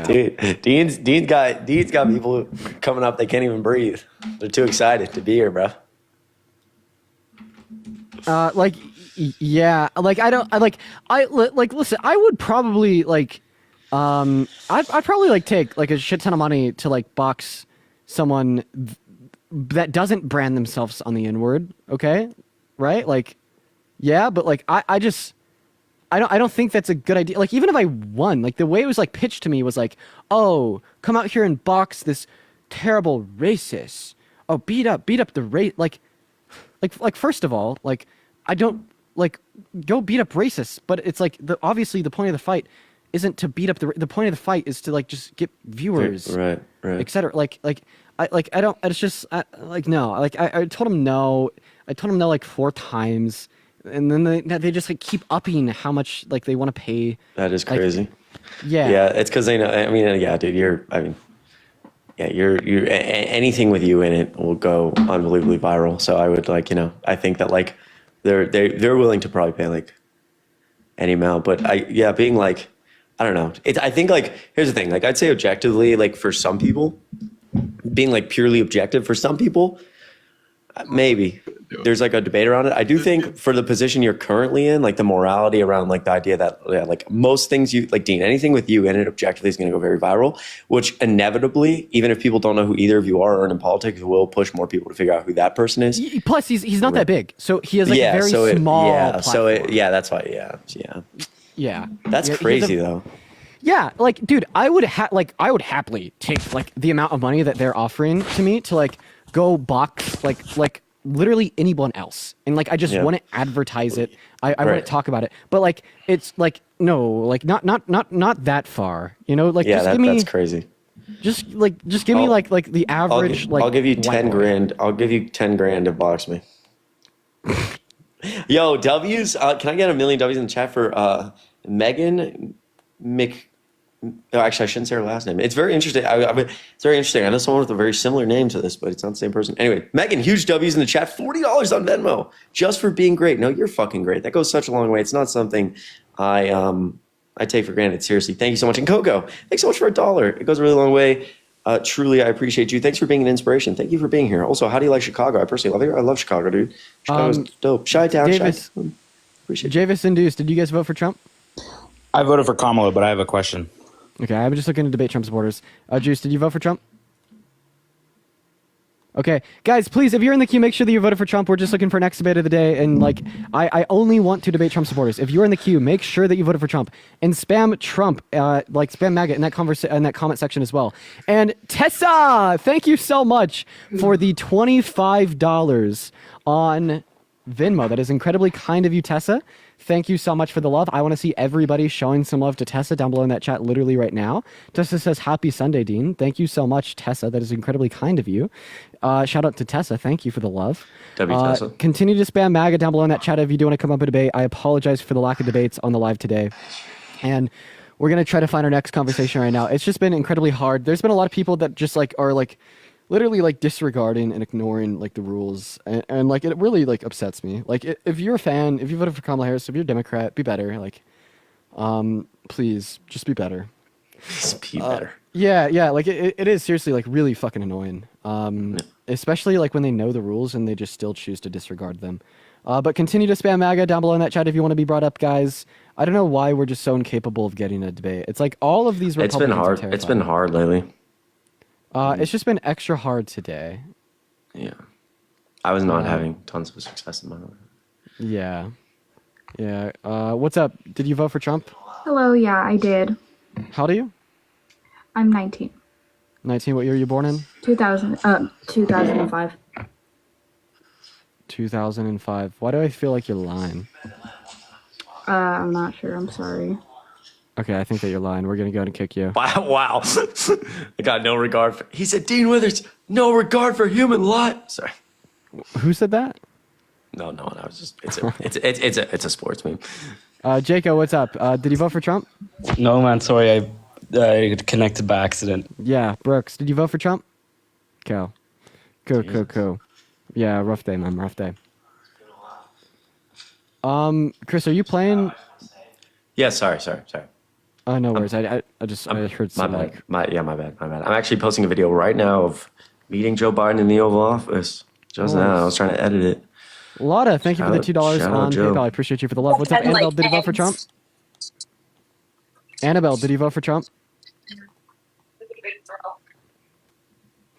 Dude, Dean's got people coming up. They can't even breathe. They're too excited to be here, bro. Yeah, listen, I would probably I'd probably take like a shit ton of money to like box someone that doesn't brand themselves on the N-word, okay? Right? Like, yeah, but like I don't think that's a good idea. Like even if I won, like the way it was like pitched to me was like, oh, come out here and box this terrible racist. Oh, beat up the race. Like first of all, like I don't like go beat up racists, but it's like obviously the point of the fight isn't to beat up the point of the fight is to like just get viewers, right, etc. I don't. It's just no. I told him no. I told him no like 4 times, and then they just like keep upping how much like they want to pay. That is crazy. Yeah, it's because they know. I mean, yeah, dude, you're anything with you in it will go unbelievably viral. So I would I think that like they're willing to probably pay like any amount, but being like, I don't know. I think like here's the thing. Like I'd say objectively, like for some people, being like purely objective for some people, maybe there's like a debate around it. I do think for the position you're currently in, like the morality around like the idea that like most things you like, Dean, anything with you in it objectively is going to go very viral, which inevitably, even if people don't know who either of you are or in politics, will push more people to figure out who that person is. Plus, he's not that big, so he has like a very small platform. That's why. Yeah. That's crazy though. Yeah, like, dude, I would happily take like the amount of money that they're offering to me to like go box like literally anyone else, and like I just wouldn't advertise it. I wouldn't talk about it, but like it's like no, like not that far, you know? Like that's crazy. Just give me like the average. I'll give you 10 grand. I'll give you 10 grand to box me. Yo, W's. Can I get 1 million W's in the chat for Megan actually, I shouldn't say her last name. It's very interesting. It's very interesting. I know someone with a very similar name to this, but it's not the same person. Anyway, Megan, huge W's in the chat. $40 on Venmo just for being great. No, you're fucking great. That goes such a long way. It's not something I take for granted. Seriously, thank you so much. And Coco, thanks so much for $1. It goes a really long way. Truly, I appreciate you. Thanks for being an inspiration. Thank you for being here. Also, how do you like Chicago? I personally love it. I love Chicago, dude. Chicago's dope. Chi-town. Appreciate you. Javis and Deuce, did you guys vote for Trump? I voted for Kamala, but I have a question. Okay, I'm just looking to debate Trump supporters. Juice, did you vote for Trump? Okay, guys, please, if you're in the queue, make sure that you voted for Trump. We're just looking for next debate of the day, and like, I only want to debate Trump supporters. If you're in the queue, make sure that you voted for Trump and spam Trump, like spam MAGA in that comment section as well. And Tessa, thank you so much for the $25 on Venmo. That is incredibly kind of you, Tessa. Thank you so much for the love. I want to see everybody showing some love to Tessa down below in that chat literally right now. Tessa says, happy Sunday, Dean. Thank you so much, Tessa. That is incredibly kind of you. Shout out to Tessa. Thank you for the love. Tessa. Continue to spam MAGA down below in that chat if you do want to come up and debate. I apologize for the lack of debates on the live today. And we're going to try to find our next conversation right now. It's just been incredibly hard. There's been a lot of people that just like are like literally like disregarding and ignoring like the rules, and like it really like upsets me. Like if you're a fan, if you voted for Kamala Harris, if you're a Democrat, be better. Like, please just be better. Just be better. Yeah. Like it is seriously like really fucking annoying. Especially like when they know the rules and they just still choose to disregard them. But continue to spam MAGA down below in that chat if you want to be brought up, guys. I don't know why we're just so incapable of getting a debate. It's like all of these Republicans. It's been hard. It's been hard lately. It's just been extra hard today. Yeah. I was not having tons of success in my life. Yeah. What's up? Did you vote for Trump? Hello, yeah, I did. How old are you? I'm 19. 19. What year were you born in? 2005. 2005. Why do I feel like you're lying? I'm not sure. I'm sorry. Okay, I think that you're lying. We're going to go and kick you. Wow. I got no regard for... He said, Dean Withers, no regard for human life. Sorry. Who said that? No. I was just... It's a sports meme. Jaco, what's up? Did you vote for Trump? No, man. Sorry, I connected by accident. Yeah, Brooks, did you vote for Trump? Cool. Yeah, rough day, man. Rough day. Chris, are you playing? Yeah, sorry. Oh, no worries. I heard some my bad. I'm actually posting a video right now of meeting Joe Biden in the Oval Office. Just now, I was trying to edit it. Lotta, thank you for the $2 on PayPal. I appreciate you for the love. What's up, Annabelle? Did you vote for Trump? Annabelle, did you vote for Trump?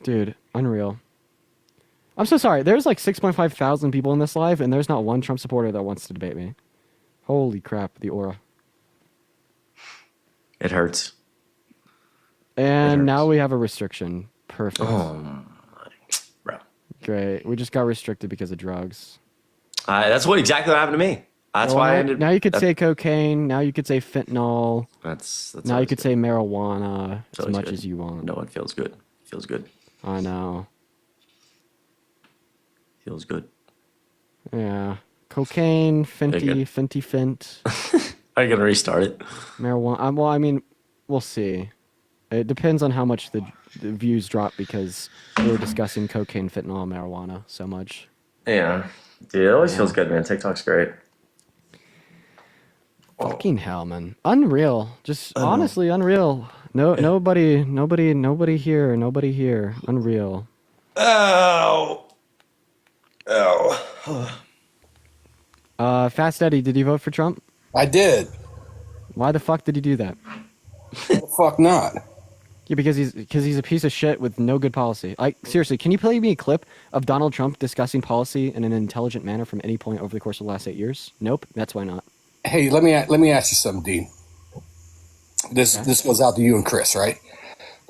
Dude, unreal. I'm so sorry. There's like 6.5 thousand people in this live, and there's not one Trump supporter that wants to debate me. Holy crap, the aura. It hurts. And now we have a restriction. Perfect. Oh, my. Bro. Great. We just got restricted because of drugs. That's exactly what happened to me. That's why I ended... Now you could say cocaine. Now you could say fentanyl. That's now you could say marijuana as much good. as you want. No, it feels good. Feels good. I know. Feels good. Yeah. Cocaine, fent. Are you going to restart it? Marijuana. Well, I mean, we'll see. It depends on how much the views drop because we were discussing cocaine, fentanyl, and marijuana so much. Yeah. Dude, it always feels good, man. TikTok's great. Fucking hell, man. Unreal. Just honestly unreal. Nobody here. Unreal. Ow. Fast Eddie, did you vote for Trump? I did. Why the fuck did you do that? Fuck not. Yeah, because he's a piece of shit with no good policy. Like, seriously, can you play me a clip of Donald Trump discussing policy in an intelligent manner from any point over the course of the last 8 years? Nope. That's why not. Hey, let me ask you something, Dean. This goes out to you and Chris, right?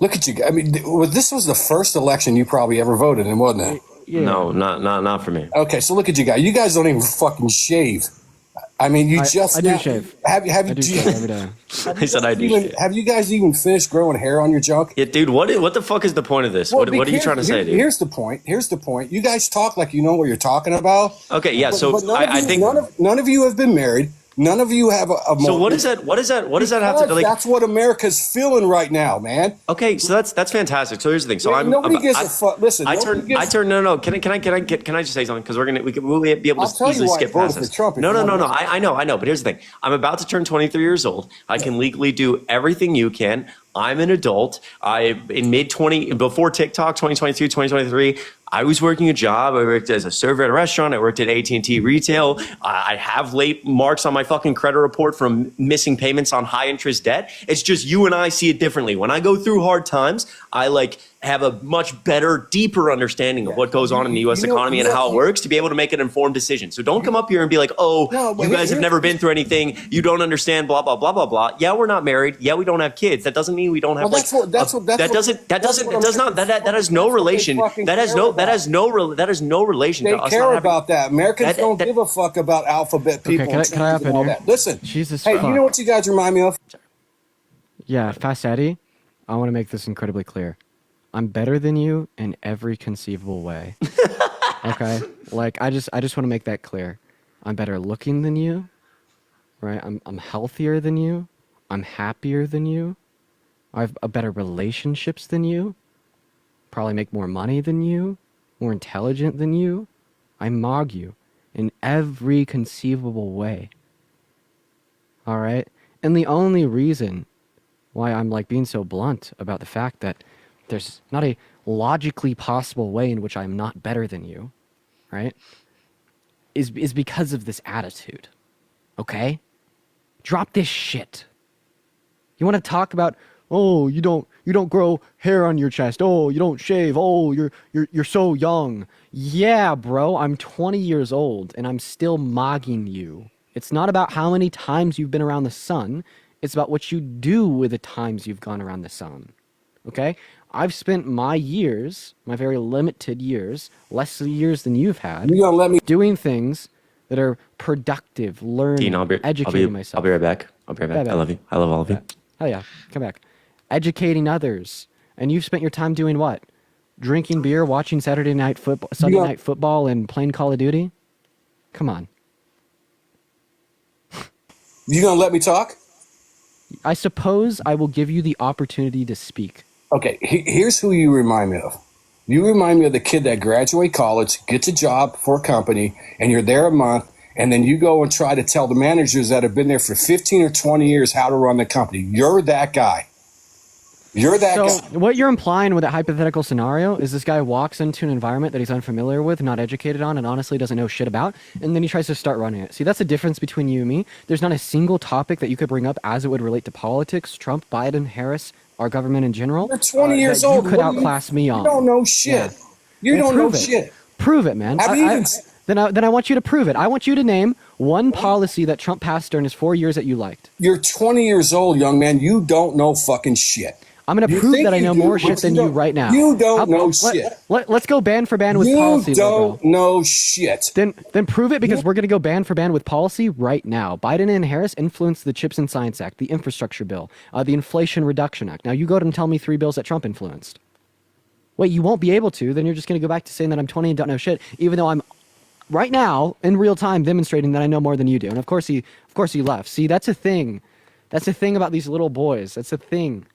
Look at you. I mean, this was the first election you probably ever voted in, wasn't it? Yeah. No, not for me. Okay, so look at you guys. You guys don't even fucking shave. I mean, I do shave. Have you shave every day. I said I do shave. Have you guys even finished growing hair on your junk? Yeah, dude. What the fuck is the point of this? What are you trying to say, dude? Here's the point. You guys talk like you know what you're talking about. Okay, yeah. But I think none of you have been married. None of you have a So what is that? What does that have to do? Like, that's what America's feeling right now, man. Okay, so that's fantastic. So here's the thing. So nobody gives a fuck. Listen, I turn. No. Can I just say something? Because we'll be able to easily skip past this. No. I know. But here's the thing. I'm about to turn 23 years old. I can legally do everything you can. I'm an adult. Before TikTok, 2022, 2023, I was working a job. I worked as a server at a restaurant. I worked at AT&T retail. I have late marks on my fucking credit report from missing payments on high interest debt. It's just you and I see it differently. When I go through hard times, I like have a much better, deeper understanding of what goes on in the U.S. economy and how it works to be able to make an informed decision. So don't come up here and be like, oh, you guys have never been through anything. You don't understand, blah, blah, blah, blah, blah. Yeah, we're not married. Yeah, we don't have kids. That doesn't mean we don't have that has no relation. That has no relation They to us. care about that. Americans don't give a fuck about alphabet people can I hop and in all here? that. Listen, Jesus hey, fuck. you know what you guys remind me of? Yeah, Fast Eddie, I want to make this incredibly clear. I'm better than you in every conceivable way. Okay? Like, I just want to make that clear. I'm better looking than you, right? I'm healthier than you. I'm happier than you. I have a better relationships than you. Probably make more money than you. More intelligent than you. I mog you in every conceivable way. All right? And the only reason why I'm like being so blunt about the fact that there's not a logically possible way in which I'm not better than you, right? Is because of this attitude. Okay? Drop this shit. You want to talk about, oh, you don't grow hair on your chest. Oh, you don't shave. Oh, you're so young. Yeah, bro, I'm 20 years old and I'm still mogging you. It's not about how many times you've been around the sun. It's about what you do with the times you've gone around the sun. Okay? I've spent my years, my very limited years, less years than you've had, doing things that are productive, learning, educating myself. I'll be right back. I love you. I love all of you. Hell yeah. Come back. Educating others. And you've spent your time doing what? Drinking beer, watching Sunday night football, and playing Call of Duty? Come on. You gonna let me talk? I suppose I will give you the opportunity to speak. Okay, here's who you remind me of. You remind me of the kid that graduates college, gets a job for a company, and you're there a month, and then you go and try to tell the managers that have been there for 15 or 20 years how to run the company. You're that guy. You're that guy. So what you're implying with that hypothetical scenario is this guy walks into an environment that he's unfamiliar with, not educated on, and honestly doesn't know shit about, and then he tries to start running it. See, that's the difference between you and me. There's not a single topic that you could bring up as it would relate to politics, Trump, Biden, Harris, our government in general. You're 20 years old. You could outclass me on. You don't know shit. You don't know shit. Prove it, man. Then I want you to prove it. I want you to name one policy that Trump passed during his 4 years that you liked. You're 20 years old, young man. You don't know fucking shit. I'm going to prove that I know more shit than you right now. You don't know shit. Let's go band for band with policy. You don't know shit. Then prove it, because we're going to go band for band with policy right now. Biden and Harris influenced the Chips and Science Act, the Infrastructure Bill, the Inflation Reduction Act. Now you go and tell me 3 bills that Trump influenced. Wait, you won't be able to. Then you're just going to go back to saying that I'm 20 and don't know shit, even though I'm right now in real time demonstrating that I know more than you do. And of course he left. See, that's a thing. That's a thing about these little boys. That's a thing.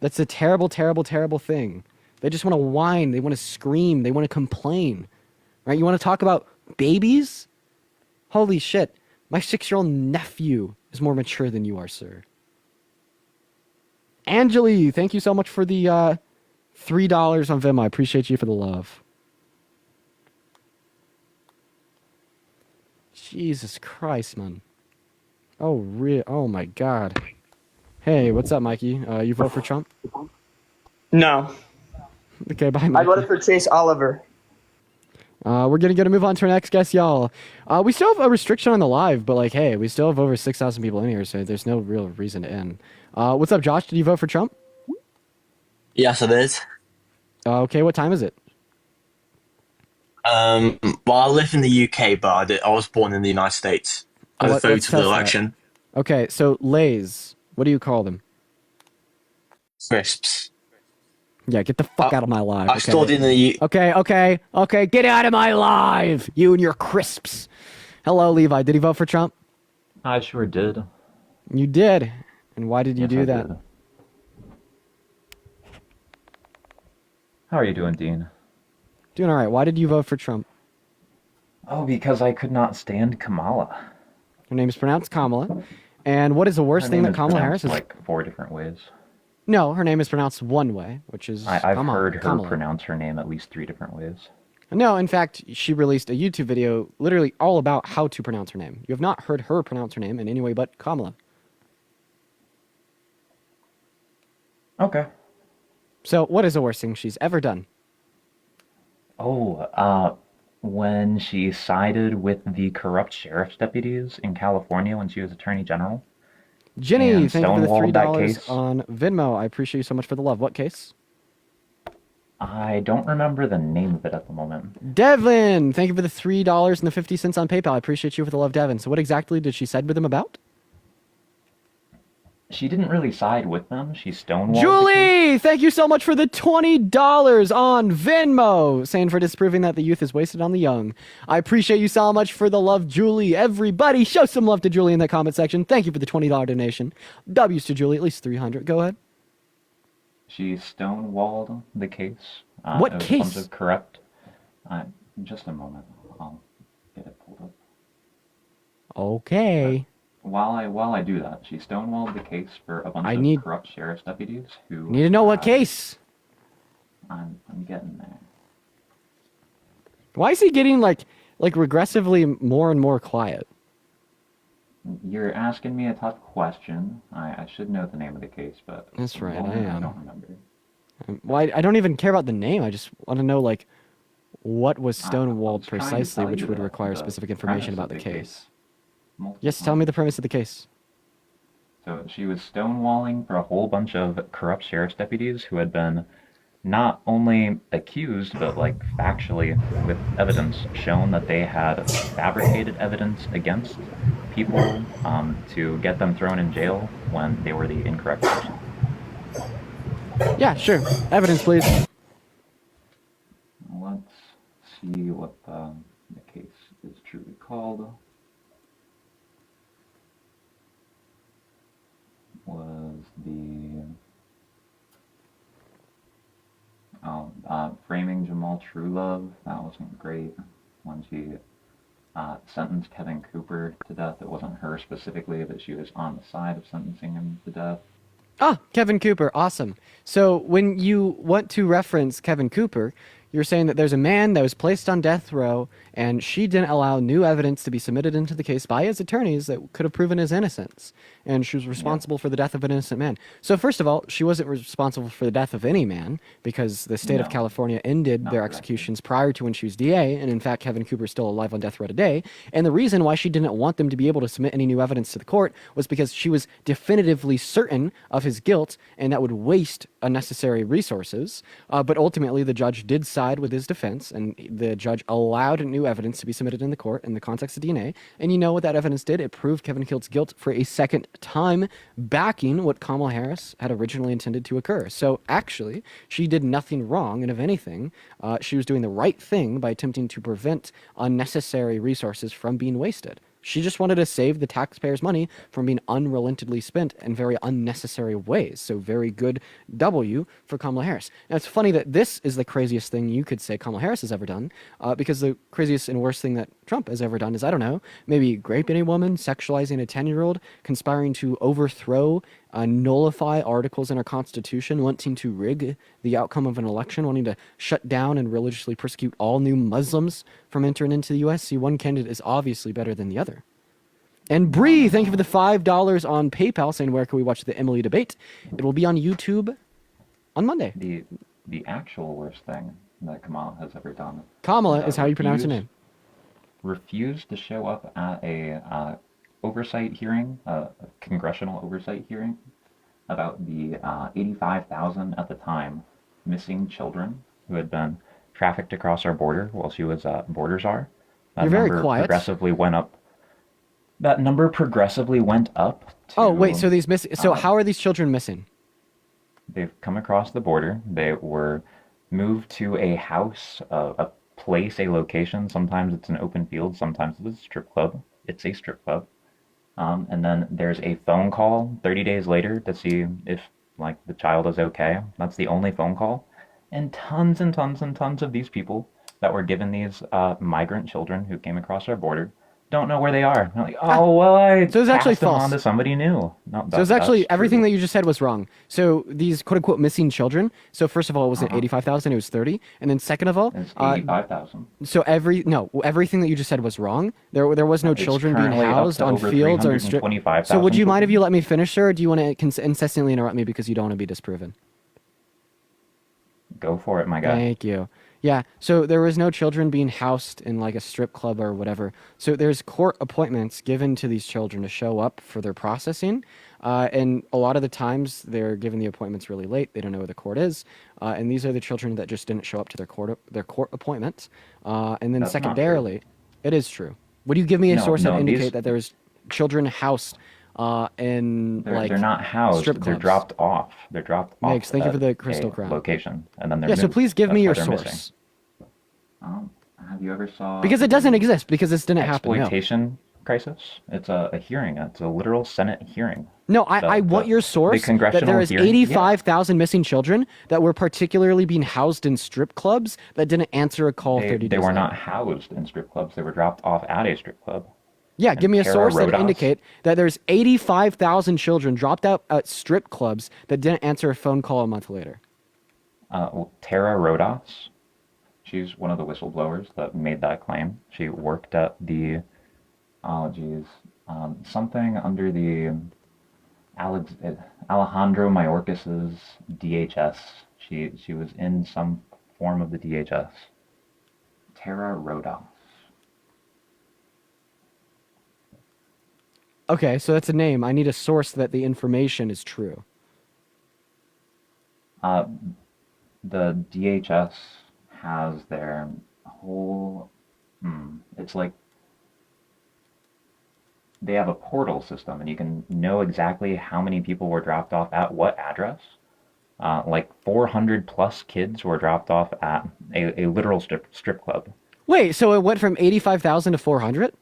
That's a terrible, terrible, terrible thing. They just want to whine. They want to scream. They want to complain. Right? You want to talk about babies? Holy shit. My 6-year-old nephew is more mature than you are, sir. Angeli, thank you so much for the $3 on Venmo. I appreciate you for the love. Jesus Christ, man. Oh my God. Hey, what's up, Mikey? You vote for Trump? No. Okay, bye, Mikey. I voted for Chase Oliver. We're gonna move on to our next guest, y'all. We still have a restriction on the live, but like, hey, we still have over 6,000 people in here, so there's no real reason to end. What's up, Josh? Did you vote for Trump? Yes, I did. Okay, what time is it? Well, I live in the UK, but I was born in the United States. I voted for the election. Okay, so Lays, what do you call them? Crisps. Yeah, get the fuck out of my live. I stored in the... Okay, get out of my live! You and your crisps. Hello, Levi. Did he vote for Trump? I sure did. You did? And why did you do that? Did. How are you doing, Dean? Doing all right. Why did you vote for Trump? Oh, because I could not stand Kamala. Her name is pronounced Kamala. And what is the worst thing that Kamala Harris is? Like 4 different ways. No, her name is pronounced one way, which is I've Kamala. heard her Kamala. pronounce her name at least 3 different ways. No, in fact, she released a YouTube video literally all about how to pronounce her name. You have not heard her pronounce her name in any way but Kamala. Okay. So, what is the worst thing she's ever done? When she sided with the corrupt sheriff's deputies in California when she was attorney general Jenny, and thank you for the stonewalled that $3 case. on Venmo. I appreciate you so much for the love. What case? I don't remember the name of it at the moment. Devin, thank you for the $3.50 on PayPal. I appreciate you for the love, Devin. So, what exactly did she side with them about? She didn't really side with them. She stonewalled the case. Julie, thank you so much for the $20 on Venmo, saying for disproving that the youth is wasted on the young. I appreciate you so much for the love, Julie. Everybody, show some love to Julie in the comment section. Thank you for the $20 donation. W's to Julie, at least 300. Go ahead. She stonewalled the case. What it was case? A bunch of corrupt. Just a moment. I'll get it pulled up. Okay. While I do that, she stonewalled the case for a bunch of corrupt sheriff's deputies who. Need to know what case. I'm getting there. Why is he getting like regressively more and more quiet? You're asking me a tough question. I should know the name of the case, but that's right. I don't remember. Well, I don't even care about the name. I just want to know like what was stonewalled precisely, which would require specific information about the case. Yes, tell me the premise of the case. So she was stonewalling for a whole bunch of corrupt sheriff's deputies who had been not only accused, but like factually with evidence shown that they had fabricated evidence against people to get them thrown in jail when they were the incorrect person. Yeah, sure. Evidence, please. Let's see what the case is truly called. Was the framing Jamal Truelove. That wasn't great. When she sentenced Kevin Cooper to death, it wasn't her specifically, but she was on the side of sentencing him to death. Ah, Kevin Cooper, awesome. So when you want to reference Kevin Cooper, you're saying that there's a man that was placed on death row, and she didn't allow new evidence to be submitted into the case by his attorneys that could have proven his innocence. And she was responsible for the death of an innocent man. So first of all, she wasn't responsible for the death of any man, because the state of California ended their executions prior to when she was DA, and in fact, Kevin Cooper is still alive on death row today. And the reason why she didn't want them to be able to submit any new evidence to the court was because she was definitively certain of his guilt, and that would waste unnecessary resources. But ultimately, the judge did side with his defense, and the judge allowed new evidence to be submitted in the court in the context of DNA. And you know what that evidence did? It proved Kevin Kilt's guilt for a second time, backing what Kamala Harris had originally intended to occur. So actually, she did nothing wrong, and if anything, she was doing the right thing by attempting to prevent unnecessary resources from being wasted. She just wanted to save the taxpayers' money from being unrelentingly spent in very unnecessary ways. So very good W for Kamala Harris. Now, it's funny that this is the craziest thing you could say Kamala Harris has ever done, because the craziest and worst thing that Trump has ever done is, I don't know, maybe raping a woman, sexualizing a 10-year-old, conspiring to overthrow, nullify articles in our Constitution, wanting to rig the outcome of an election, wanting to shut down and religiously persecute all new Muslims from entering into the U.S. See, one candidate is obviously better than the other. And Bree, thank you for the $5 on PayPal, saying where can we watch the Emily debate? It will be on YouTube on Monday. The actual worst thing that Kamala has ever done. Kamala is how you pronounce her name. Refused to show up at a oversight hearing, a congressional oversight hearing, about the 85,000 at the time missing children who had been trafficked across our border while she was border czar. You're very quiet. Progressively went up. That number progressively went up. Oh wait, so these missing. So how are these children missing? They've come across the border. They were moved to a house, a place, a location. Sometimes it's an open field. Sometimes it's a strip club. It's a strip club. And then there's a phone call 30 days later to see if like the child is okay. That's the only phone call. And tons and tons and tons of these people that were given these migrant children who came across our border don't know where they are. I'm like, oh, well, I So it's actually passed them false. on to somebody new. No, So it's actually that's everything true. that you just said was wrong. So these quote unquote missing children. So first of all, it wasn't Uh-huh. 85,000, it was 30. And then second of all, It's 85,000. so everything that you just said was wrong. There was no It's children being currently up housed to on over fields or in strip. 325,000 So would you mind if children. you let me finish, sir? Or do you want to incessantly interrupt me because you don't want to be disproven? Go for it, my guy. Thank you. Yeah, so there was no children being housed in like a strip club or whatever. So there's court appointments given to these children to show up for their processing. And a lot of the times they're given the appointments really late. They don't know where the court is. And these are the children that just didn't show up to their court appointments. And then That's not secondarily, it is true. Would you give me a No, source that no, indicate these- that there's children housed in They're not housed. strip They're clubs? dropped off. They're dropped off. Thanks. Thank you at for the crystal a crown. location, and then they're Yeah, so moved. please give me your That's why they're source. missing. Have you ever saw? Because it doesn't exist, because this didn't happen. No. Exploitation crisis. It's a hearing. It's a literal Senate hearing. No, I want your source that congressional there is hearing? 85,000 missing children that were particularly being housed in strip clubs that didn't answer a call 30 They days were later. not housed in strip clubs. They were dropped off at a strip club. Yeah, give me a Tara source that Rodas. indicate that there's 85,000 children dropped out at strip clubs that didn't answer a phone call a month later. Tara Rodas. She's one of the whistleblowers that made that claim. She worked at the, something under the Alejandro Mayorkas's DHS. She was in some form of the DHS. Tara Rodas. Okay, so that's a name. I need a source that the information is true. The DHS has their whole, it's like they have a portal system, and you can know exactly how many people were dropped off at what address. Like 400 plus kids were dropped off at a literal strip club. Wait, so it went from 85,000 to 400?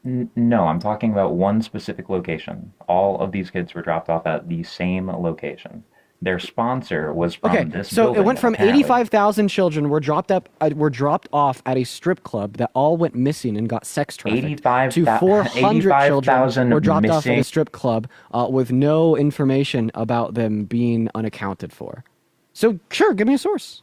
No, I'm talking about one specific location. All of these kids were dropped off at the same location. Their sponsor was from Okay, this so building. it went from apparently. 85,000 children were dropped off at a strip club that all went missing and got sex trafficked 85,000 to 400 children were dropped off at missing. a strip club with no information about them being unaccounted for. So sure, give me a source.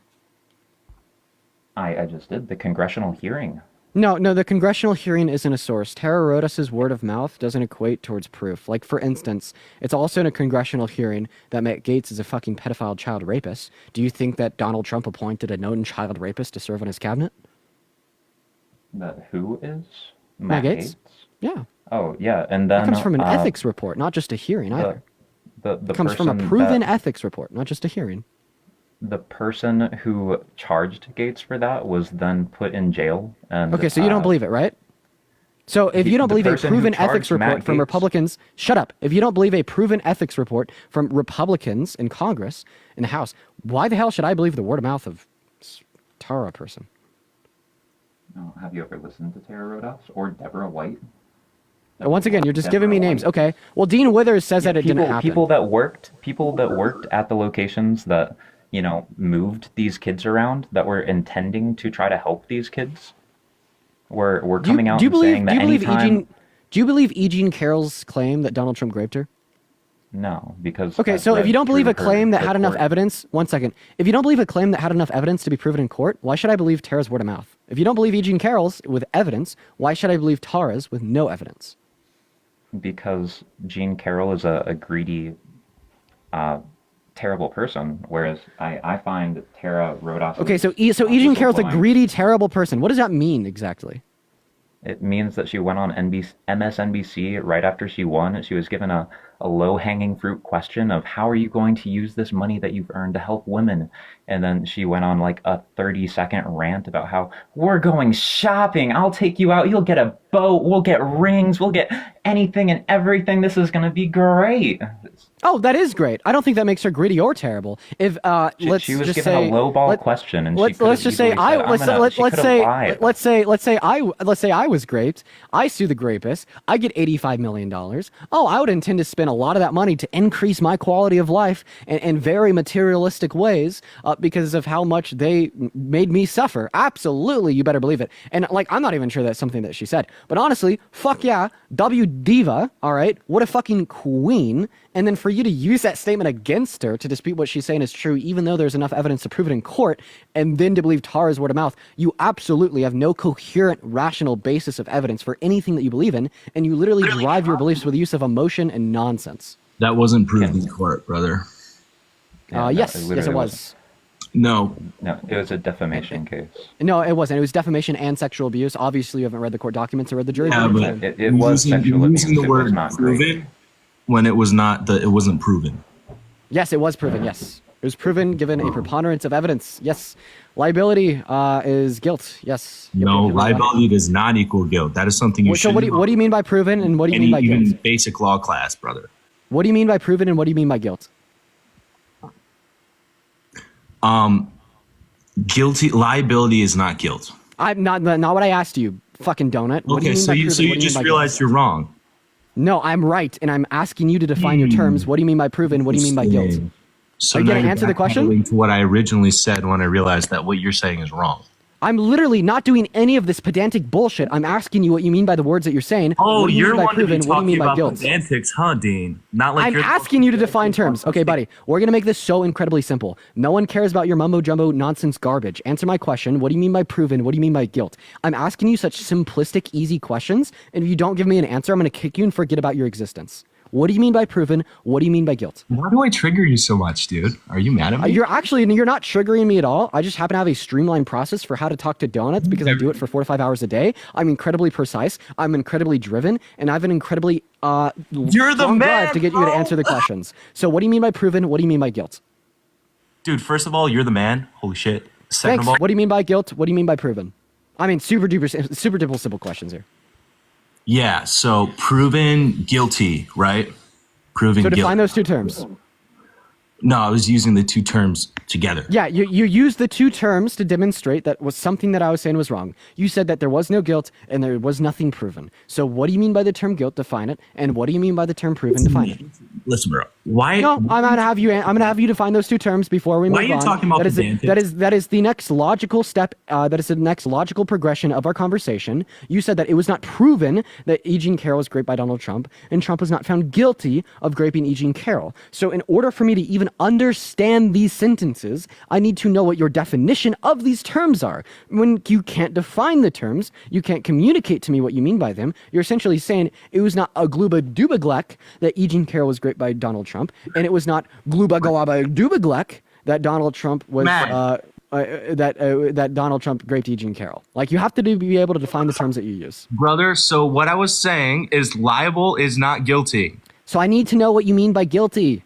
I just did the congressional hearing. No, the congressional hearing isn't a source. Tara Rodas' word of mouth doesn't equate towards proof. Like, for instance, it's also in a congressional hearing that Matt Gaetz is a fucking pedophile child rapist. Do you think that Donald Trump appointed a known child rapist to serve on his cabinet? That who is? Matt Gaetz? Yeah. Oh, yeah, and then... It comes from an ethics report, not just a hearing either. The It comes from a person proven that- ethics report, not just a hearing. The person who charged Gates for that was then put in jail. And Okay, so you don't believe it, right? So if you don't the believe a person who proven ethics charged Matt report from Gaetz- Republicans, shut up. If you don't believe a proven ethics report from Republicans in Congress, in the House, why the hell should I believe the word of mouth of Tara person? Oh, have you ever listened to Tara Rodas or Deborah White? Once again, you're just Deborah giving me names. Okay. Well, Dean Withers says that it didn't happen. People that worked at the locations that, moved these kids around, that were intending to try to help these kids, were coming out and saying that anytime... Do you believe E. Jean Carroll's claim that Donald Trump raped her? No, because... Okay, I've so if read you don't believe through a claim her that had enough report. evidence, one second. If you don't believe a claim that had enough evidence to be proven in court, why should I believe Tara's word of mouth? If you don't believe E. Jean Carroll's with evidence, why should I believe Tara's with no evidence? Because Jean Carroll is a greedy, terrible person, whereas I find Tara Rodas... Okay, so E. Jean Carroll's a greedy, terrible person. What does that mean exactly? It means that she went on MSNBC right after she won. She was given a low-hanging fruit question of how are you going to use this money that you've earned to help women? And then she went on like a 30-second rant about how we're going shopping. I'll take you out. You'll get a boat. We'll get rings. We'll get anything and everything. This is going to be great. Oh, that is great. I don't think that makes her greedy or terrible. If let's She was just given say a lowball question, and let's just say let's say I was raped. I sue the rapist. I get $85 million. Oh, I would intend to spend a lot of that money to increase my quality of life in very materialistic ways because of how much they made me suffer. Absolutely, you better believe it. And like, I'm not even sure that's something that she said, but honestly, fuck yeah, W diva. All right, what a fucking queen. And then for you to use that statement against her to dispute what she's saying is true, even though there's enough evidence to prove it in court, and then to believe Tara's word of mouth, you absolutely have no coherent, rational basis of evidence for anything that you believe in, and you literally drive your beliefs with the use of emotion and nonsense. That wasn't proved in court, brother. Yes, it was. No, it was a defamation case. No, it wasn't. It was defamation and sexual abuse. Obviously, you haven't read the court documents or read the jury. Yeah, but it was sexual abuse. Using the word proven when it was not, it wasn't proven. Yes, it was proven. Yes, it was proven given a preponderance of evidence. Yes, liability is guilt. Yes. No, liability does not equal guilt. That is something you should. So what do you mean by proven, and what do you mean by guilt? Even basic law class, brother. What do you mean by proven, and what do you mean by guilt? Guilty liability is not guilt. I'm not what I asked you, fucking donut. What Okay, so you just realized you're wrong. No, I'm right, and I'm asking you to define your terms. What do you mean by proven? What do you mean by guilt? So are you going to answer the question? To what I originally said when I realized that what you're saying is wrong. I'm literally not doing any of this pedantic bullshit. I'm asking you what you mean by the words that you're saying. Oh, you're one to be talking about guilt? pedantics, huh, Dean? Not like I'm asking you to define terms. Okay, buddy, we're going to make this so incredibly simple. No one cares about your mumbo-jumbo nonsense garbage. Answer my question. What do you mean by proven? What do you mean by guilt? I'm asking you such simplistic, easy questions, and if you don't give me an answer, I'm going to kick you and forget about your existence. What do you mean by proven? What do you mean by guilt? Why do I trigger you so much, dude? Are you mad at me? You're not triggering me at all. I just happen to have a streamlined process for how to talk to donuts because I do it for 4 to 5 hours a day. I'm incredibly precise. I'm incredibly driven, and I have an incredibly you're the long man, drive to get you to answer the questions. So what do you mean by proven? What do you mean by guilt? Dude, first of all, you're the man. Holy shit. Second of all, what do you mean by guilt? What do you mean by proven? I mean, super duper simple questions here. Yeah, so proven guilty, right? Proven guilty. So define those two terms. No, I was using the two terms together. Yeah, you used the two terms to demonstrate that was something that I was saying was wrong. You said that there was no guilt and there was nothing proven. So what do you mean by the term guilt? Define it. And what do you mean by the term proven? Define it. Listen, bro. Why? No, I'm gonna have you define those two terms before we move on. Why are you talking about that is the next logical step. That is the next logical progression of our conversation. You said that it was not proven that E. Jean Carroll was raped by Donald Trump, and Trump was not found guilty of raping E. Jean Carroll. So in order for me to even understand these sentences, I need to know what your definition of these terms are. When you can't define the terms, you can't communicate to me what you mean by them. You're essentially saying it was not a gluba dubaglek that E. Jean Carroll was raped by Donald Trump, and it was not gluba galaba dubaglek that Donald Trump was that Donald Trump raped E. Jean Carroll. Like, you have to be able to define the terms that you use. Brother, so what I was saying is liable is not guilty. So I need to know what you mean by guilty.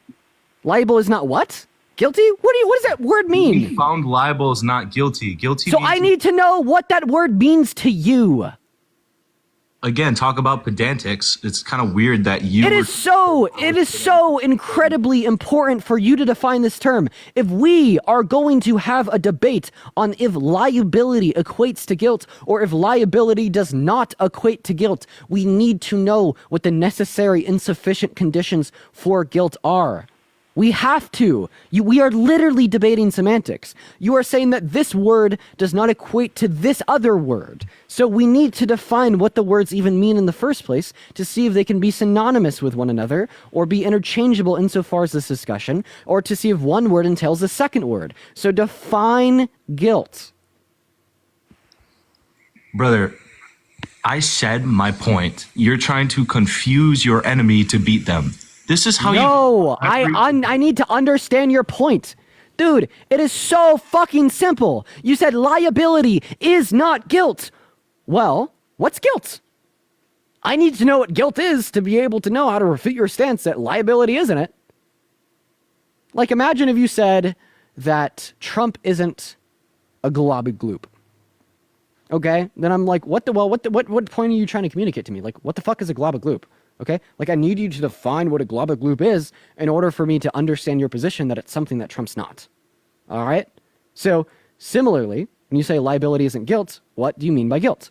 Liable is not what? Guilty? What does that word mean? We found liable is not guilty. Guilty. So I need to know what that word means to you. Again, talk about pedantics. It's kind of weird that you. It is so incredibly important for you to define this term. If we are going to have a debate on if liability equates to guilt or if liability does not equate to guilt, we need to know what the necessary insufficient conditions for guilt are. We have to. We are literally debating semantics. You are saying that this word does not equate to this other word. So we need to define what the words even mean in the first place to see if they can be synonymous with one another or be interchangeable insofar as this discussion, or to see if one word entails the second word. So define guilt. Brother, I said my point. You're trying to confuse your enemy to beat them. This is how I need to understand your point. Dude, it is so fucking simple. You said liability is not guilt. Well, what's guilt? I need to know what guilt is to be able to know how to refute your stance that liability isn't it. Like, imagine if you said that Trump isn't a glob. Okay? Then I'm like, what point are you trying to communicate to me? Like, what the fuck is a glob? Okay? Like, I need you to define what a global group is in order for me to understand your position that it's something that Trump's not. All right? So, similarly, when you say liability isn't guilt, what do you mean by guilt?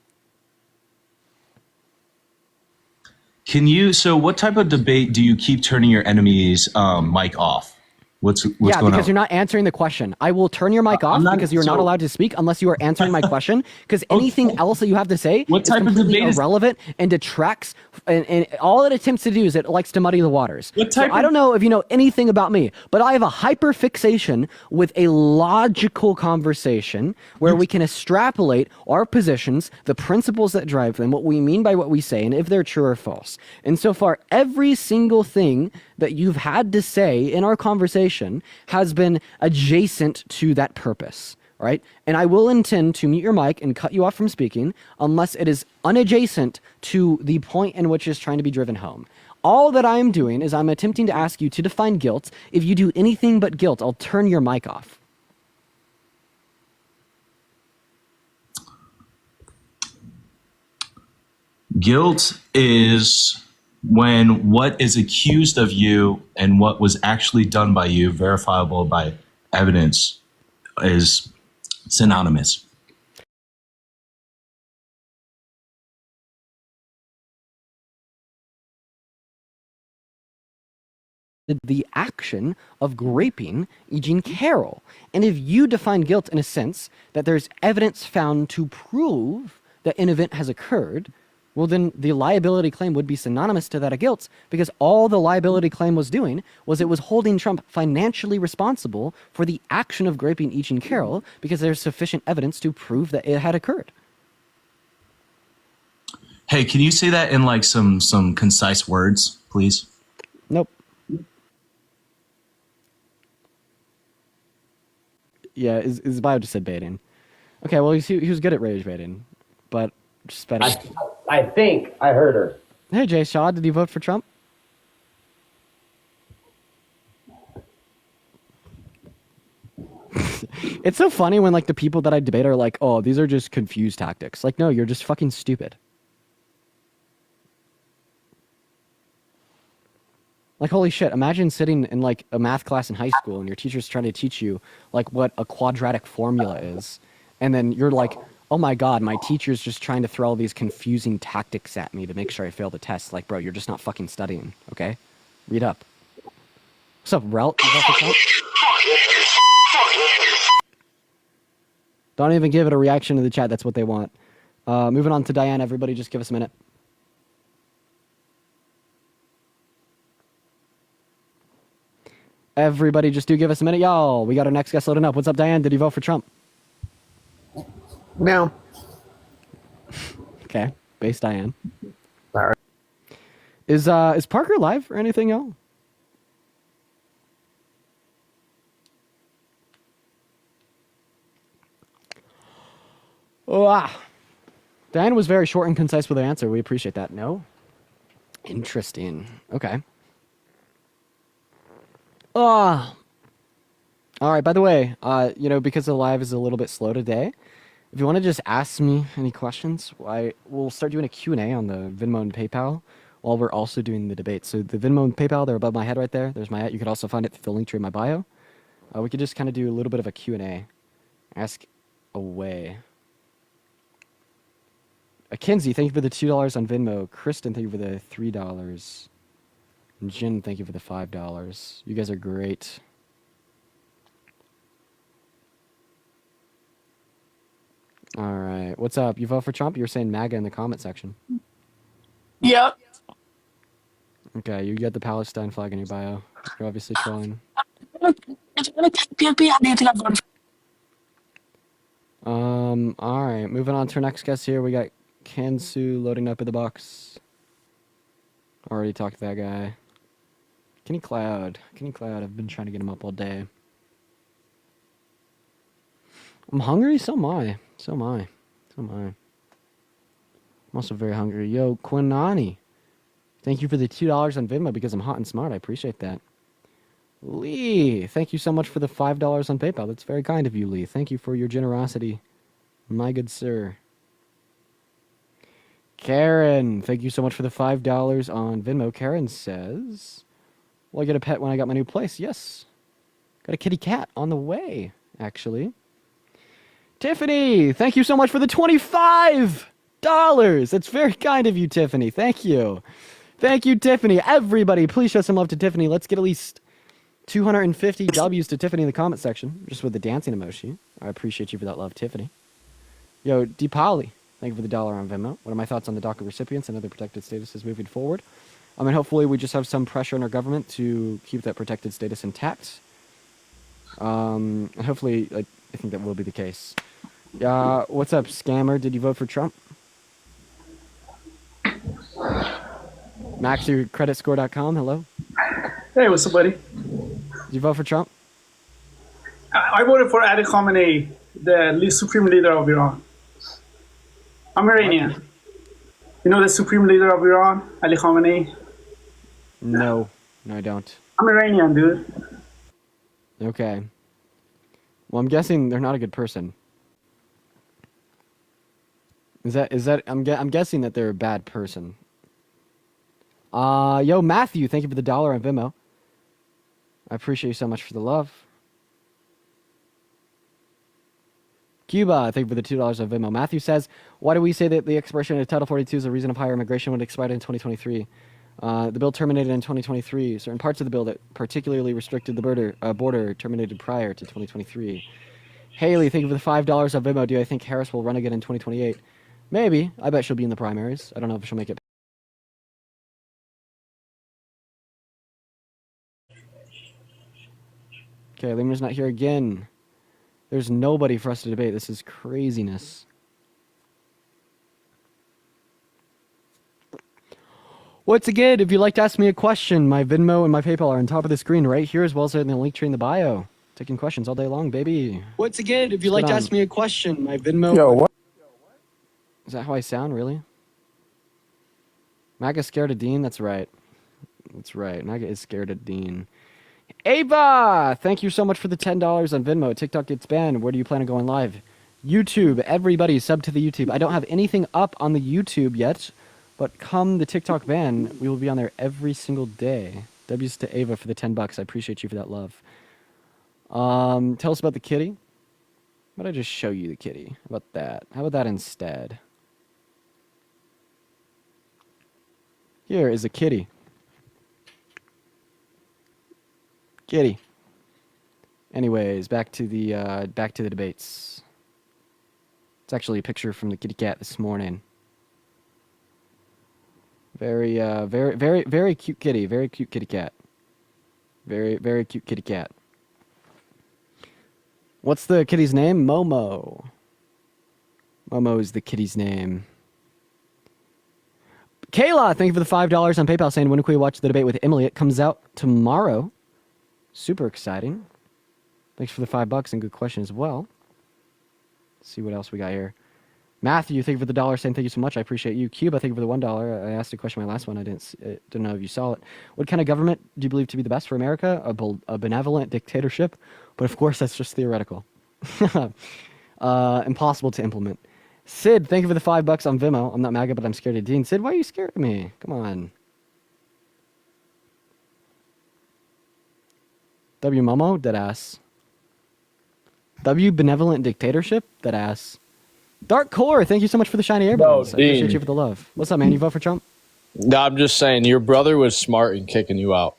So what type of debate do you keep turning your enemy's mic off? What's Yeah, going because on? you're not answering the question. I will turn your mic I'm off not, because you're not allowed to speak unless you are answering my question. Because anything else that you have to say What is type of completely debate is- irrelevant and detracts. And all it attempts to do is it likes to muddy the waters. So I don't know if you know anything about me, but I have a hyperfixation with a logical conversation where we can extrapolate our positions, the principles that drive them, what we mean by what we say, and if they're true or false. And so far, every single thing that you've had to say in our conversation has been adjacent to that purpose, right? And I will intend to mute your mic and cut you off from speaking unless it is unadjacent to the point in which is trying to be driven home. All that I am doing is I'm attempting to ask you to define guilt. If you do anything but guilt, I'll turn your mic off. Guilt is when what is accused of you and what was actually done by you, verifiable by evidence, is synonymous. The action of raping E. Jean Carroll. And if you define guilt in a sense that there's evidence found to prove that an event has occurred, well, then the liability claim would be synonymous to that of guilt, because all the liability claim was doing was it was holding Trump financially responsible for the action of raping E. Jean Carroll because there's sufficient evidence to prove that it had occurred. Hey, can you say that in like some concise words, please? Nope. Yeah, his bio just said baiting. Okay, well, he was good at rage baiting, but just better. I think I heard her. Hey, Jay Shaw, did you vote for Trump? It's so funny when like the people that I debate are like, oh, these are just confused tactics. Like, no, you're just fucking stupid. Like, holy shit, imagine sitting in like a math class in high school and your teacher's trying to teach you like what a quadratic formula is. And then you're like, oh my God, my teacher's just trying to throw all these confusing tactics at me to make sure I fail the test. Like, bro, you're just not fucking studying, okay? Read up. What's up, Rel? Don't even give it a reaction to the chat. That's what they want. Moving on to Diane. Everybody just give us a minute. Everybody just do give us a minute, y'all. We got our next guest loading up. What's up, Diane? Did you vote for Trump? No. Okay. Base Diane. All right. Is Parker live or anything, y'all? Oh, Diane was very short and concise with her answer. We appreciate that. No? Interesting. Okay. All right, by the way, because the live is a little bit slow today, if you want to just ask me any questions, we'll start doing a Q&A on the Venmo and PayPal while we're also doing the debate. So the Venmo and PayPal, they're above my head right there. There's my You could also find it through the link tree in my bio. We could just kind of do a little bit of a Q&A. Ask away. Kinsey, thank you for the $2 on Venmo. Kristen, thank you for the $3. And Jen, thank you for the $5. You guys are great. All right. What's up? You vote for Trump? You were saying MAGA in the comment section. Yep. Okay, you got the Palestine flag in your bio. You're obviously trolling. All right. Moving on to our next guest here. We got Kansu loading up in the box. Already talked to that guy. Kenny Cloud. I've been trying to get him up all day. I'm hungry. So am I. I'm also very hungry. Yo, Quinani. Thank you for the $2 on Venmo because I'm hot and smart. I appreciate that. Lee, thank you so much for the $5 on PayPal. That's very kind of you, Lee. Thank you for your generosity, my good sir. Karen, thank you so much for the $5 on Venmo. Karen says, "Will I get a pet when I got my new place?" Yes. Got a kitty cat on the way, actually. Tiffany, thank you so much for the $25. That's very kind of you, Tiffany. Thank you. Thank you, Tiffany. Everybody, please show some love to Tiffany. Let's get at least 250 W's to Tiffany in the comment section, just with the dancing emoji. I appreciate you for that love, Tiffany. Yo, Deepali, thank you for the dollar on Venmo. What are my thoughts on the DACA recipients and other protected statuses moving forward? I mean, hopefully we just have some pressure on our government to keep that protected status intact. And hopefully, I think that will be the case. What's up, scammer? Did you vote for Trump? Max, your creditscore.com, hello? Hey, what's up, buddy? Did you vote for Trump? I voted for Ali Khamenei, the supreme leader of Iran. I'm Iranian. You know the supreme leader of Iran, Ali Khamenei? No, I don't. I'm Iranian, dude. Okay. Well, I'm guessing they're not a good person. Is that? I'm guessing that they're a bad person. Yo, Matthew, thank you for the dollar on Venmo. I appreciate you so much for the love. Cuba, thank you for the $2 on Venmo. Matthew says, "Why do we say that the expiration of Title 42 is a reason of higher immigration when it expired in 2023? The bill terminated in 2023. Certain parts of the bill that particularly restricted the border terminated prior to 2023. Haley, thank you for the $5 on Venmo. Do I think Harris will run again in 2028? Maybe. I bet she'll be in the primaries. I don't know if she'll make it. Okay, Lemon's not here again. There's nobody for us to debate. This is craziness. Once again, if you'd like to ask me a question, my Venmo and my PayPal are on top of the screen right here, as well as in the link tree in the bio. Taking questions all day long, baby. Once again, if you'd like to ask me a question, my Venmo... Yo, what? Is that how I sound, really? MAGA's scared of Dean? That's right. That's right. MAGA is scared of Dean. Ava! Thank you so much for the $10 on Venmo. TikTok gets banned. Where do you plan on going live? YouTube. Everybody sub to the YouTube. I don't have anything up on the YouTube yet, but come the TikTok ban, we will be on there every single day. W's to Ava for the $10. I appreciate you for that love. Tell us about the kitty. How about I just show you the kitty? How about that? How about that instead? Here is a kitty. Kitty. Anyways, back to the debates. It's actually a picture from the kitty cat this morning. Very cute kitty. Very cute kitty cat. Very cute kitty cat. What's the kitty's name? Momo. Momo is the kitty's name. Kayla, thank you for the $5 on PayPal saying, when can we watch the debate with Emily? It comes out tomorrow. Super exciting. Thanks for the $5 and good question as well. Let's see what else we got here. Matthew, thank you for the $1 saying thank you so much. I appreciate you. Cuba, thank you for the $1. I asked a question my last one. I didn't know if you saw it. What kind of government do you believe to be the best for America? A benevolent dictatorship? But of course, that's just theoretical. Impossible to implement. Sid, thank you for the $5 on Venmo. I'm not MAGA, but I'm scared of Dean. Sid, why are you scared of me? Come on. W Momo, deadass. W benevolent dictatorship, deadass. Dark Core, thank you so much for the shiny airballs. I appreciate you for the love. What's up, man? You vote for Trump? No, I'm just saying your brother was smart in kicking you out.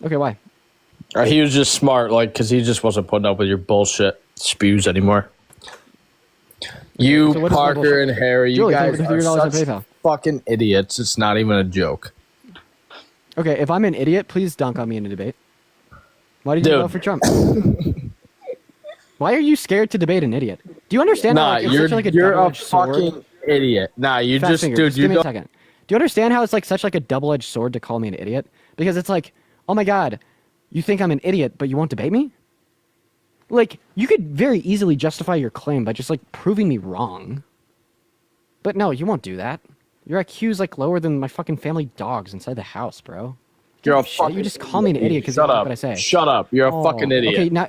Okay, why? He was just smart, because he just wasn't putting up with your bullshit spews anymore. You, so Parker, and Harry, Julie, you guys are such fucking idiots. It's not even a joke. Okay, if I'm an idiot, please dunk on me in a debate. Why did you vote for Trump? Why are you scared to debate an idiot? Do you understand how it's such like a double-edged sword? You're a fucking idiot. Nah, you Fat just, finger, dude, just you give me a don't. second. Do you understand how it's like such like a double-edged sword to call me an idiot? Because it's like, oh my god, you think I'm an idiot, but you won't debate me? Like, you could very easily justify your claim by just like proving me wrong. But no, you won't do that. Your IQ's like lower than my fucking family dogs inside the house, bro. You're a fucking. You just call me an idiot because you know what I say. Shut up. You're a fucking idiot. Okay, now.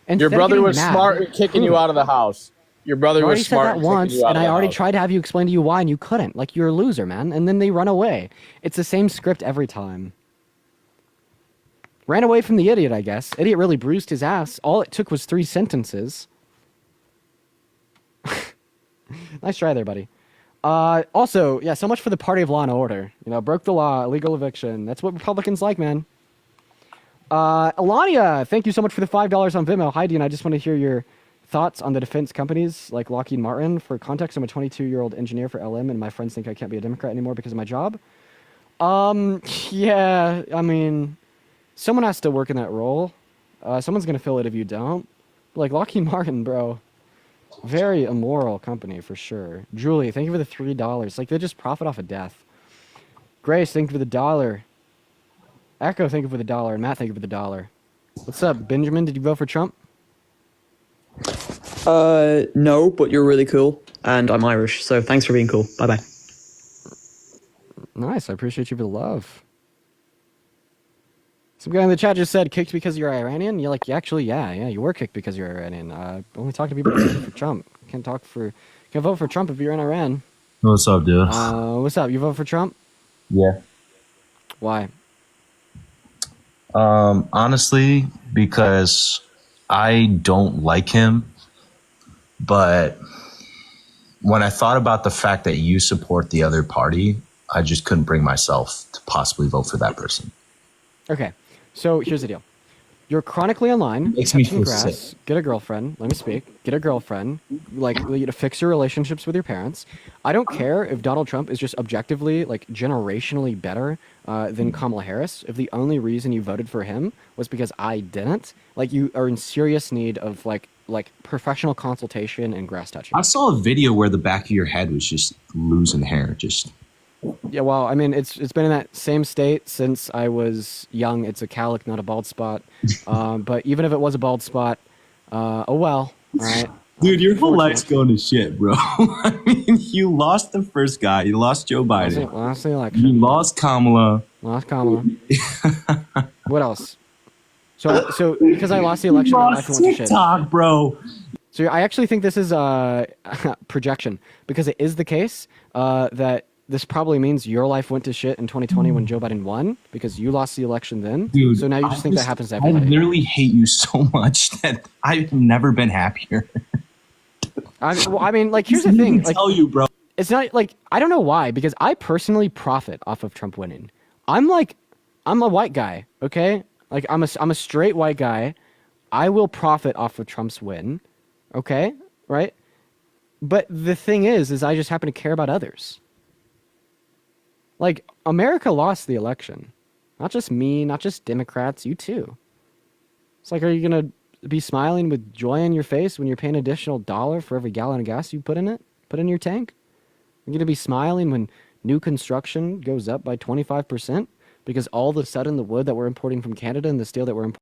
Your brother was smart in kicking you out of the house. Your brother You already was said smart that in kicking once, you out and of I the already house. tried to have you explain to you why, and you couldn't. Like, you're a loser, man. And then they run away. It's the same script every time. Ran away from the idiot, I guess. Idiot really bruised his ass. All it took was 3 sentences. Nice try there, buddy. Also, yeah, so much for the party of law and order. You know, broke the law, illegal eviction. That's what Republicans like, man. Alania, thank you so much for the $5 on Vimeo. Heidi, and I just want to hear your thoughts on the defense companies like Lockheed Martin. For context, I'm a 22-year-old engineer for LM, and my friends think I can't be a Democrat anymore because of my job. Yeah, I mean, someone has to work in that role. Someone's going to fill it if you don't. Like, Lockheed Martin, bro. Very immoral company, for sure. Julie, thank you for the $3. Like, they just profit off of death. Grace, thank you for the $1. Echo, thank you for the $1. And Matt, thank you for the $1. What's up, Benjamin? Did you vote for Trump? No, but you're really cool, and I'm Irish, so thanks for being cool. Bye bye. Nice, I appreciate you for the love. Some guy in the chat just said, kicked because you're Iranian? You're like, yeah, actually, yeah, you were kicked because you're Iranian. Only talk to people who voted for Trump. Can't vote for Trump if you're in Iran. What's up, dude? What's up? You vote for Trump? Yeah. Why? Honestly, because I don't like him, but when I thought about the fact that you support the other party, I just couldn't bring myself to possibly vote for that person. Okay, so here's the deal. You're chronically online, Makes me touching feel grass, sick. get a girlfriend, let me speak, get a girlfriend, like, you to fix your relationships with your parents. I don't care if Donald Trump is just objectively, like, generationally better than Kamala Harris. If the only reason you voted for him was because I didn't, like, you are in serious need of, like professional consultation and grass touching. I saw a video where the back of your head was just losing hair. Just Yeah, well, I mean, it's been in that same state since I was young. It's a cowlick, not a bald spot. But even if it was a bald spot, oh well. All right. dude, your whole life's going to shit, bro. I mean, you lost the first guy. You lost Joe Biden. Lost the election. You lost Kamala. Lost Kamala. What else? So because I lost the election, my life went to shit. TikTok, bro. So I actually think this is projection because it is the case that this probably means your life went to shit in 2020 when Joe Biden won because you lost the election then. Dude, so now you just think that happens to everybody. I literally hate you so much that I've never been happier. I mean, like, here's the thing. Like, tell you, bro. It's not like, I don't know why, because I personally profit off of Trump winning. I'm a white guy, okay? Like, I'm a straight white guy. I will profit off of Trump's win, okay? Right? But the thing is I just happen to care about others. Like, America lost the election. Not just me, not just Democrats, you too. It's like, are you going to be smiling with joy on your face when you're paying an additional $1 for every gallon of gas you put in your tank? You're going to be smiling when new construction goes up by 25% because all of a sudden the wood that we're importing from Canada and the steel that we're importing